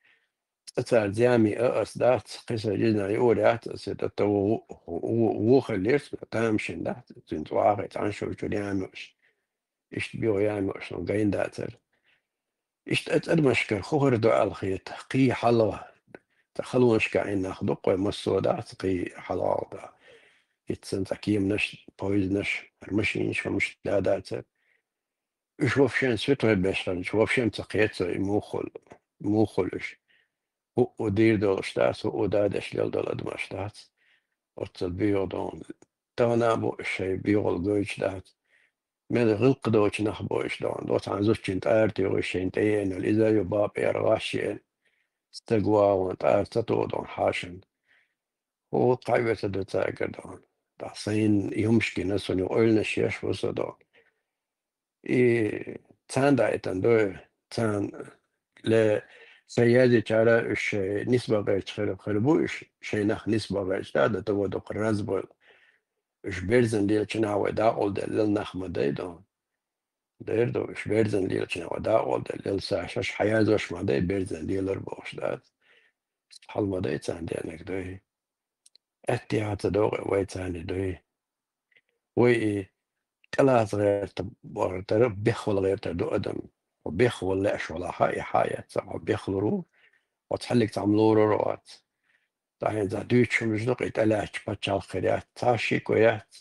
تسال زامي أس دات قصة جدا يوريات ستتبو وخليرس تامشن دات تنتواغي تانشو جريانوش إيش بيو يانوش نقين داتر إيش تأدمش كخور دو الخيط قي حلوة تخلونش كاين ناخدق ومسودات قي حلوة يتسنتكيم نش بويزنش المشينش فمش دادات شوف شين سويتو بشرن شوف شين تقيت موخلش ودير دول شتاس ودادش ليل دول ادمشتات وتصل بيو دون تانا بو الشي بيو الجوش دات من غلق دوش نخبوش دون دوت عن زوج كنت ارتي وشين تين الإذا يباب يرغاشين استقوا وانت ارتتو دون حاشن وقعبة دو تاقر دون دعسين يمشكي نسوني وقلنا شيش وصدون تان دايتان دو تان ل سيادة جارة إيش نسبة غير خربو إيش شيء نخ نسبة غير هذا تو دو قرنز بول إيش بيرزن ديال شنا ودا أول دل نخ مداي دون دير دو إيش بيرزن ديال شنا ودا أول دل ساشش حياة زوش مداي بيرزن ديال ربوش دات حال مداي تان ديالك دوي احتياط دو وي تان دوي وي ثلاث غير ترب بيخول غير تدو أدم وبيخول لاش ولا حاي حاية وبيخلرو وتحلق تعملو روات تاين ذا دوتش مجدق يتلاش باتشال خيرات تاشي كويات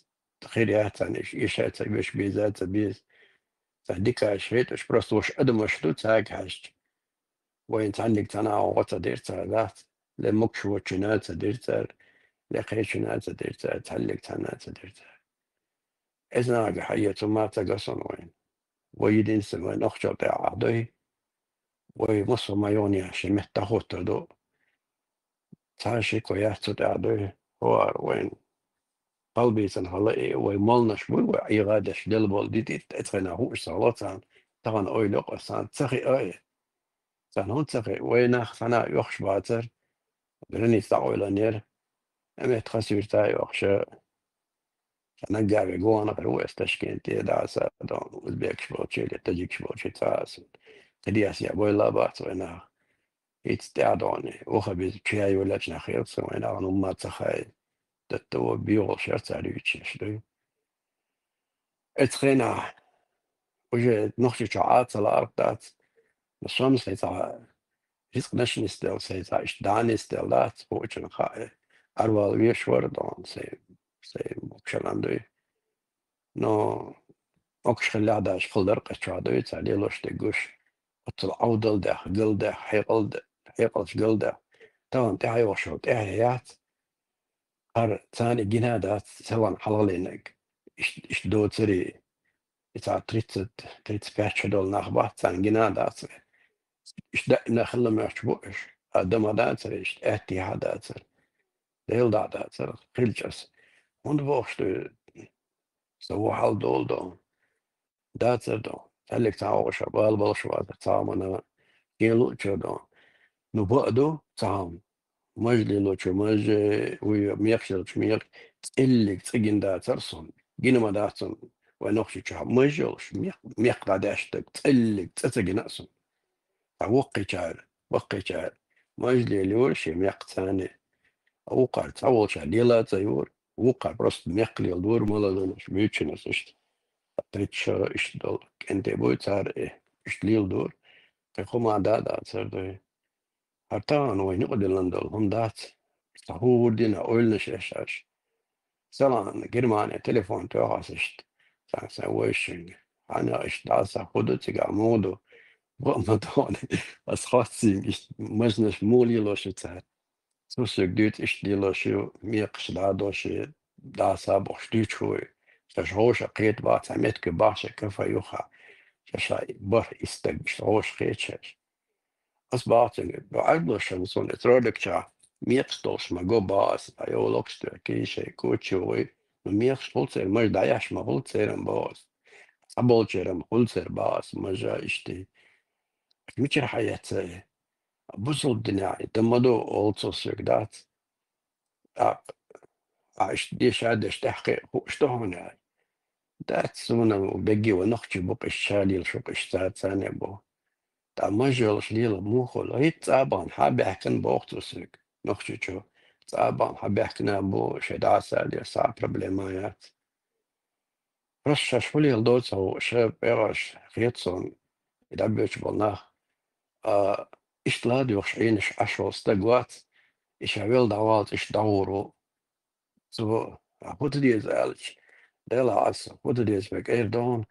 خيرات يعني إيشات بيش بيزات بيز تهديك شيت وش برست وش أدم وش دو تاج هاشت وين تعلق تناو وتدير تاغات لمكش وشنات تدير تار لقيشنات تدير تار تعلق تنات تدير تار إذن حية ما تقصن وين ويدين سما نخشى بعضي ومصر ما يوني عشان متاخوت دو تاشي كويات تعدي هو وين قلبي سنهلا ويملنش بو وعيغادش دلبل دي تتخنا هو صلاتان طبعا اويلق سان تخي اي سان هون تخي وين خنا يخش باتر برني تعويل نير اما تخسير تاي وخشا انا قاعد جوانا هو استشكين تي داسا دون وزبيك شبوتشي تجيك شبوتشي تاس تدياس يا بويلا بات وين يتستعدوني وخبيز بشاي ولا تنخيل سوينا عن ما تخاي تتو بيغل شرط عليك شدوي اتخينا وجه نخشي شعات الأرض دات نصوم سيطا رزق نشن استيل سيطا اشتدان استيلات وجه خاي أروال ويش وردون سي مكشلان دوي نو مكش خلي عداش خلدر قشعدوي تعلي لوش تقوش وطل عودل ده قل ده حيقلش قل ده طبعا تحي وشو تحيات هر ثاني جنادات سواء حلالينك إيش دو تري إذا تريت بيتش دول نخبات ثاني جنادات إيش دقنا خلا ما يشبوش adama dacer, اتحاد dacer, deel dacer, filters. Und wochst سووا حال دول dacer do. Talik tawo shabal bal shwa taamana kilo chodo. No bado taam. مجلي لو مج وميخشل شميخ اللي تسجن dacer son. جينا ما داتن ونخشي شاب مجلش ميخ قاداشتك اللي تسجن أصلا. وقي شعر مجلي لورش ميخ ثاني وقع تعول شعر ليلا تيور وقع برست ميقلي الدور مالا لنش ميوتشنس اشت تريتش اشت دول كنت بوي تار اشت ليل دور تقوم عداد تار هرتان وين يقدر لندل هم دات هو دينا اولنش اشاش سلام جرمانيا تليفون توغاس اشت سويش انا اشت داسا خدتي قامودو ومدوني بس خاصي مجنش مولي لو شتار Så sög dit ishlilashu miqshladoshi dasa boshlichu shashosha qet ba tamet ke basha kafa yuha shashay bar istag shosh qetch asbatin ba'adlo shamson etrodekcha miqstos mago bas ayolokst kishe kuchui miqstolser maj dayash mahulseram bas abolcheram hulser bas maja ishti michir hayat بصوا الدنيا تمدو also sögdat ديش عادش تحقيق اشتهونا دات سونا وبقي ونخشي بق الشالي لشوق اشتات ثاني بو تا مجل شليل موخل هي تابان حابي حكن بوقتو سوق نخشي شو تابان حابي حكنا بو شدع سالي صعب بروبليمايات رشا شولي الدوت هو شاب ايغاش خيطسون يدبيوش بالناخ ich lade euch ein, ich aschoss der Gott, ich will dauert, ich dauere. So, what it is, ehrlich. Der Lass, what it is, weg don,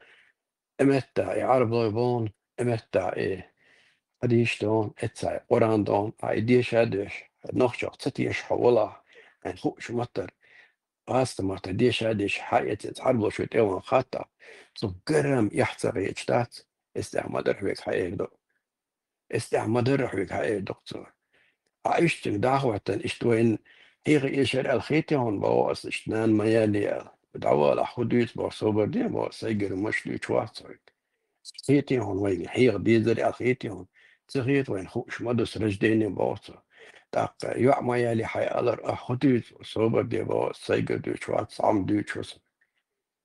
emetta, arbo bon, emetta, adish don, etsa, oran don, dish adish, noch joch, zetish, hawala, ein huch matter, matter, dish adish, hayet, arbo shwit ewan khata, so garam yahtzar yechtat, ist der Maderweg hayek استعمال هاي دكتور عشت دعوة اشتوين هي إيشر الخيتي هون بواس اشتنان ميالي بدعوة لحدود بصوبر دي بواس سيجر مشلي شواتسوك خيتي هون وين هي ديزر الخيتي هون سخيت وين خوش مدس رجديني بواسا داق يوع ميالي حي ألر حدود صوبر دي بواس سيجر دي شواتس عم دي شوس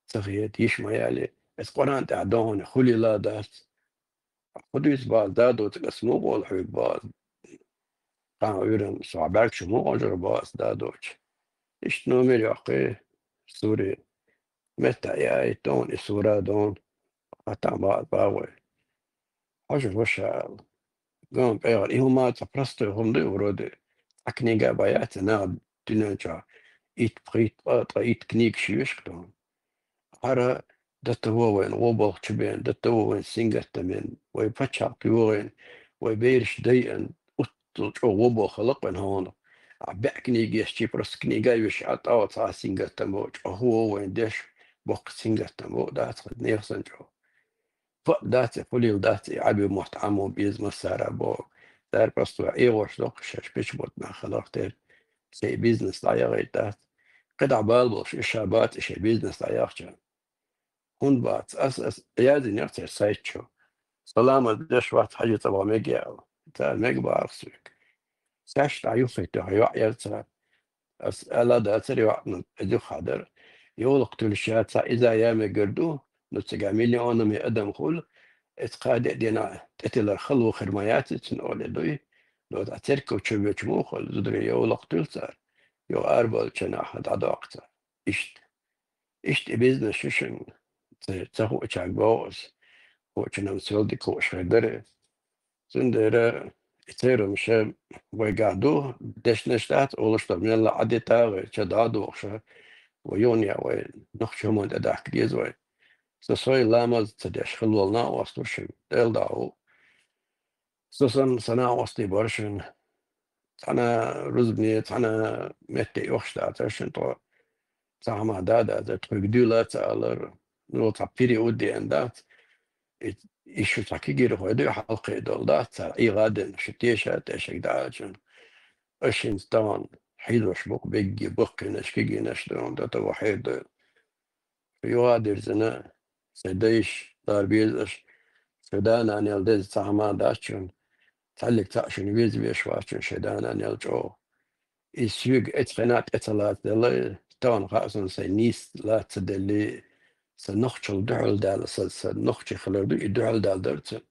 سخيت يش ميالي بس قران تعدون خلي لا دات حدود باز دادو تقسمو والحوك باز قام يورن صعبك شمو أجر باز دادوش إيش نومي يقي سوري متى يا دون السورة دون قطع بعض باوي أجر وشال قام بيغل إيهو ما تبرستو هم دي ورودي أكني قابايات ناد دينجا إيت بغيت باطا إيت كنيك شيوش دون أرى دتو وين وبل تبين دتو وين سينجت من ويبتشا كيوين ويبيرش ديئن أطلع وبل خلق من هون عبأكني جيش تبرس كني جايش عطاوت على سينجت موج هو وين دش بق سينجت موج دات خد نيرسن جو فدات فليل دات عبي محتعمو بيز مسارة بو دار بس إيوش لقش بيش بوت ما خلقت شيء بيزنس لا يغير دات قطع بالبوش الشابات شيء بيزنس لا يغير هون بات أس يادي نرتر سايتشو سلامة دش وقت حاجة طبعا ميجي تال ميجي بارسوك ساش تعيوفي تهيوع يرتر أس ألا داتري وقت ندو خادر يولق تلشات إذا يامي قردو نتسقى مليون مي أدم خول اتقاد دينا تتلر خلو خرمايات تنقول دوي لو تعتركو تشبيش موخل زدري يولق تلتر يو أربل جناح دعوقتا إشت بيزنس شوشن تهو اتشاق بوز هو جنام سولدي كوش خدري زندر اتيرو مشا ويقعدو دش نشتات اولشتا من الله عديتا وشدادو وخشا ويونيا ونخشو من داك ديزوي سوي لامز تدش خلولنا واسطوشن ديل داو سوسن سنا واسطي برشن أنا رزبني أنا متى وخشتا عشان تو سامع دادا تقديلا تالر نو تابيري ودي اندات إيشو تاكي جيرو هدو حلقة دولدات إي غادن شتيشة تيشك داجن أشين ستان حيدوش بوك بيجي بوكي نشكيجي نشدون داتا وحيد يغادر زنا سيديش دار بيزش سودانا نيلدز تعما داشون تعلق تاشون بيز بيشواشون شدانا نيلجو يسوق اتخنات اتلات دلي تون خاصن سينيس لا تدلي سنخشل دعل دال سنخشي خلردو يدعل دال درت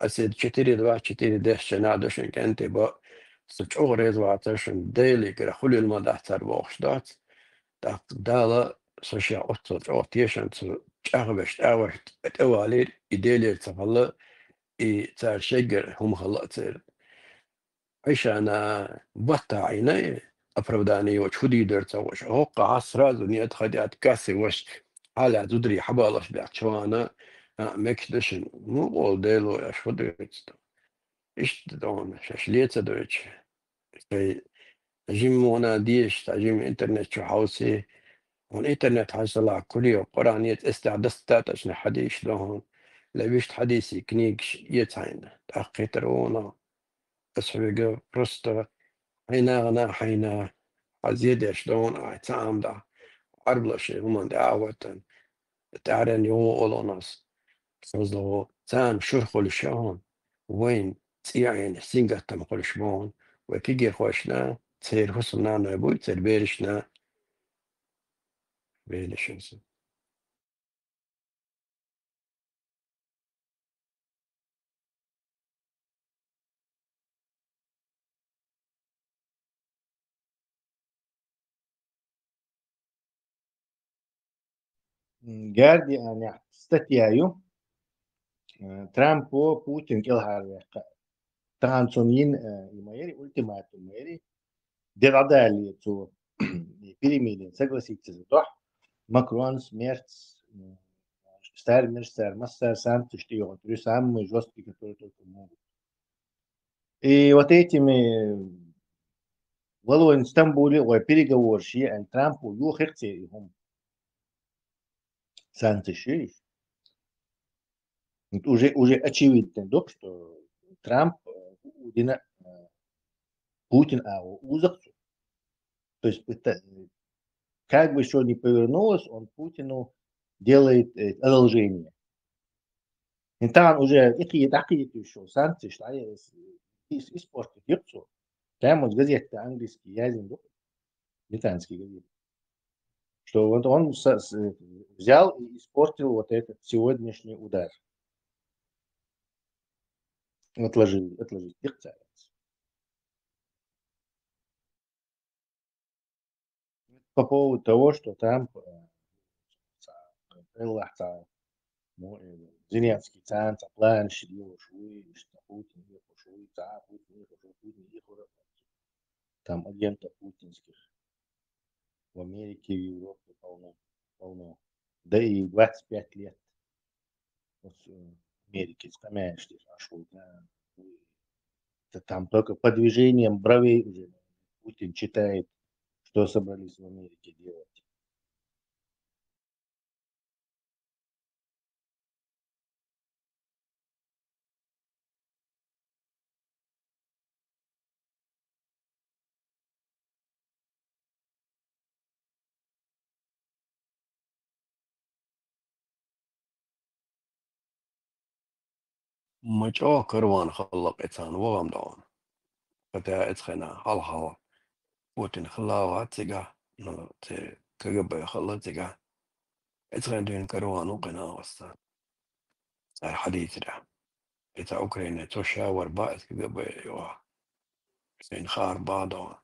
أسيد چتيري دوا چتيري دهش شنادوشن كنتي با سچ أغريز واترشن ديلي كرا خلي المدحتر بوخشدات داك دالا سوشيا أوتوش أوتيشن تو أغبشت أغبشت أوالير إديلير تفلا إي تار شجر هم خلاتير عشان بطا عيني أفرداني وش خدي درت وش هوق عصرا دنيا تخديات كاسي وش على تدري حبالش بيعشوانا مكدشن مو بول ديلو يا شو درت إيش تدون شليت دوتش في جيمونا ديش تجيم إنترنت شو حوسي والإنترنت حصل على كل يوم قرانية استعدستات عشان حديش لهون لبيشت حديثي كنيكش يتعين تحقيترونا أسحبق برستا حينا حينا عزيدة شلون أعتام دا عربلا شيء هم دعوة تعرن يو أولوناس فزلو تام شرخو لشون وين تيعين سينجا تم قلشبون وكيجي خوشنا تسير حسنا نبوي تسير بيرشنا بيرشنا Gärdi yani statjaju Trumpo Putin kilhar Tansonin имаери ультиматумери дедадали цу перемирие согласиться за то Макрон смерть стар массар сам тштио три самые жесткие которые только могут. И вот этими в Стамбуле переговорщи Трампу юхерцы هم Сантыши. Уже очевидно, что Трамп Путин узакцу. То есть это, как бы что ни повернулось, он Путину делает одолжение. И там уже такие еще санкции, что испортит яйцо. Прямо вот газеты английские, язык, британский газеты. Что вот он взял и испортил вот этот сегодняшний удар. Отложить. По поводу того, что Трамп Зеленский центр, план шил, что Путин ехал, там агентов путинских в Америке, в Европе полно. Да и 25 лет в Америке, вспоминаешь, что нашел, там только по движениям бровей уже Путин читает, что собрались в Америке делать. مجا كروان خلق إتان وغم دون فتا إتخنا هالها بوتين خلاو هاتسيقا كجبا خلتيقا إتخنا دين كروان وقنا وستان الحديث ده إتا أوكرانيا تشاور بعض كجبا يوا سين خار بعضهم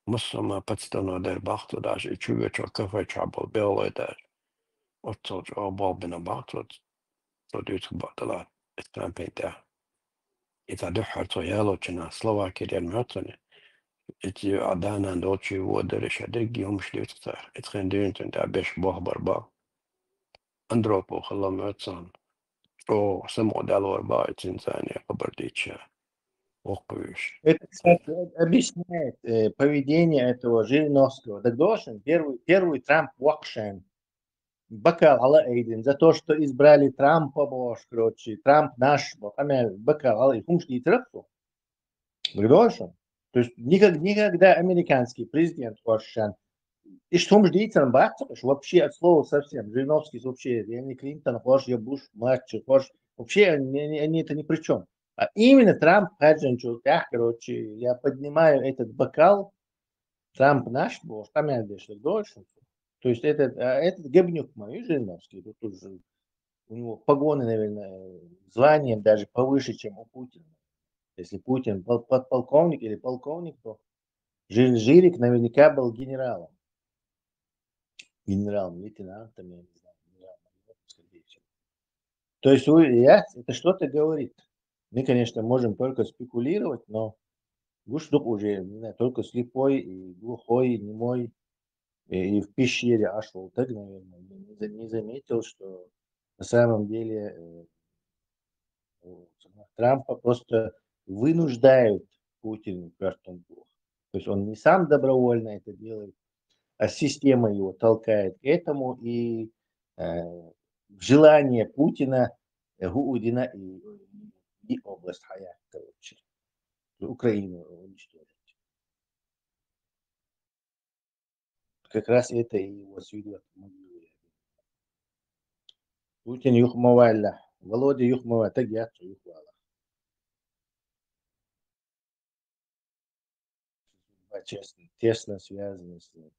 مسلم بتستنى در باختو داش إتشوبة كفا شعبو بيولي داش وتصوج أو بابنا باختو توديت بعضلات إتان بيتا إتا دحر تويالو جنا سلواكي ديال مهتني إتي عدانا دوتشي ودرش هدرق يوم شليت كتار إتخين دينتن دا بيش بوه بربا أندروبو خلا مهتسان أو سمو دالور با إتنزانيا قبرديتشا وقويش Это, кстати, объясняет поведение этого Жириновского. Так должен первый Трамп Уакшен бокал ала эйден за то, что избрали Трампа, бош, короче, Трамп наш, бокал ала и хумшки и трапу. То есть никогда американский президент Вашан и что мы ждите вообще от слова совсем. Жириновский вообще, я не Клинтон, Хош, я Буш, младший, Хош. Вообще они это ни при чем. А именно Трамп, короче, я поднимаю этот бокал, Трамп наш, Бош, там я дальше дольше. То есть этот Гебнюк мой, Жириновский, тут уже у него погоны, наверное, званием даже повыше, чем у Путина. Если Путин подполковник или полковник, то Жирик наверняка был генералом. Генералом, лейтенантом, я не знаю, генералом, скорее всего. То есть это что-то говорит. Мы, конечно, можем только спекулировать, но Гуштук уже, не знаю, только слепой, и глухой, и немой, и в пещере Ашвал, так, наверное, не заметил, что на самом деле Трампа просто вынуждают Путина в картон плохо. То есть он не сам добровольно это делает, а система его толкает к этому, и желание Путина Гуудина и область Хая, короче, Украину уничтожить. Как раз это и его сведет. Путин юхмавалла, Володя юхмава, так я юхвала. Честно, тесно связаны с ним.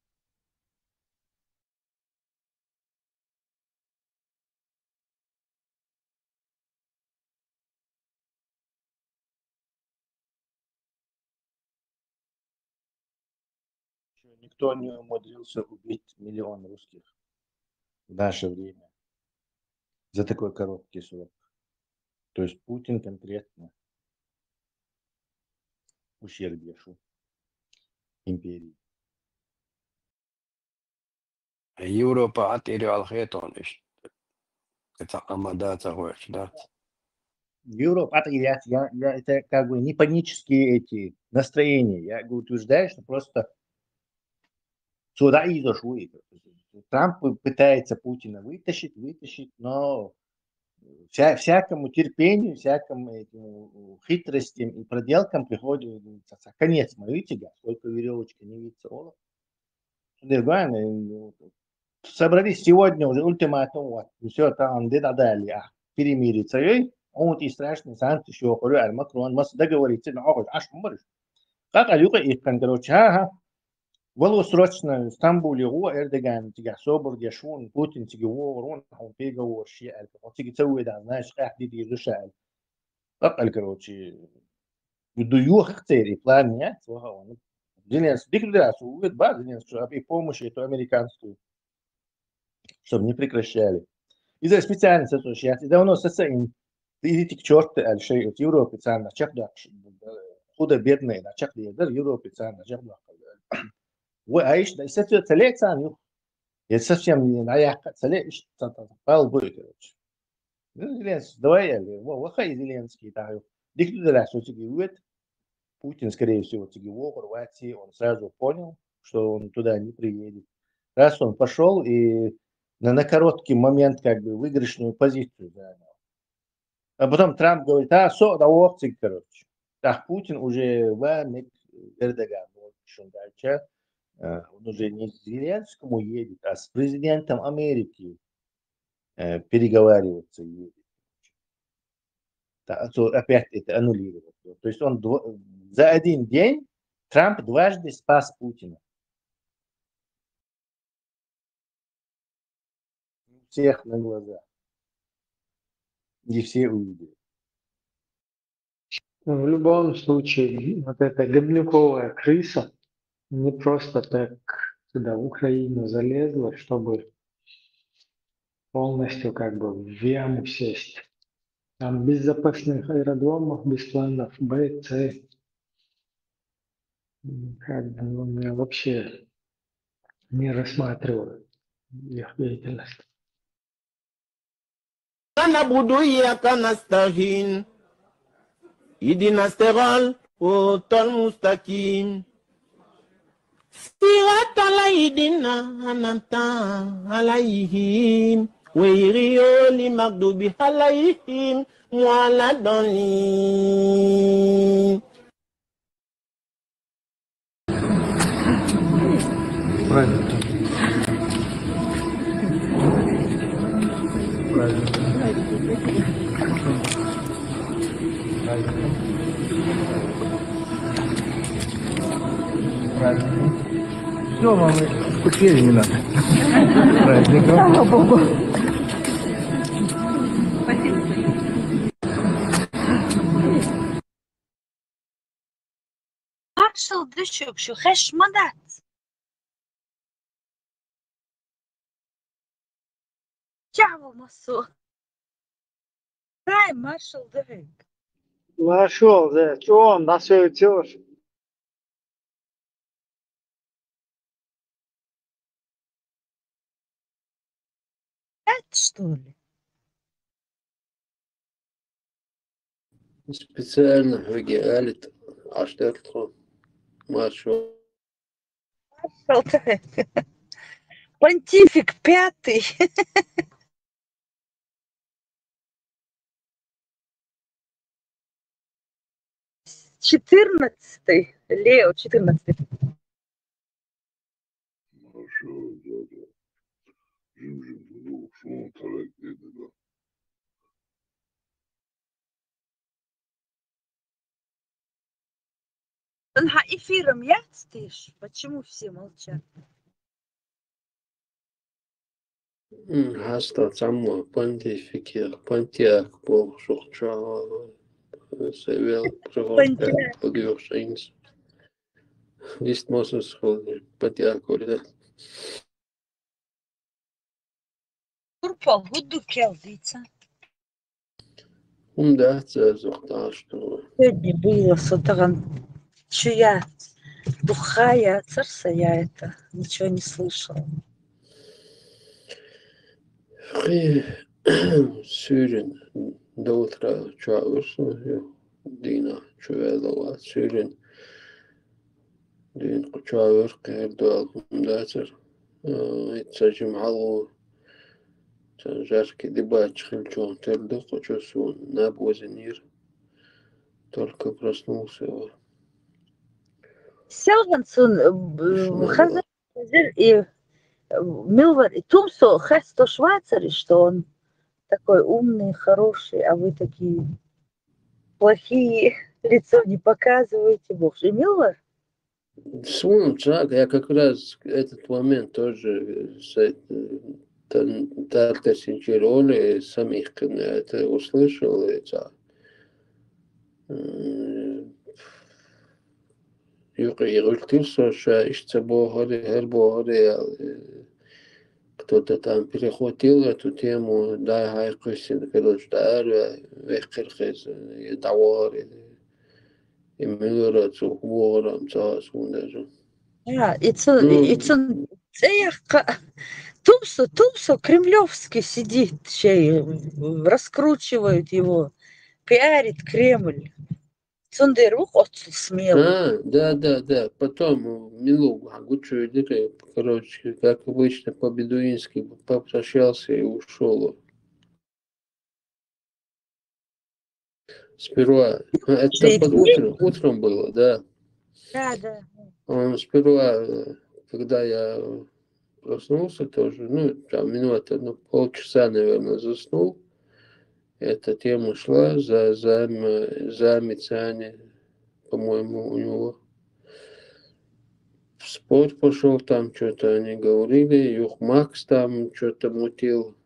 Никто не умудрился убить 1 миллион русских в наше время за такой короткий срок. То есть Путин конкретно ущербешу империи. Европа оттеряла хетон, это амадата хочешь, да? Европа оттеряла, это как бы не панические эти настроения. Я утверждаю, что просто сюда и зашло. Трамп пытается Путина вытащить, но всякому терпению, всякому хитростям и проделкам приходит конец. Смотрите, сколько веревочка не видится. Собрались сегодня уже ультиматум, все там дедали, перемириться. Он и страшный санкции, что Макрон, mas договориться, но аж умрешь. Как алюка их, короче, Было срочно в Стамбуле, Эрдоган, собор, Гешун, Путин, он переговор, он тиги да, знаешь, как диди решает. Как, короче, дую хактери, план нет, Зеленский, дикдас, увидит, Зеленский, и помощь эту американскую, чтобы не прекращали. Из-за специально сейчас, да у нас состоим, идите к черту, Альшей, от Европы, специально, чакда, худо-бедные, чакда, да, Европы, специально, чакда. وعايش ده يسافر ثلاث ثاني يسافر من عياق ثلاث فال بويكروش Зеленский, давай я вахай Зеленский таю. Дик туда раз что тигует. Путин, скорее всего, тигует Хорватии, он сразу понял, что он туда не приедет. Раз он пошел и на короткий момент как бы выигрышную позицию занял. А потом Трамп говорит, да опции, короче. Так Путин уже вамик Эрдоган, что дальше. Он уже не к Зеленскому едет, а с президентом Америки переговариваться едет. Опять это аннулировать. То есть он за один день Трамп дважды спас Путина. Всех на глазах. И все увидели. В любом случае, вот эта гобнюковая крыса не просто так сюда в Украину залезла, чтобы полностью как бы в яму сесть. Там безопасных аэродромов, без планов Б, С. Как бы я вообще не рассматриваю их деятельность. نعبد إياك نستعين اهدنا الصراط المستقيم صراط الذين أنعمت عليهم غير المغضوب عليهم ولا الضالين. Все, мамы, купили не надо. Праздником. Marshall düşük şu heşmadat. Çavul masu. Ray Marshall düşük. Нашел, да. Что он на все идешь? Это что ли? Специально выгибали аштертхо маршал. Marshall düşük. Понтифик пятый. Четырнадцатый. Лео, 14. На эфиром я стоишь? Почему все молчат? Хаста саммо понтификер, понтиак бол шухчава севел преводка подюшинс. Вист мосус ходи понтиак оля. Турпал, гуду келдица. Да, это зохта что. Сегодня было сотаган, чья духая, царса я это, ничего не слышала. Syrien до утра чавуса, Дина чувелова, Syrien Дин чавур кэрдуал датер, итсажим халу, жарки дебач хилчон тердо, хочосун набозенир, только проснулся. Селгансон, хазар и Милвар, и Тумсо, Хесто Швайцари, что он такой умный, хороший, а вы такие плохие, лицо не показываете, бог же, Милвар? Свон шаг, я как раз этот момент тоже с Тарта Синчероли самих это услышал, это Юртился, что ищется кто-то там перехватил эту тему, да, хайкусин, короче, да, вехкерхез, и товары, и милора, цухвором, цасун даже. Тумсо кремлевский сидит, чей, раскручивают его, пиарит Кремль. Цундерух отцу смелый. Да. Потом Милу Гучу, короче, как обычно, по-бедуински попрощался и ушел. Сперва, это под утром было, да. Да. Он сперва, когда я проснулся тоже, там минуты, полчаса, наверное, заснул. Эта тема шла за Мицани, по-моему, у него. В спор пошел, там что-то они говорили, Юх Макс там что-то мутил.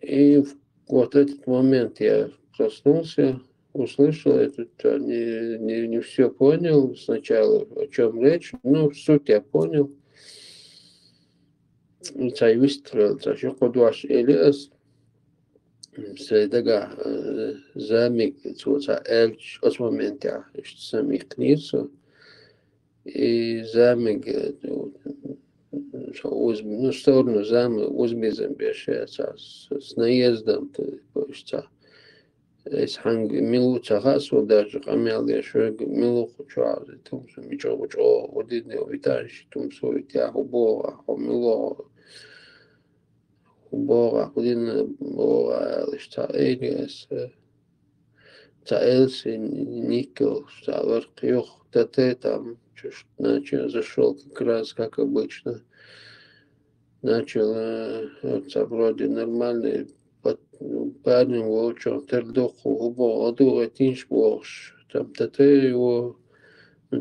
И вот этот момент я проснулся, услышал это, не все понял сначала, о чем речь, суть я понял. Цай выстрел, еще подваш Элиас, Сейдага, замик, цуца Эльч, от момента, что самих книжцев, и замик, в сторону замка, узбизом бешается, с наездом, ханг милу цахасо даже камел я шо милу хоча тумсо мичо хочо одидне витариш тумсо тя хобора хомило хобора один бора лишта элиас та элси никел та верхёх тате там чуть начал зашел как раз как обычно начал вроде нормальный парень очень тердоху губо одуга тинш бош там тате его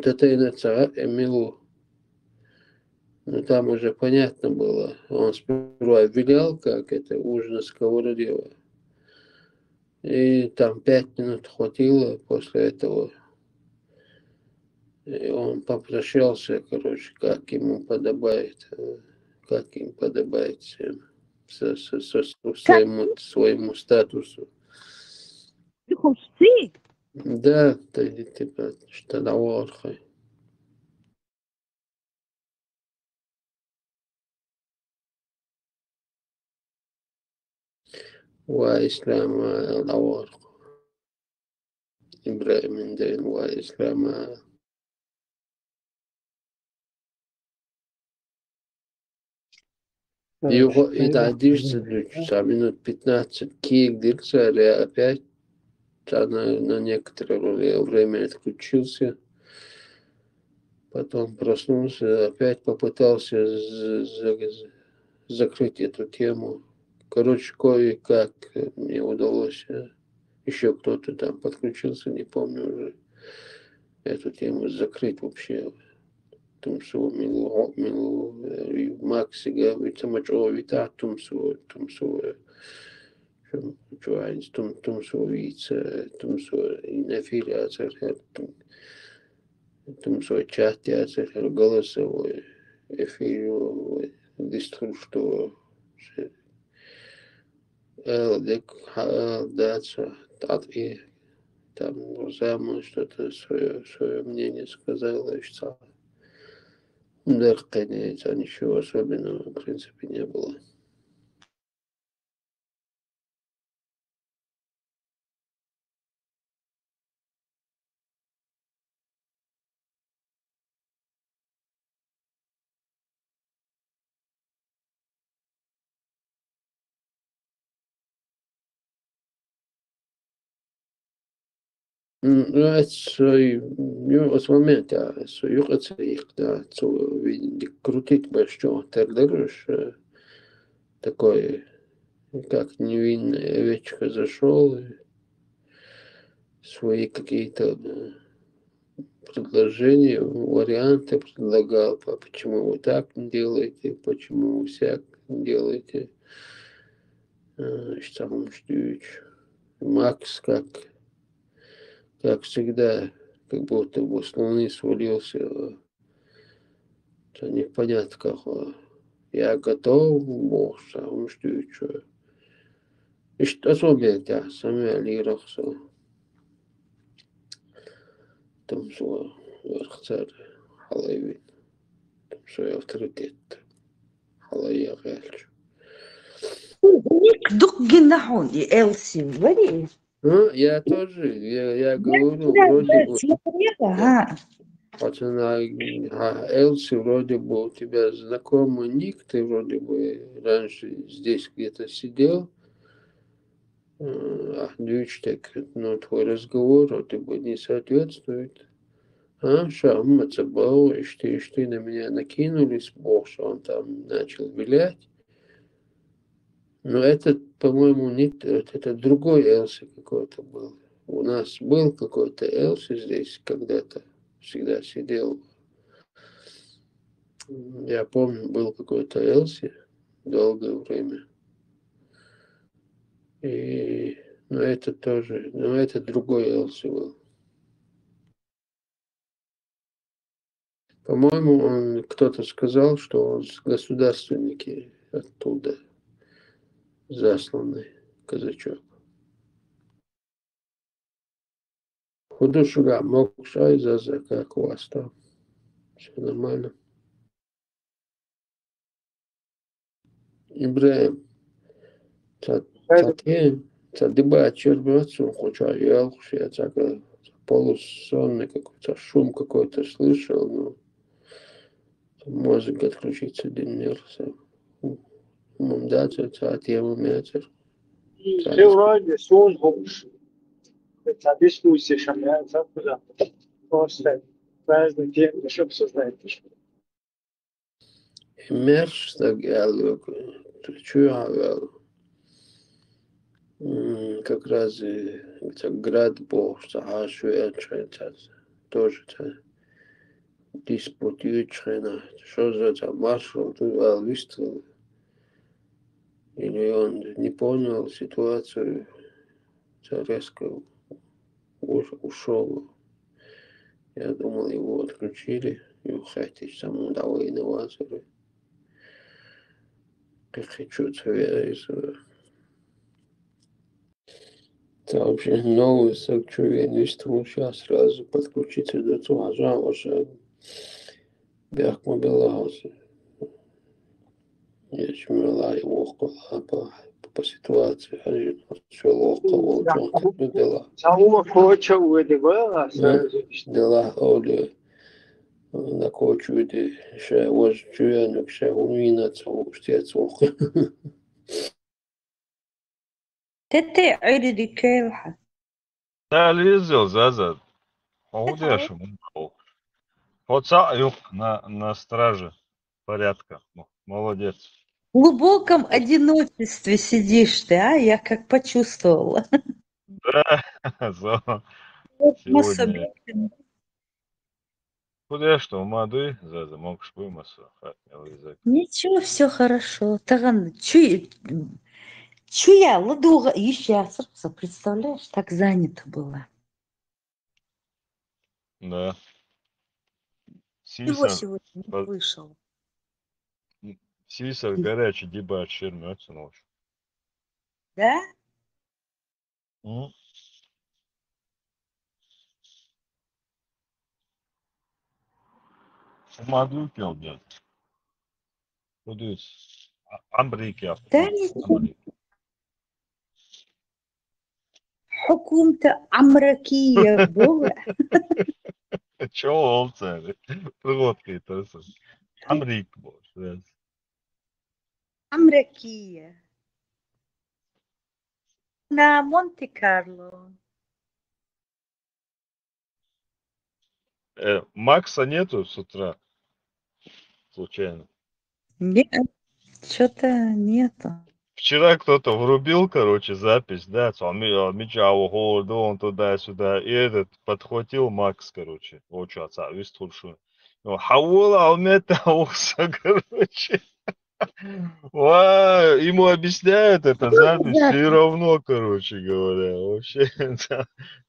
тате на цара эмилу но там уже понятно было он сперва вилял как это ужин на сковороде и там 5 минут хватило после этого и он попрощался короче как ему подобает как им подобает всем своему статусу. Да, типа, что на орхе. وإسلام الأوارق إبراهيم دين وإسلام его это 11 часа минут 15 кик дикция опять на некоторое время отключился потом проснулся опять попытался закрыть эту тему. Короче, кое-как мне удалось, еще кто-то там подключился, не помню уже, эту тему закрыть вообще. Тумсу милу Макси говорит, самочо вита тумсу чуайнс тумсу вица тумсу инафилия тумсу чат я голосовой эфир дистру дек дача и там Зама что-то свое мнение сказала, что да, конечно, ничего особенного в принципе не было. Nu, es момента, юрец их, да, крутить большое, тердерыш, такой, как невинная овечка зашел, свои какие-то предложения, варианты предлагал, почему вы так делаете, почему вы всяк делаете, что там Макс как всегда, как будто бы с луны свалился. Это непонятно как. Я готов, Бог сам что. И что особенно, сами алирахса. Там свой верхцарь халайвин. Там свой авторитет. Халайя гальч. Дух генахон и Элси, вари. Я тоже, я говорю, вроде бы, пацана, Элси вроде бы у тебя знакомый ник, ты вроде бы раньше здесь где-то сидел, Дючтек, но твой разговор вроде бы не соответствует. Шам, Мацабау, и что на меня накинулись, Бог, что он там начал вилять. Но это, по-моему, не это другой Элси какой-то был. У нас был какой-то Элси здесь когда-то, всегда сидел. Я помню, был какой-то Элси долгое время. Но это тоже, но это другой Элси был. По-моему, кто-то сказал, что он государственники оттуда. Засланный казачок. Худошуга мокшай за как у вас там. Все нормально. Ибраим. дебат чербацу, хоча я так полусонный какой-то шум какой-то слышал, но мозг отключиться днерся. Мамдать это тема метр. Вроде сон хочешь. Это дискуссия шамляется, куда? Просто разные темы, что обсуждать. Мерш так я чую, как раз где град был, что ашу я тоже диспутирует, что за это маршрут, выстрел. Или он не понял ситуацию, резко ушел. Я думал, его отключили, и хотите самому дало инноваторы. Как хочу царя. Это вообще новый сакчури, не сейчас сразу подключиться до того, уже бях мобилался. Я чмела его по ситуации, а все ловко волчонка дела. Самого хоча увидела, Дела оли на кочу, де ще ось чуянок, ще уміна цього штецох. تتي عيدي كيلحة Да, лезел, Заза. Молодец, вот на страже порядка. Молодец. В глубоком одиночестве сидишь ты, а? Я как почувствовала. Да, сегодня. Куда что, мады, Заза, могешь вымысла, язык. Ничего, все хорошо. Таган, чуя, ладуга, еще сердце, представляешь, так занято было. Да. Его сегодня не слышал. Сисар горячий дебат шермется ночью. Да? Маду пел, дед. Куда Амбрики, Да нет. Хукумта Амракия была. Чего овца? Проводка это. Амрик был. Амракия. На Монте-Карло. Макса нету с утра? Случайно? Нет, что-то нету. Вчера кто-то врубил, короче, запись, да, Мичао Холду, он туда-сюда, и этот подхватил Макс, короче, вот что, отца, вистуршу. Хаула, алмета, ухса, короче. Ему объясняют это запись, все равно, короче говоря, вообще,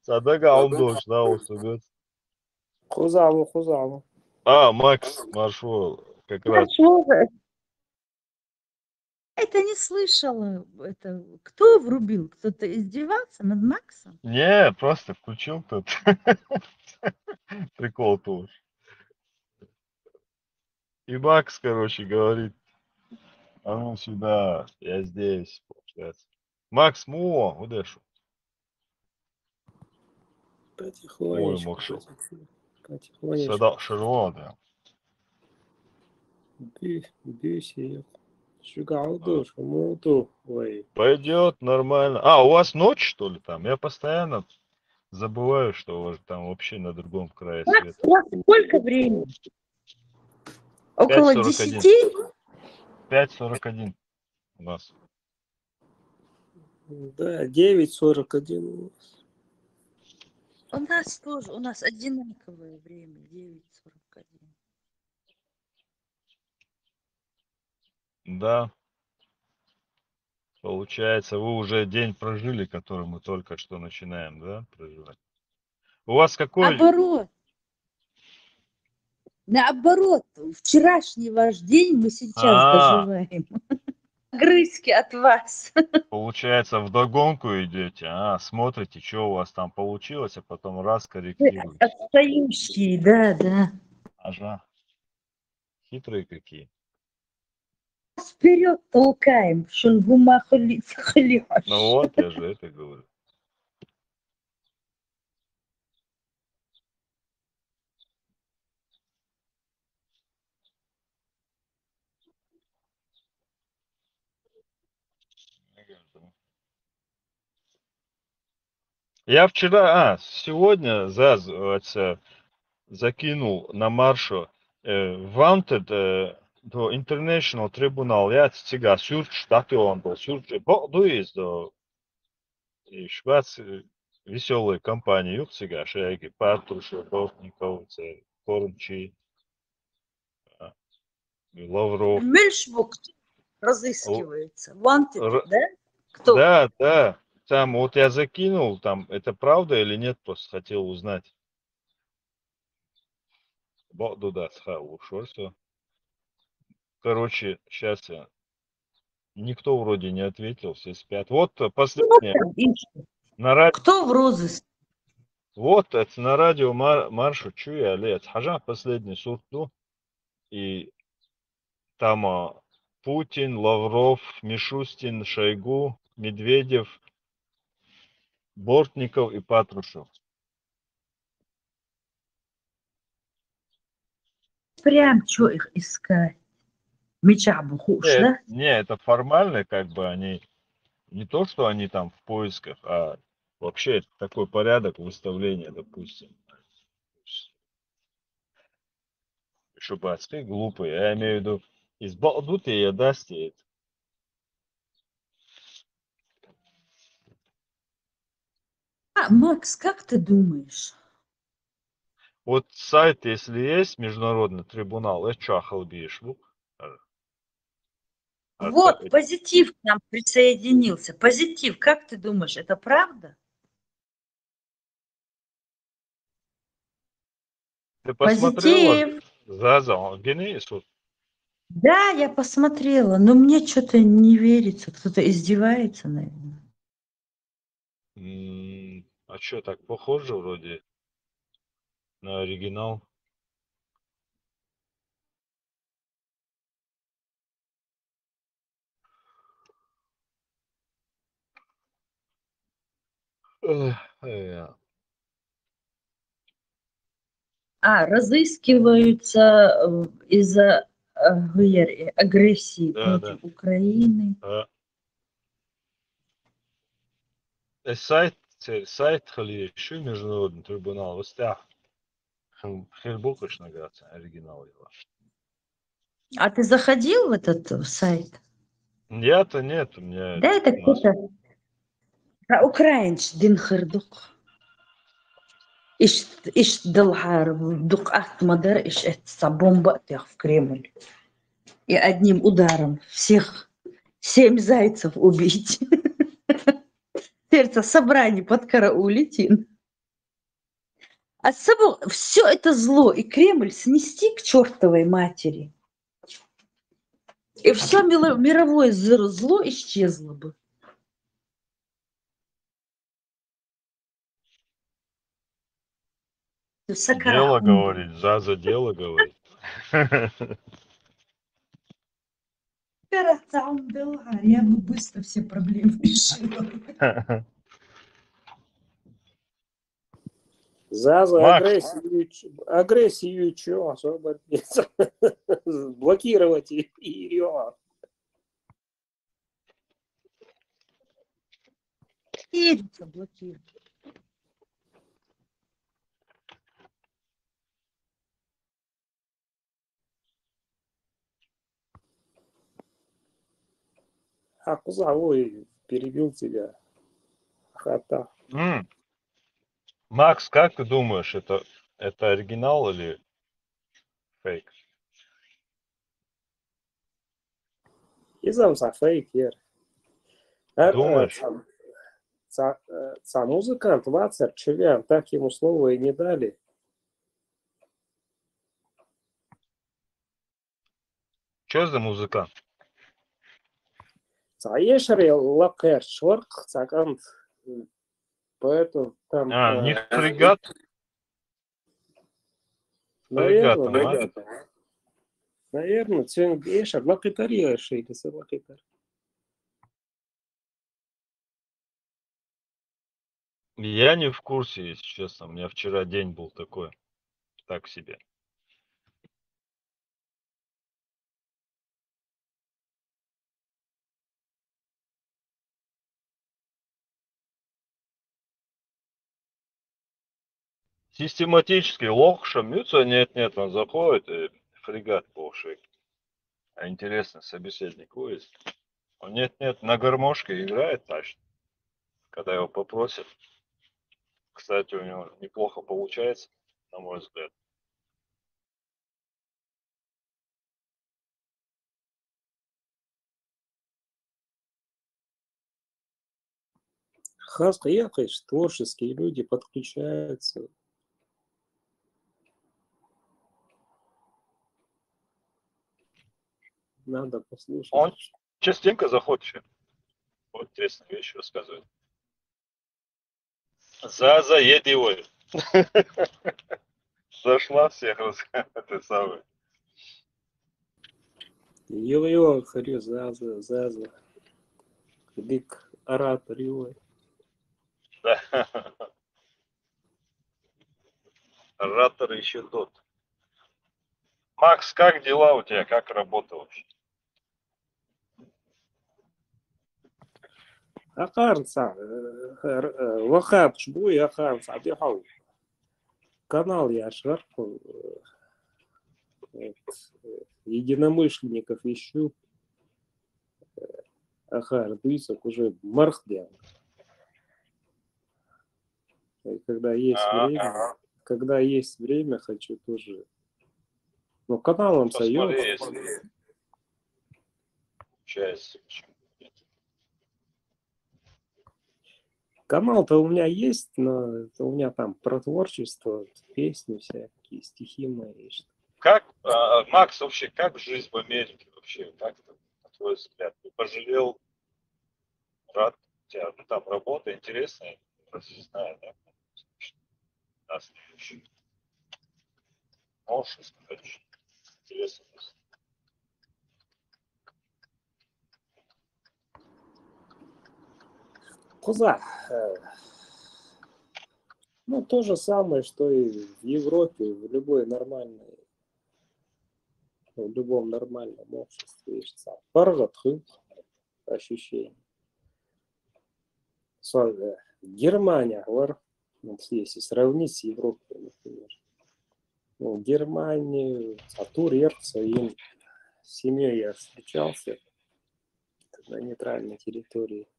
садага он дождь, да, усудет. Хузаву. Макс, маршрут, как раз. Это не слышала. Это кто врубил? Кто-то издевался над Максом? Не, просто включил тут. Прикол тоже. И Макс, короче, говорит, а ну сюда, я здесь, получается. Макс, удешу. Потихонечку. Сюда, широко, да. Бюси. Шугаудуш, муту, ой. Пойдет нормально. У вас ночь, что ли, там? Я постоянно забываю, что у вас там вообще на другом крае света. Сколько времени? Около 10? 5:41 у нас. Да, 9:41 у нас. У нас тоже, у нас одинаковое время, 9:41. Да. Получается, вы уже день прожили, который мы только что начинаем, да, проживать? У вас какой? Наоборот, вчерашний ваш день мы сейчас доживаем. Грызки от вас. Получается, вдогонку идете, смотрите, что у вас там получилось, а потом раз корректируете. Отстающие, да. Ага. Хитрые какие. вперед толкаем, шунгума халихаш. Ну вот, я же это говорю. Я вчера, сегодня закинул на маршу wanted до International Tribunal. Я тебя сюрч, даты он был сюрч. Есть до Швеции веселые компании. Юг сега шеги, Патрушев, Бортников, Корнчи, Лавров. Мельшбук разыскивается. Wanted, да? Кто? Да, да. Там вот я закинул, там это правда или нет, просто хотел узнать. Да, все. Короче, сейчас никто вроде не ответил, все спят. Вот последнее. Кто в розыске? Вот это на радио маршу чуя лет. Хажа последний сурту. И там Путин, Лавров, Мишустин, Шойгу, Медведев, Бортников и Патрушев. Прям что их искать? Меча бухуш, да? Не, это формально, как бы они, не то, что они там в поисках, а вообще это такой порядок выставления, допустим. Еще бацкие глупые, я имею в виду, избалдутые, дасти. Макс, как ты думаешь? Вот сайт, если есть международный трибунал, это чахал бишь. Вот, Позитив к нам присоединился. Позитив, как ты думаешь, это правда? Ты посмотрела? Позитив. Да, я посмотрела, но мне что-то не верится. Кто-то издевается, наверное. А что, так похоже вроде на оригинал? Разыскиваются из-за агрессии против Украины. Сайт хали еще международный трибунал в остях. Хербукаш награться оригинал его. А ты заходил в этот сайт? Я-то нет, у меня. Да, это кто-то. Украинч Динхердук. Иш Далхар вдруг Ахмадар, иш это бомба в Кремль. И одним ударом всех 7 зайцев убить. Сердце собрание подкараулить. А с собой все это зло и Кремль снести к чертовой матери. И все мировое зло исчезло бы. Дело говорит, за дело говорит. Я бы быстро все проблемы решила. За агрессию что особо блокировать ее. Блокировать. Кузовой перебил тебя. Хата. Макс, как ты думаешь, это оригинал или фейк? Изам за фейк, Думаешь? Музыкант Вацер Чевян, так ему слова и не дали. Что за музыкант? Ешери лакер шорк цакант. Поэтому там... не фрегат? Наверное, Наверное, цвен эшер, лакитари шейли, лакитар. Я не в курсе, если честно. У меня вчера день был такой. Так себе. Систематически лохша мются, нет, он заходит и фрегат полшик. А интересно, собеседник есть. Он нет, на гармошке играет точно, когда его попросят. Кстати, у него неплохо получается, на мой взгляд. Хаска, я, конечно, творческие люди подключаются. Надо послушать. Он частенько заходит. Вот интересные вещи рассказывает. Заеди его. Зашла всех это самое. Йо-йо, харю, заза. Дик оратор его. Да. Оратор еще тот. Макс, как дела у тебя? Как работа вообще? Ахарца, вахаб шбуй, ахарца, бихау. Канал я шарпал. Единомышленников ищу. Ахар, дуисок уже мархдян. Когда есть время, хочу тоже. Но каналом Посмотри, союз. если получается. Канал-то у меня есть, но это у меня там про творчество, песни всякие, стихи мои. Как, Макс, вообще, как жизнь в Америке вообще? Как, на твой взгляд? Ты пожалел, рад, у тебя там работа интересная, разъясная, да? Нас еще. Можешь сказать, что интересно. Куза. Ну, то же самое, что и в Европе, в любом нормальном обществе. Паргатхы, ощущение. Германия, если сравнить с Европой, например. Ну, Германию, Турцию, своим семьей я встречался на нейтральной территории.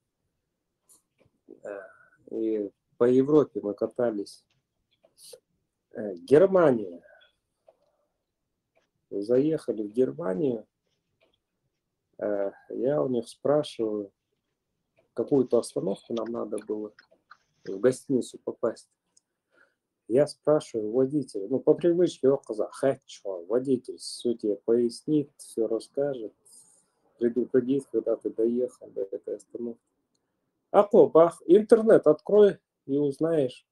И по Европе мы катались. Германия. Заехали в Германию. Я у них спрашиваю, какую-то остановку нам надо было в гостиницу попасть. Я спрашиваю водителя, ну по привычке хочу, водитель все тебе пояснит, все расскажет, предупредит, когда ты доехал до этой остановки. Бах, интернет открой и узнаешь.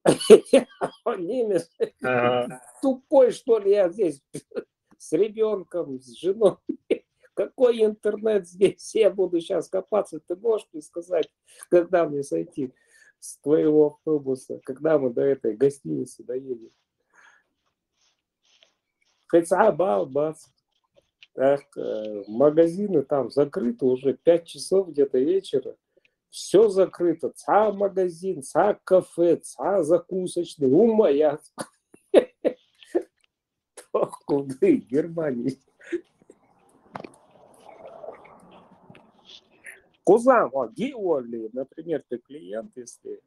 Немец тупой, что ли, я здесь с ребенком, с женой. Какой интернет здесь? Я буду сейчас копаться. Ты можешь мне сказать, когда мне сойти с твоего автобуса, когда мы до этой гостиницы доедем? Хотя бац. Так, магазины там закрыты уже 5 часов где-то вечера. Все закрыто. Ца магазин, ца кафе, ца закусочный. Моя. Куда? Германии. Кузам, Георгий, например, ты клиент, если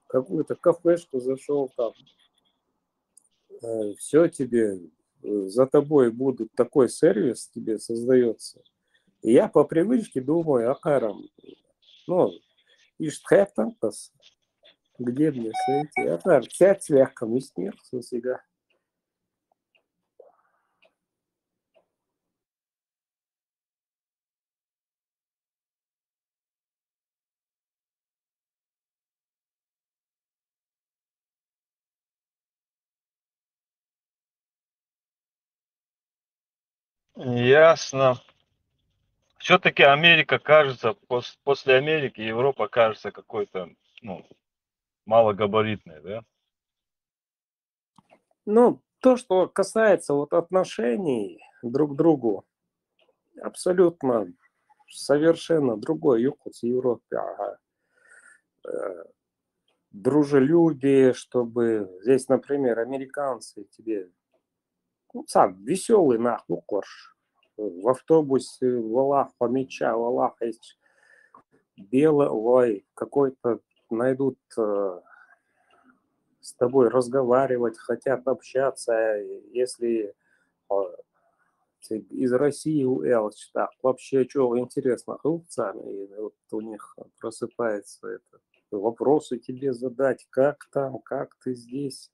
какую-то кафешку зашел там, все тебе, за тобой будут, такой сервис тебе создается. И я по привычке думаю, Ахарам, ну, иштхэптантас, где мне сойти? Ахар, цять слегка, мистер, сусига. Ясно. Все-таки Америка кажется, после Америки Европа кажется какой-то, ну, малогабаритной, да? Ну, то, что касается вот отношений друг к другу, абсолютно совершенно другой юг в Европе. Ага. Дружелюбие, чтобы здесь, например, американцы тебе, ну, сам веселый нахуй корж. В автобусе Валах помеча, Валах есть белый, какой-то найдут с тобой разговаривать, хотят общаться, если из России так вообще что интересно, и вот у них просыпается это. Вопросы тебе задать, как там, как ты здесь.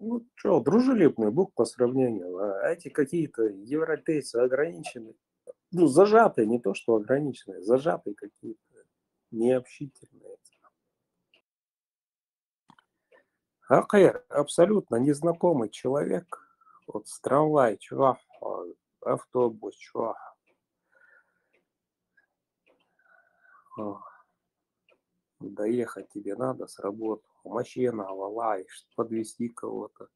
Ну что, дружелюбный был по сравнению. А эти какие-то европейцы ограниченные, ну зажатые, не то что ограниченные, зажатые какие-то, необщительные. Акэр, абсолютно незнакомый человек, вот с трамвай, чувак, автобус, чувак. Доехать тебе надо с работы, машина, лаешь, подвезти кого-то.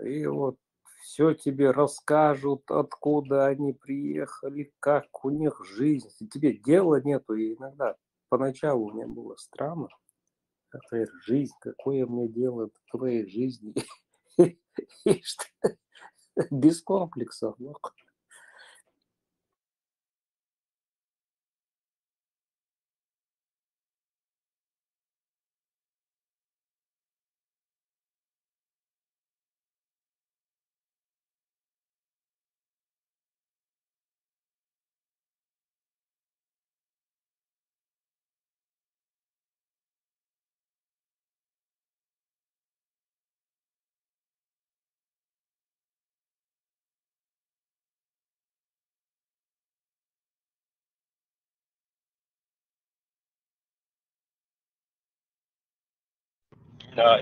И вот все тебе расскажут, откуда они приехали, как у них жизнь. Тебе дела нету, и иногда поначалу мне было странно. Какая жизнь, какое мне дело в твоей жизни. Без комплексов.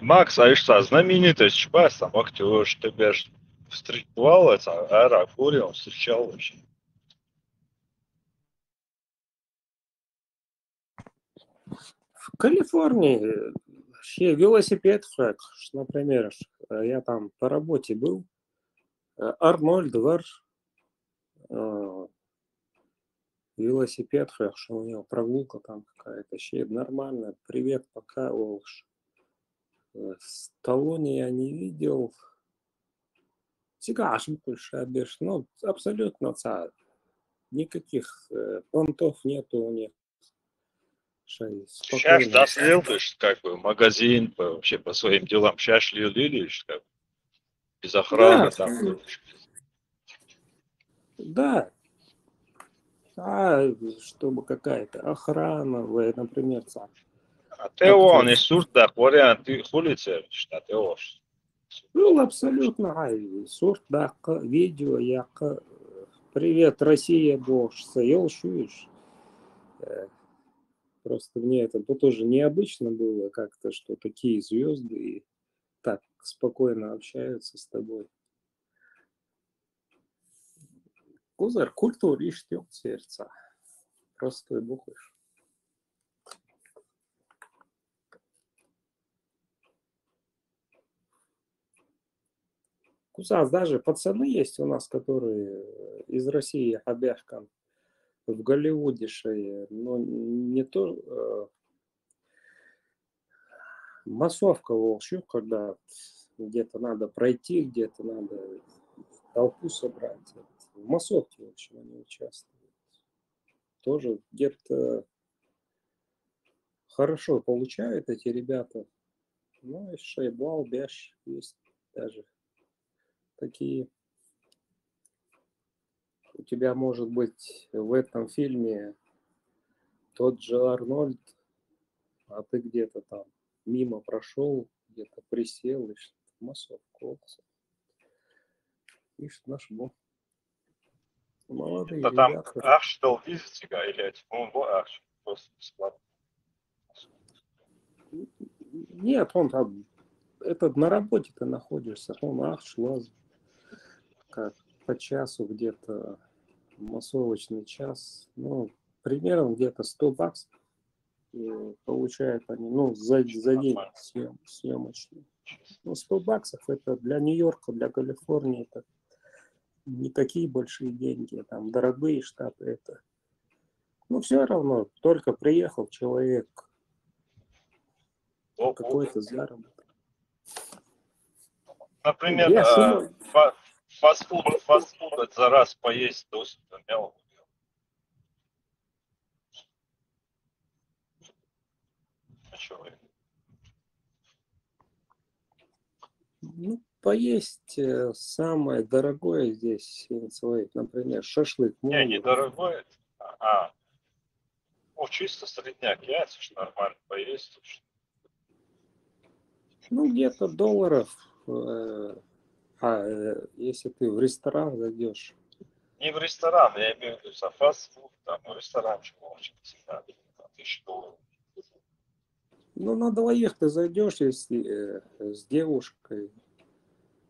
Макс, а что, знаменитость Чубайс, там актер, тебя ж встречал, это аэрофоре, он встречал вообще. В Калифорнии вообще велосипед, например, я там по работе был, Арнольд Вар, велосипед, что у него прогулка там какая-то, вообще нормально, привет, пока, Волш. Сталлоне я не видел. Цигаш больше обеш, ну, абсолютно, никаких понтов нету у них. Сейчас дослил, то есть, как бы, магазин, вообще по своим делам, сейчас шли, как без охраны, да, там. Да. Чтобы какая-то охрана, например, А ты он и сурда, вариант, ты хулице, что ты ош. Ну, абсолютно, сурт, да, видео, я привет, Россия, бож, sayıl шуешь. Просто мне это тоже необычно было как-то, что такие звезды и так спокойно общаются с тобой. Кузар культур ишь сердца. Простой бухаешь. Кузар, даже пацаны есть у нас, которые из России, Хабяхкан, в Голливуде, но не то массовка волчью, когда где-то надо пройти, где-то надо толпу собрать. В массовке, в общем, они участвуют. Тоже где-то хорошо получают эти ребята. Ну, и Шейбал, Бяш есть даже такие. У тебя может быть в этом фильме тот же Арнольд, а ты где-то там мимо прошел, где-то присел, и что-то массовку. И что наш был. Молодые Это там ребята. Аршдал видите, или он Арш, просто бесплатно. Нет, он там, этот на работе ты находишься, он Арш, Лаз. как по часу где-то, массовочный час, ну, примерно где-то $100 получают они, ну, за день съемочный. Ну, $100 это для Нью-Йорка, для Калифорнии это не такие большие деньги, там дорогие штаты это. Ну, все равно, только приехал человек, какой-то заработок. Например, Я сумму... фастфуд за раз поесть досыта имел. Ну, поесть самое дорогое здесь, например, шашлык. Не, недорогое. Ну, чисто средняк яйца, что нормально поесть. Ну, где-то $, если ты в ресторан зайдешь. Не в ресторан, я имею в виду за фастфуд, там, в ресторанчик очень всегда, $1000. Ну, на двоих ты зайдешь, если с девушкой,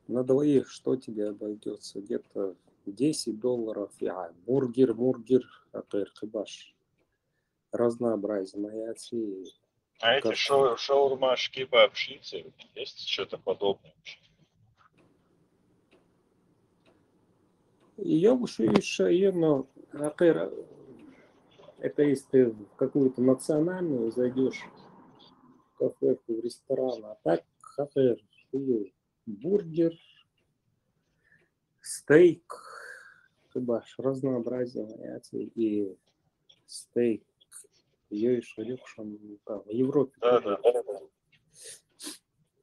на двоих что тебе обойдется? Где-то $10. Бургер, хибаш. Разнообразие. А эти шаурма, кебаб, шницель, есть что-то подобное? Я уж еще, но это если ты в какую-то национальную зайдешь, в кафе, в ресторан, а так бургер, стейк, хибаш, разнообразие и стейк. Ее еще там, в Европе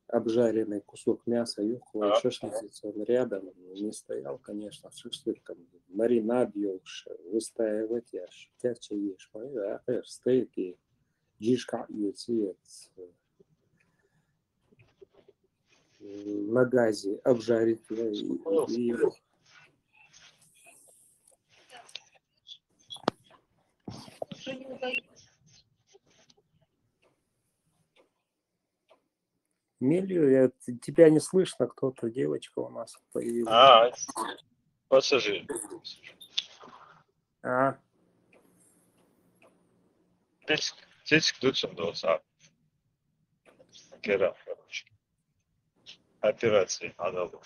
обжаренный кусок мяса, юхла, шашлычница, он рядом не стоял, конечно, шашлык там, маринад ешь, выстаивать, ешь, тяча ешь, стейк и джишка и цвет на газе обжарить и Милью, тебя не слышно, кто-то, девочка у нас появилась. Пассажир. Здесь кто-то должен короче. Операции надо было.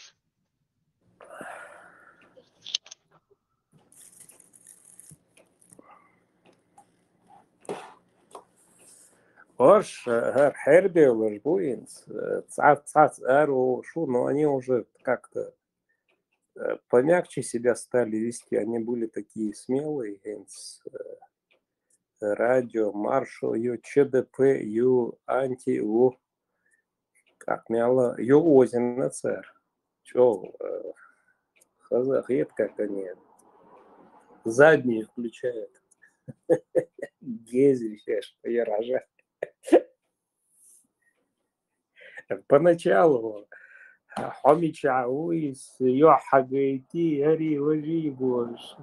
Ош, Хербиолаш, Буинс, Цац, Эру, Шу, но они уже как-то помягче себя стали вести. Они были такие смелые, радио, маршал, ю ЧДП, ю анти, ю как мяла, ю озин на царь. Чё, хазахет, как они задние включают. Гезель, что я рожаю. Поначалу Хомичауис, Йохагайти, Ари, Важибош,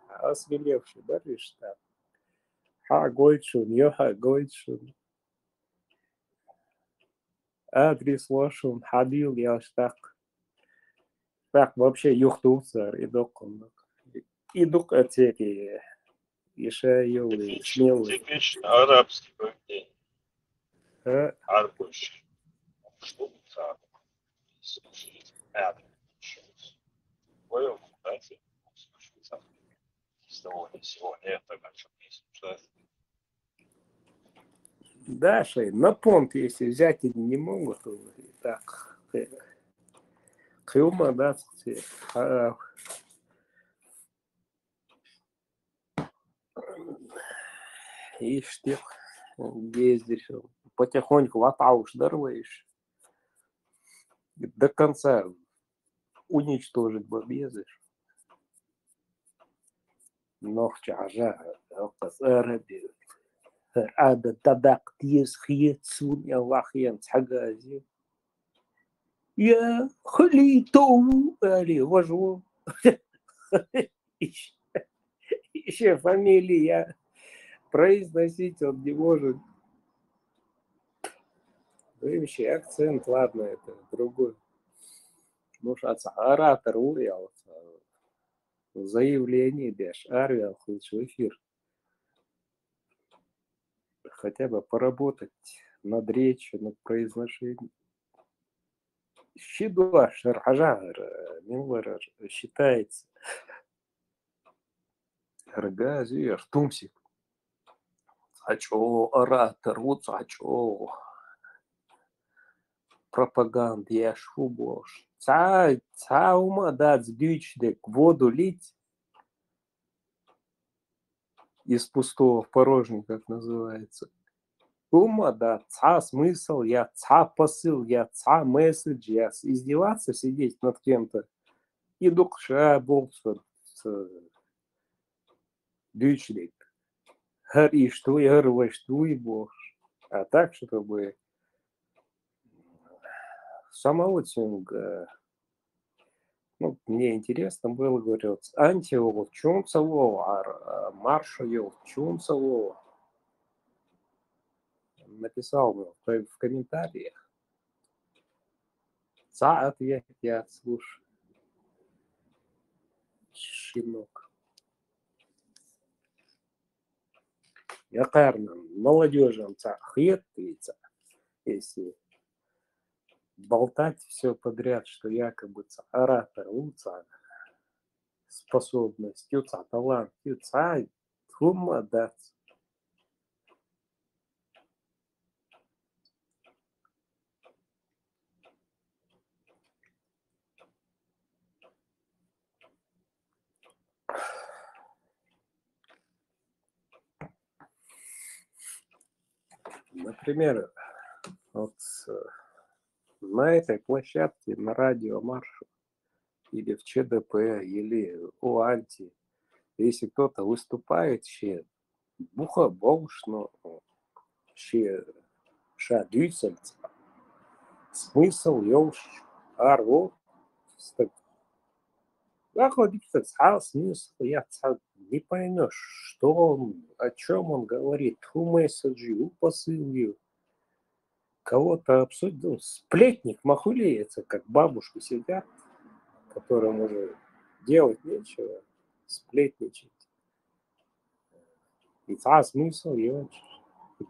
осмелевший, барыш там. Гойчун, Йоха Гойчун. Адрес Лошун, Хадил, Яштак. Так вообще юхтуцар, идук отеки, Ишайовы, смелые. Типично арабский поведение. Арбуш. Что за да, Шей, на понт, если взять они не могут, то так. Хюма, да, ишь ты, ездишь, потихоньку латауш дорваешь. До конца уничтожить бобезыш. Нохча ажа, Араби. Ада тадак тиес хиетсун я лахьян цхагази. Я халитоу, али вожу. Еще фамилия произносить он не может. Вообще акцент, ладно, это другой. Ну, оратор урял, заявление беш, арвял, в эфир. Хотя бы поработать над речью, над произношением. Щедуа шархажар, милвар считается. Ргази, ртумсик. Цачо, оратор, вот цачо. Пропаганда, я шубош. Ца ума дать дючдек, воду лить из пустого в порожний, как называется. Ума, да, ца смысл, я ца посыл, я ца месседж, я издеваться, сидеть над кем-то. И душа болса дючдек. Хари, что я рвай, что и бог. А так, чтобы самого тюнга, ну, мне интересно было, говорил, антиол чунцево, маршал чунцево. Написал в комментариях. За ответ я слушаю. Щенок. Я карна, молодежам хетается, если болтать все подряд, что якобы оратор, уца, способность, уца, талант, уца, хума дать. Например, вот на этой площадке, на радио Маршу, или в ЧДП, или у Анти, если кто-то выступает, ще буха болшно, ще шадюцельца, смысл ёлш арво, смысл, я не поймешь, что он, о чем он говорит, у месседжи, у посылью. Кого-то обсудил, сплетник махулеется, как бабушки сидят, которым уже делать нечего, сплетничать. И смысл, и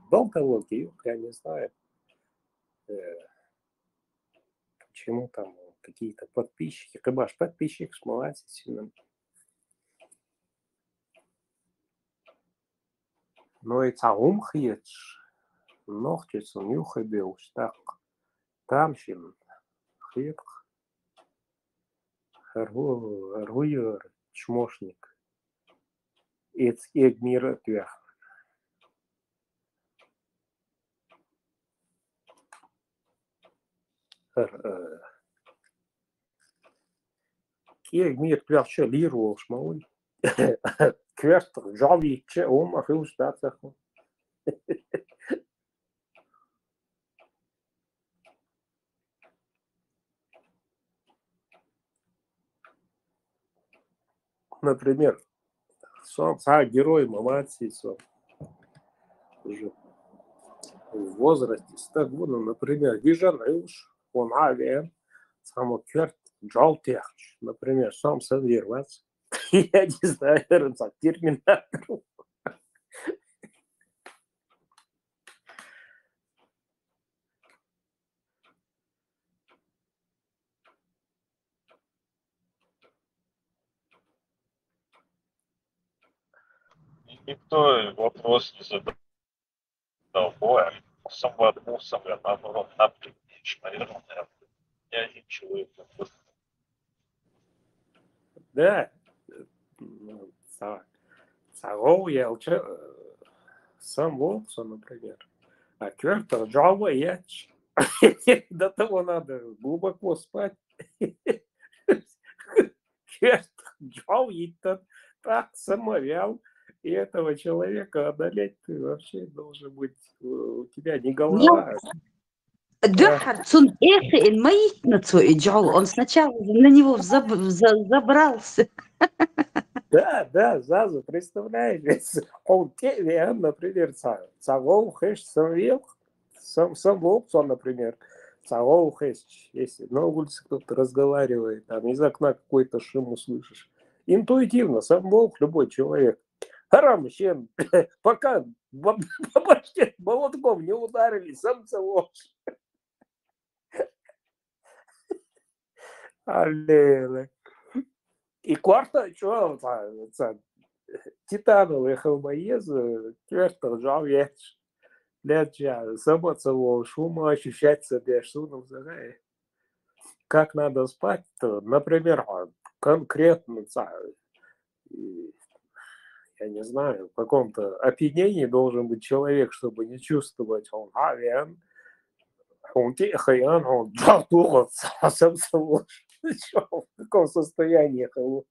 болтологию, я не знаю, почему там какие-то подписчики, кабаш подписчик смывается сильно. Но и ум хьеч, ногтец он юхабил, так тамшин хьет, аргуер, чмошник, эц эгмира тях. Эгмир тях че лиру шмалой. Кверт жалви че ум ахил штатах. Например, сам герой Мамати уже в возрасте 100 годов, например, Вижан Илш, он авиа, сам кверт жалтех, например, сам сервироваться. Я не знаю, терминатор. Никто вопрос не задал. Ой, сам воткнулся, наоборот, напрягнешь, наверное, я один человек. Да. Сагол я сам Волксон, например. А Квертер Джава яч. До того надо глубоко спать. Квертер Джава так самовял. И этого человека одолеть ты вообще должен быть, у тебя не голова. Дёхар цун эхе ин маитнацу иджал. Он сначала на него забрался. Да, Зазу, представляешь, он например, Цагол, Хэш, Самвел, сам Волксон, например, Если на улице кто-то разговаривает, там из окна какой-то шум услышишь. Интуитивно, сам волк, любой человек. Харам, чем пока по башке молотком не ударили, сам волк. Алле. І кварта, що це титановий холмоез, кверта жалеешь. Леча, само целого шума ощущать себя шумом загая. Как надо спать, то, например, конкретно, я не знаю, в каком-то опьянении должен быть человек, чтобы не чувствовать, он авиан, он тихоян, он джатугот, сам собой. В каком состоянии холу?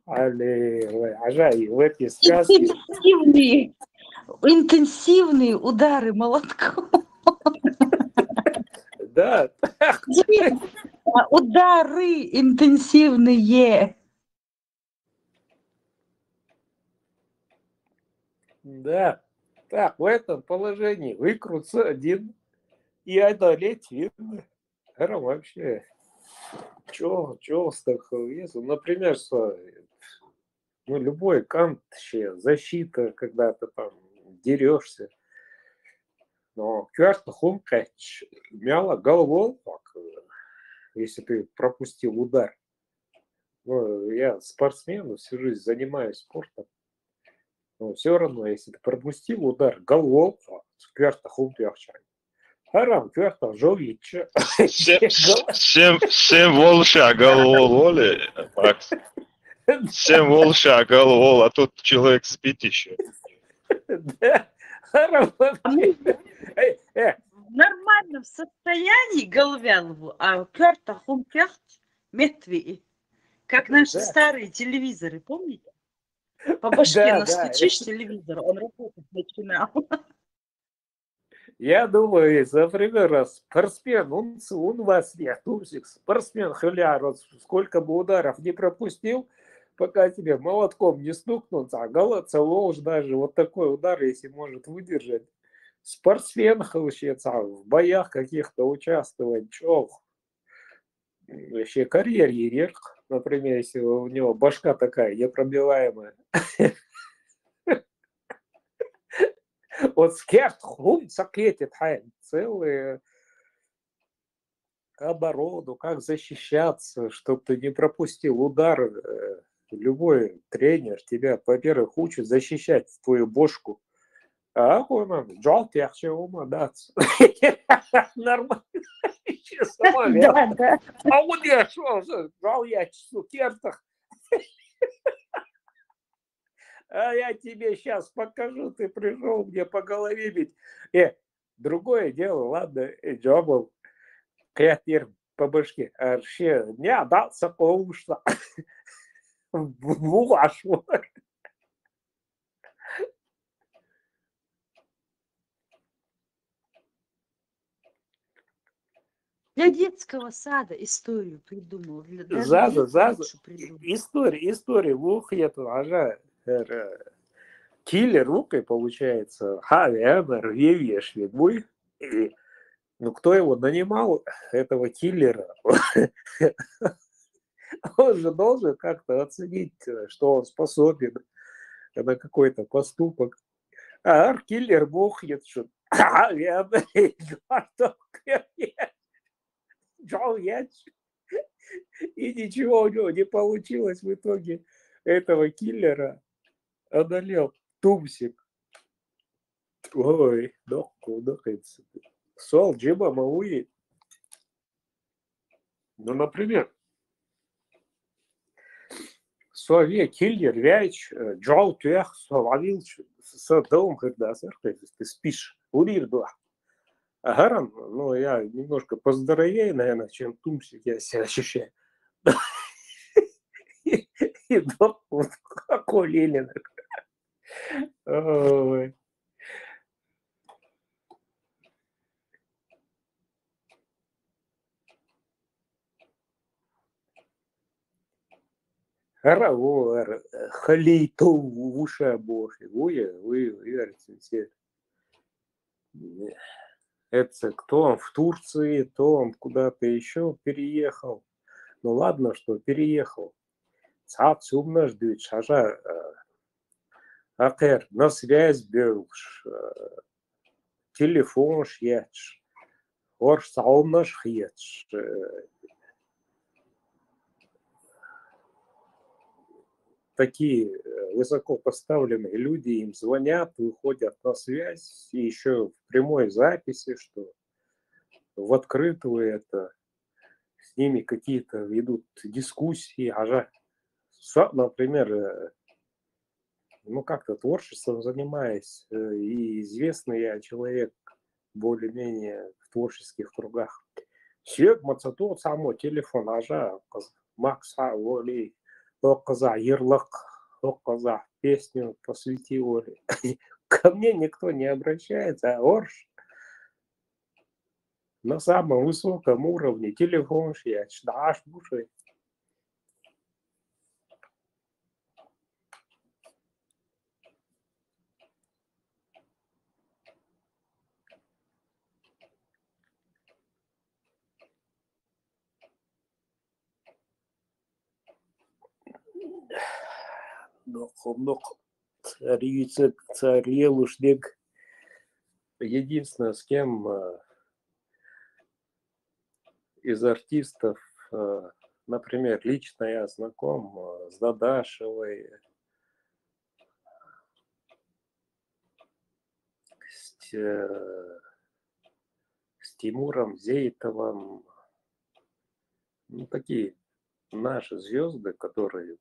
Ажай, в эти сказки... Интенсивные удары молотком. Да. Удары интенсивные. Да. Так, в этом положении выкрутся один и одолеть видно. Это вообще... Чё с такого весом? Например, любой кант, защита, когда ты там дерешься. Но часто хумкач мяла голову, если ты пропустил удар. Я спортсмен, всю жизнь занимаюсь спортом. Но все равно, если ты пропустил удар голову, кверта хумкачай. Харам, кверта жовича. Всем волша голову, Макс. Всем волша голову, а тут человек спит еще. Да, харам. В нормальном состоянии головянку, а кверта хумкерт мертвее. Как наши старые телевизоры, помните? По башке настучишь телевизор, он работать начинал. Я думаю, например, спортсмен, он вас нет, Турсик, спортсмен халяр, сколько бы ударов не пропустил, пока тебе молотком не стукнут, а целоуж даже вот такой удар, если может выдержать. Спортсмен вообще в боях каких-то участвовать, вообще карьере редко. Например, если у него башка такая непробиваемая. Вот скерт хум сакетит целые оборону, как защищаться, чтобы ты не пропустил удар. Любой тренер тебя, во-первых, учит защищать твою бошку. А он джал тяхче ума даться. Нормально. Да. А вот я что, джал я в кертах. А я тебе сейчас покажу, ты пришел мне по голове бить. Другое дело, ладно, джобал, креатир по башке. А вообще не отдался по ушла. Вашу. Для детского сада историю придумал. Заза. История. Ух, я тут киллер рукой получается. Хавиамер, вевеш, ведьмой. Ну, кто его нанимал, этого киллера? Он же должен как-то оценить, что он способен на какой-то поступок. А киллер бухнет, что и ничего у него не получилось. В итоге этого киллера одолел Тумсик. Ой, дохается. Сол Джиба Мауи. Ну, например, Сове киллер вяч Джоу Тюэх Совавил Садом, когда ты спишь. Урир два. А Гаран, ну, я немножко поздоровее, наверное, чем Тумсик, я себя ощущаю. И доктор какой Ленин. Ой. Харавор, халейтов в уши боши. Вы, все. Это кто он в Турции, то он куда-то еще переехал. Ну ладно, что переехал. Цацумнаш дуть, шажа акер, на связь бёвш, телефон шьяч, орш саумнаш хьяч. Такие высоко поставленные люди им звонят, выходят на связь, и еще в прямой записи, что в открытую это, с ними какие-то ведут дискуссии, например, ну как-то творчеством занимаюсь, и известный я человек более-менее в творческих кругах. Сүйек мацату само телефон Макса Воли, Оказа Ярлык, Оказа песню посвяти Оле. Ко мне никто не обращается, а Орш на самом высоком уровне телефон шьяч, даш буши. Царевушник. Единственное, с кем из артистов, например, лично я знаком с Дадашевой, с Тимуром Зейтовым, ну, такие наши звезды, которые,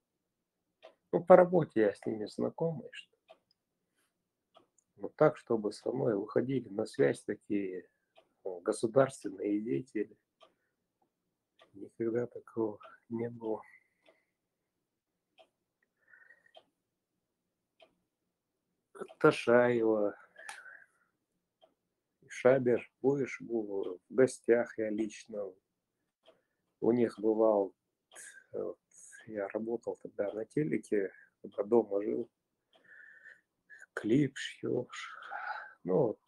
ну, по работе я с ними знакомый, что, ну, так, чтобы со мной выходили на связь такие государственные деятели, никогда такого не было. Ташаева, Шабер, будешь был в гостях, я лично у них бывал. Вот, я работал тогда на телеке, когда дома жил, клип шьешь, ну вот,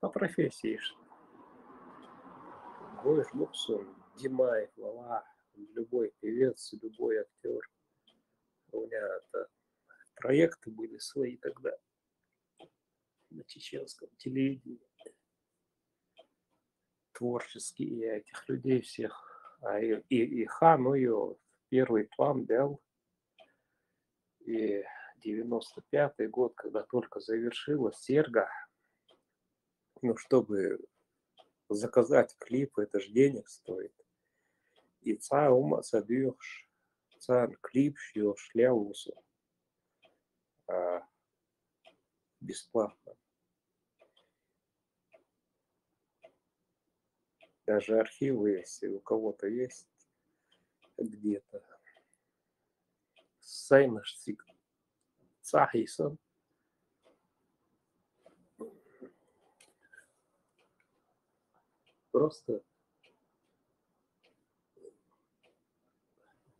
по профессии. Будешь Буксун, Димаев, Лала, любой певец, любой актер. У меня это, проекты были свои тогда на чеченском телевидении. Творческие я этих людей всех. А и Хан ее первый план дал. И 95-й год, когда только завершилась Серга, ну, чтобы заказать клип, это же денег стоит. И ума садешь, клип шьешь, ляусу бесплатно. Даже архивы, если у кого-то есть где-то. Сайнашцик Цахисон. Просто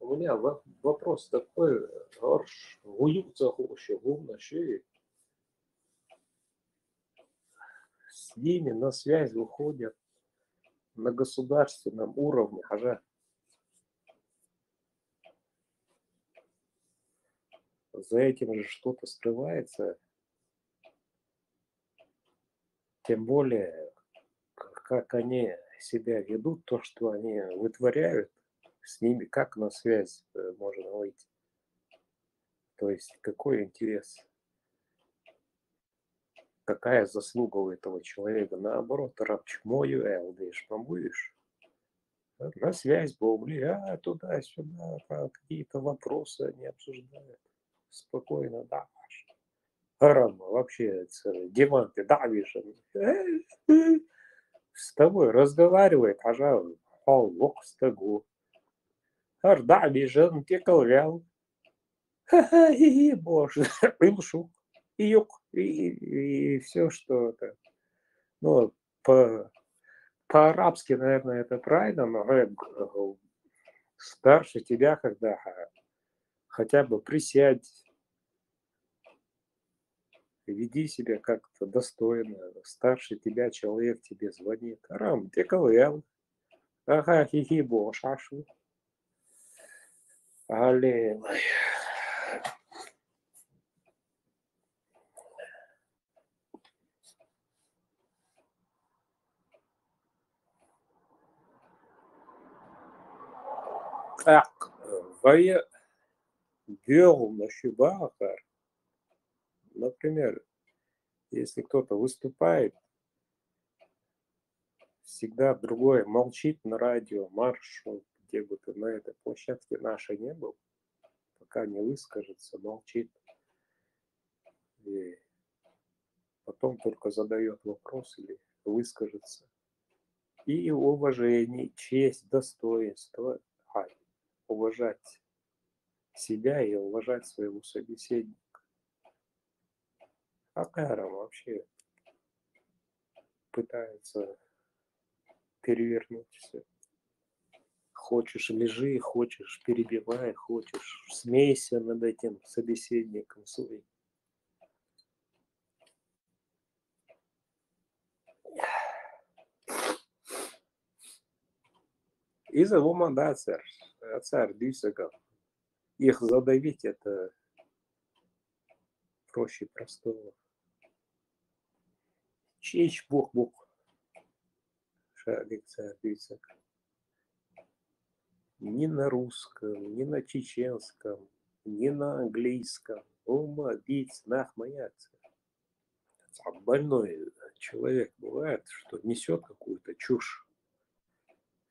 у меня вопрос такой, арш гуюца хочет, гумна шеи. С ними на связь выходят на государственном уровне, за этим же что-то скрывается. Тем более, как они себя ведут, то, что они вытворяют, с ними как на связь можно выйти. То есть, какой интерес? Какая заслуга у этого человека? Наоборот, рабчмою элдыш, помбуешь? На связь бомбли, туда-сюда, какие-то вопросы они обсуждают. Спокойно, да. Арам, вообще, деманты, давишь. С тобой разговаривает, лок с того. Да, бежен, те колвял. Боже, илшу. И все, что это. Ну, по-арабски, наверное, это правильно, но старше тебя, когда хотя бы присядь, Веди себя как-то достойно. Старше тебя человек тебе звонит. Арам, ты КВЛ. Ага, хихи, бошашу. Аллилуйя. Так, вая делал на Шибахар, например, если кто-то выступает, всегда другой молчит на радио, маршал, где бы ты на этой площадке нашей не был, пока не выскажется, молчит. И потом только задает вопрос или выскажется. И уважение, честь, достоинство, уважать себя и уважать своего собеседника. А Кайрам вообще пытается перевернуть все. Хочешь лежи, хочешь перебивай, хочешь смейся над этим собеседником своим. Из-за ума, да, царь Дюсагов. Их задавить это проще простого. Честь Бог. Шарик царь Дюсагов. Ни на русском, ни на чеченском, ни на английском. Ума, бить, нахмаяться. Больной человек бывает, что несет какую-то чушь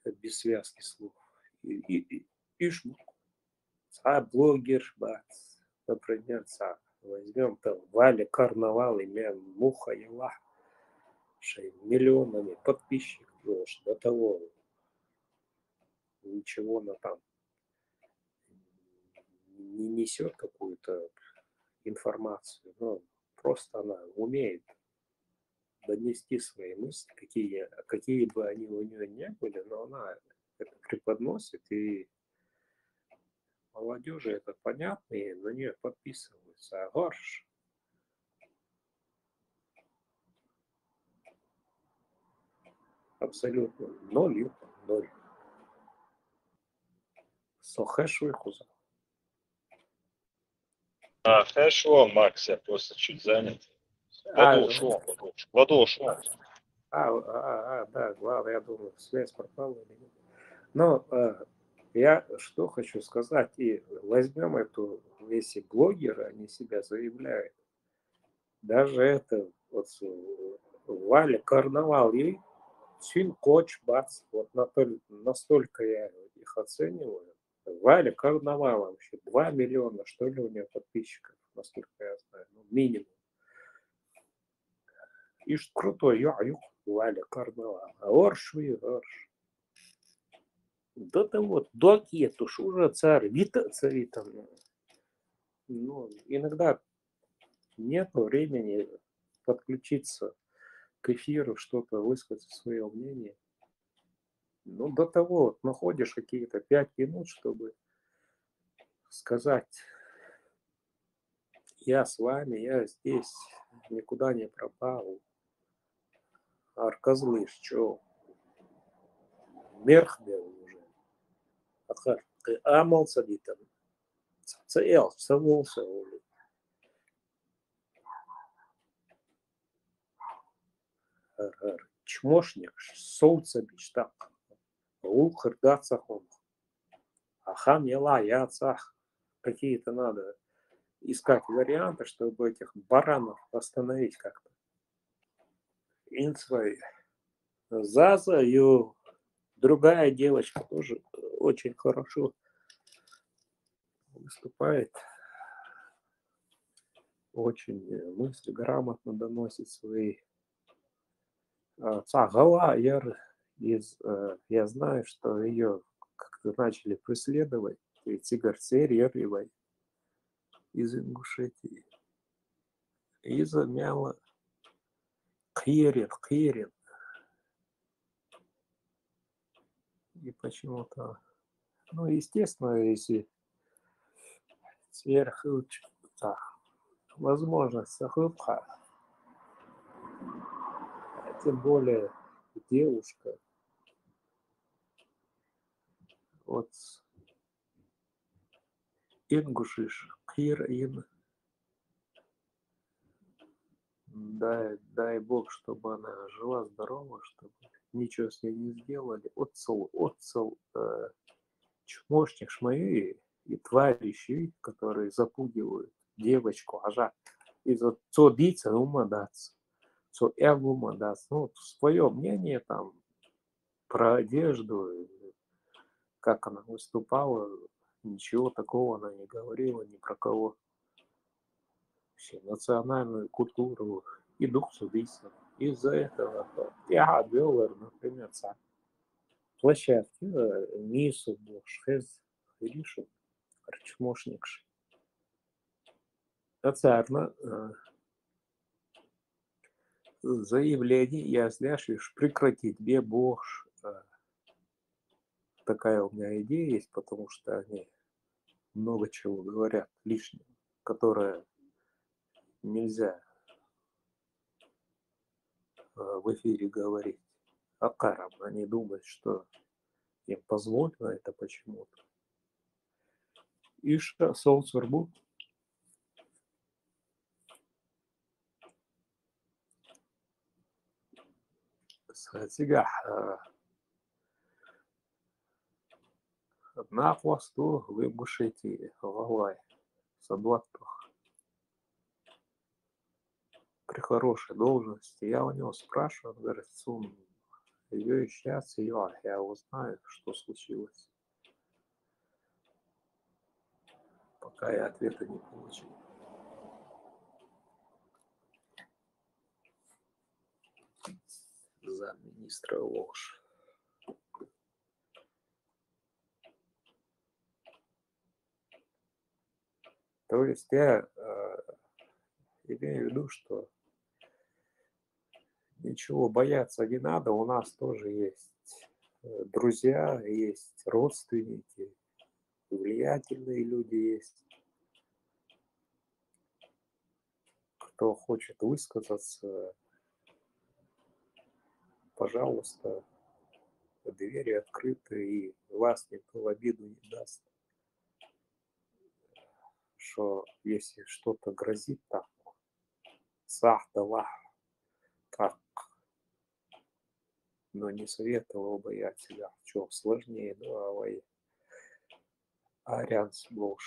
без связки слов. И блогер, бац, например, возьмем там Валя Карнавал, имя Муха Ела, миллионами подписчиков, до того ничего она там не несет какую-то информацию, но просто она умеет донести свои мысли, какие бы они у нее не были, но она это преподносит, и молодежи это понятно, и на нее подписываются. А горш абсолютно ноль. Сохеш выхуза. Хорошо, Макс, я просто чуть занят. Воду ушел. Да, главное, я думаю, связь пропала или нет. Но я что хочу сказать, и возьмем эту, если блогеры, они себя заявляют, даже это вот Валя Карнавал и Чин Коч Бац, вот настолько я их оцениваю. Валя Карнавал вообще 2 миллиона, что ли, у нее подписчиков, насколько я знаю, ну, минимум. И что крутой, Валя Карнавал. Орш. Да вот, доки, туш уже царь, цари там. Ну, иногда нет времени подключиться к эфиру, что-то высказать свое мнение. Ну, до того вот, находишь какие-то 5 минут, чтобы сказать: я с вами, я здесь, никуда не пропал. Арказлыш, что? Мерхбел уже. Амал садитан. Цел, соволся. Чмошник, солнце биштак. Улхар дацахом. Ахам ела, я цах. Какие-то надо искать варианты, чтобы этих баранов остановить как-то. Инсвай. Заза и другая девочка тоже очень хорошо выступает. Очень мысли грамотно доносит свои. Цагала Яр я знаю, что ее как-то начали преследовать. Тигр Серьевой из Ингушетии. И замяла Кирин. И почему-то, ну, естественно, если сверху возможность сахыбха, тем более девушка. Вот ингушиш, кир ин. Дай Бог, чтобы она жила, здорова, чтобы ничего с ней не сделали. Отцел, чмошник шмаи и товарищи, которые запугивают девочку, ажа. И за то биться, умадаться. So эго даст, ну, свое мнение там про одежду, как она выступала, ничего такого она не говорила ни про кого. Вообще, национальную культуру и дух судейства. Из-за этого я отвел, например, площадки Мису, Шхез, Иришу, Арчмошникш. Оцарно заявление, я сляшишь прекратить бебош. Такая у меня идея есть, потому что они много чего говорят лишнего, которое нельзя в эфире говорить. А карам они думают, что им позволено это почему-то. И что солнцербу сега на хвосту выбушите головой соблатах при хорошей должности. Я у него спрашиваю, он говорит, сум ее исчез, я узнаю, что случилось. Пока я ответа не получил. Замминистра ложь. То есть я имею в виду, что ничего бояться не надо, у нас тоже есть друзья, есть родственники, влиятельные люди есть. Кто хочет высказаться, пожалуйста, двери открыты, и вас никто в обиду не даст. Что если что-то грозит там, как, но не советовал бы я тебя, что сложнее, давай. Арианс был.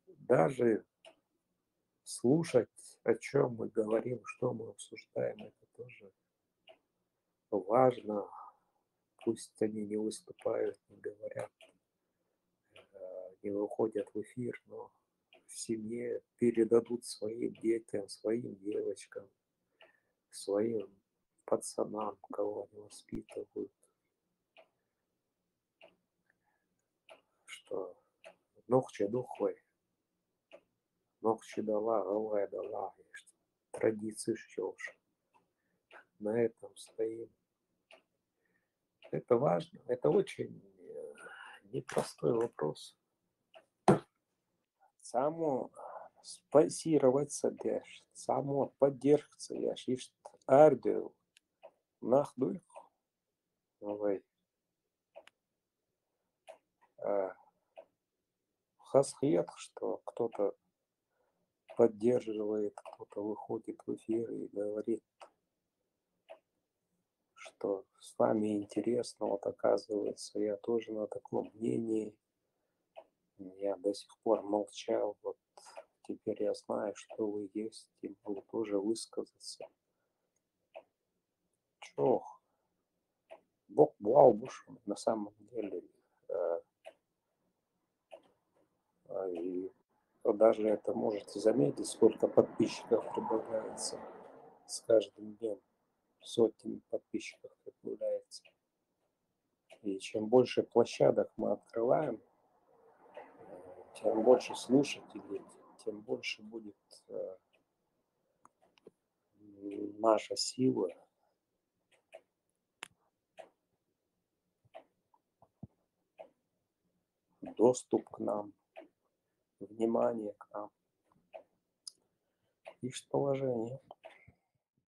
Даже слушать, о чем мы говорим, что мы обсуждаем, это тоже важно. Пусть они не выступают, не говорят, не выходят в эфир, но в семье передадут своим детям, своим девочкам, своим пацанам, кого они воспитывают, что нохче духой, нохче дала, галая дала, традиции щелш. На этом стоим. Это важно, это очень непростой вопрос. Само спасировать себя, само поддержаться, я шишт ардю, нахдуй, хасхет, что кто-то поддерживает, кто-то выходит в эфир и говорит, что с вами интересно, вот оказывается, я тоже на таком мнении, я до сих пор молчал, вот теперь я знаю, что вы есть, и могу тоже высказаться. Чё? Бог Блаубуш, на самом деле, и даже это можете заметить, сколько подписчиков прибавляется с каждым днем. Сотнями подписчиков прибавляется. И чем больше площадок мы открываем, тем больше слушателей, тем больше будет наша сила доступ к нам, внимание к нам. Ищет положение.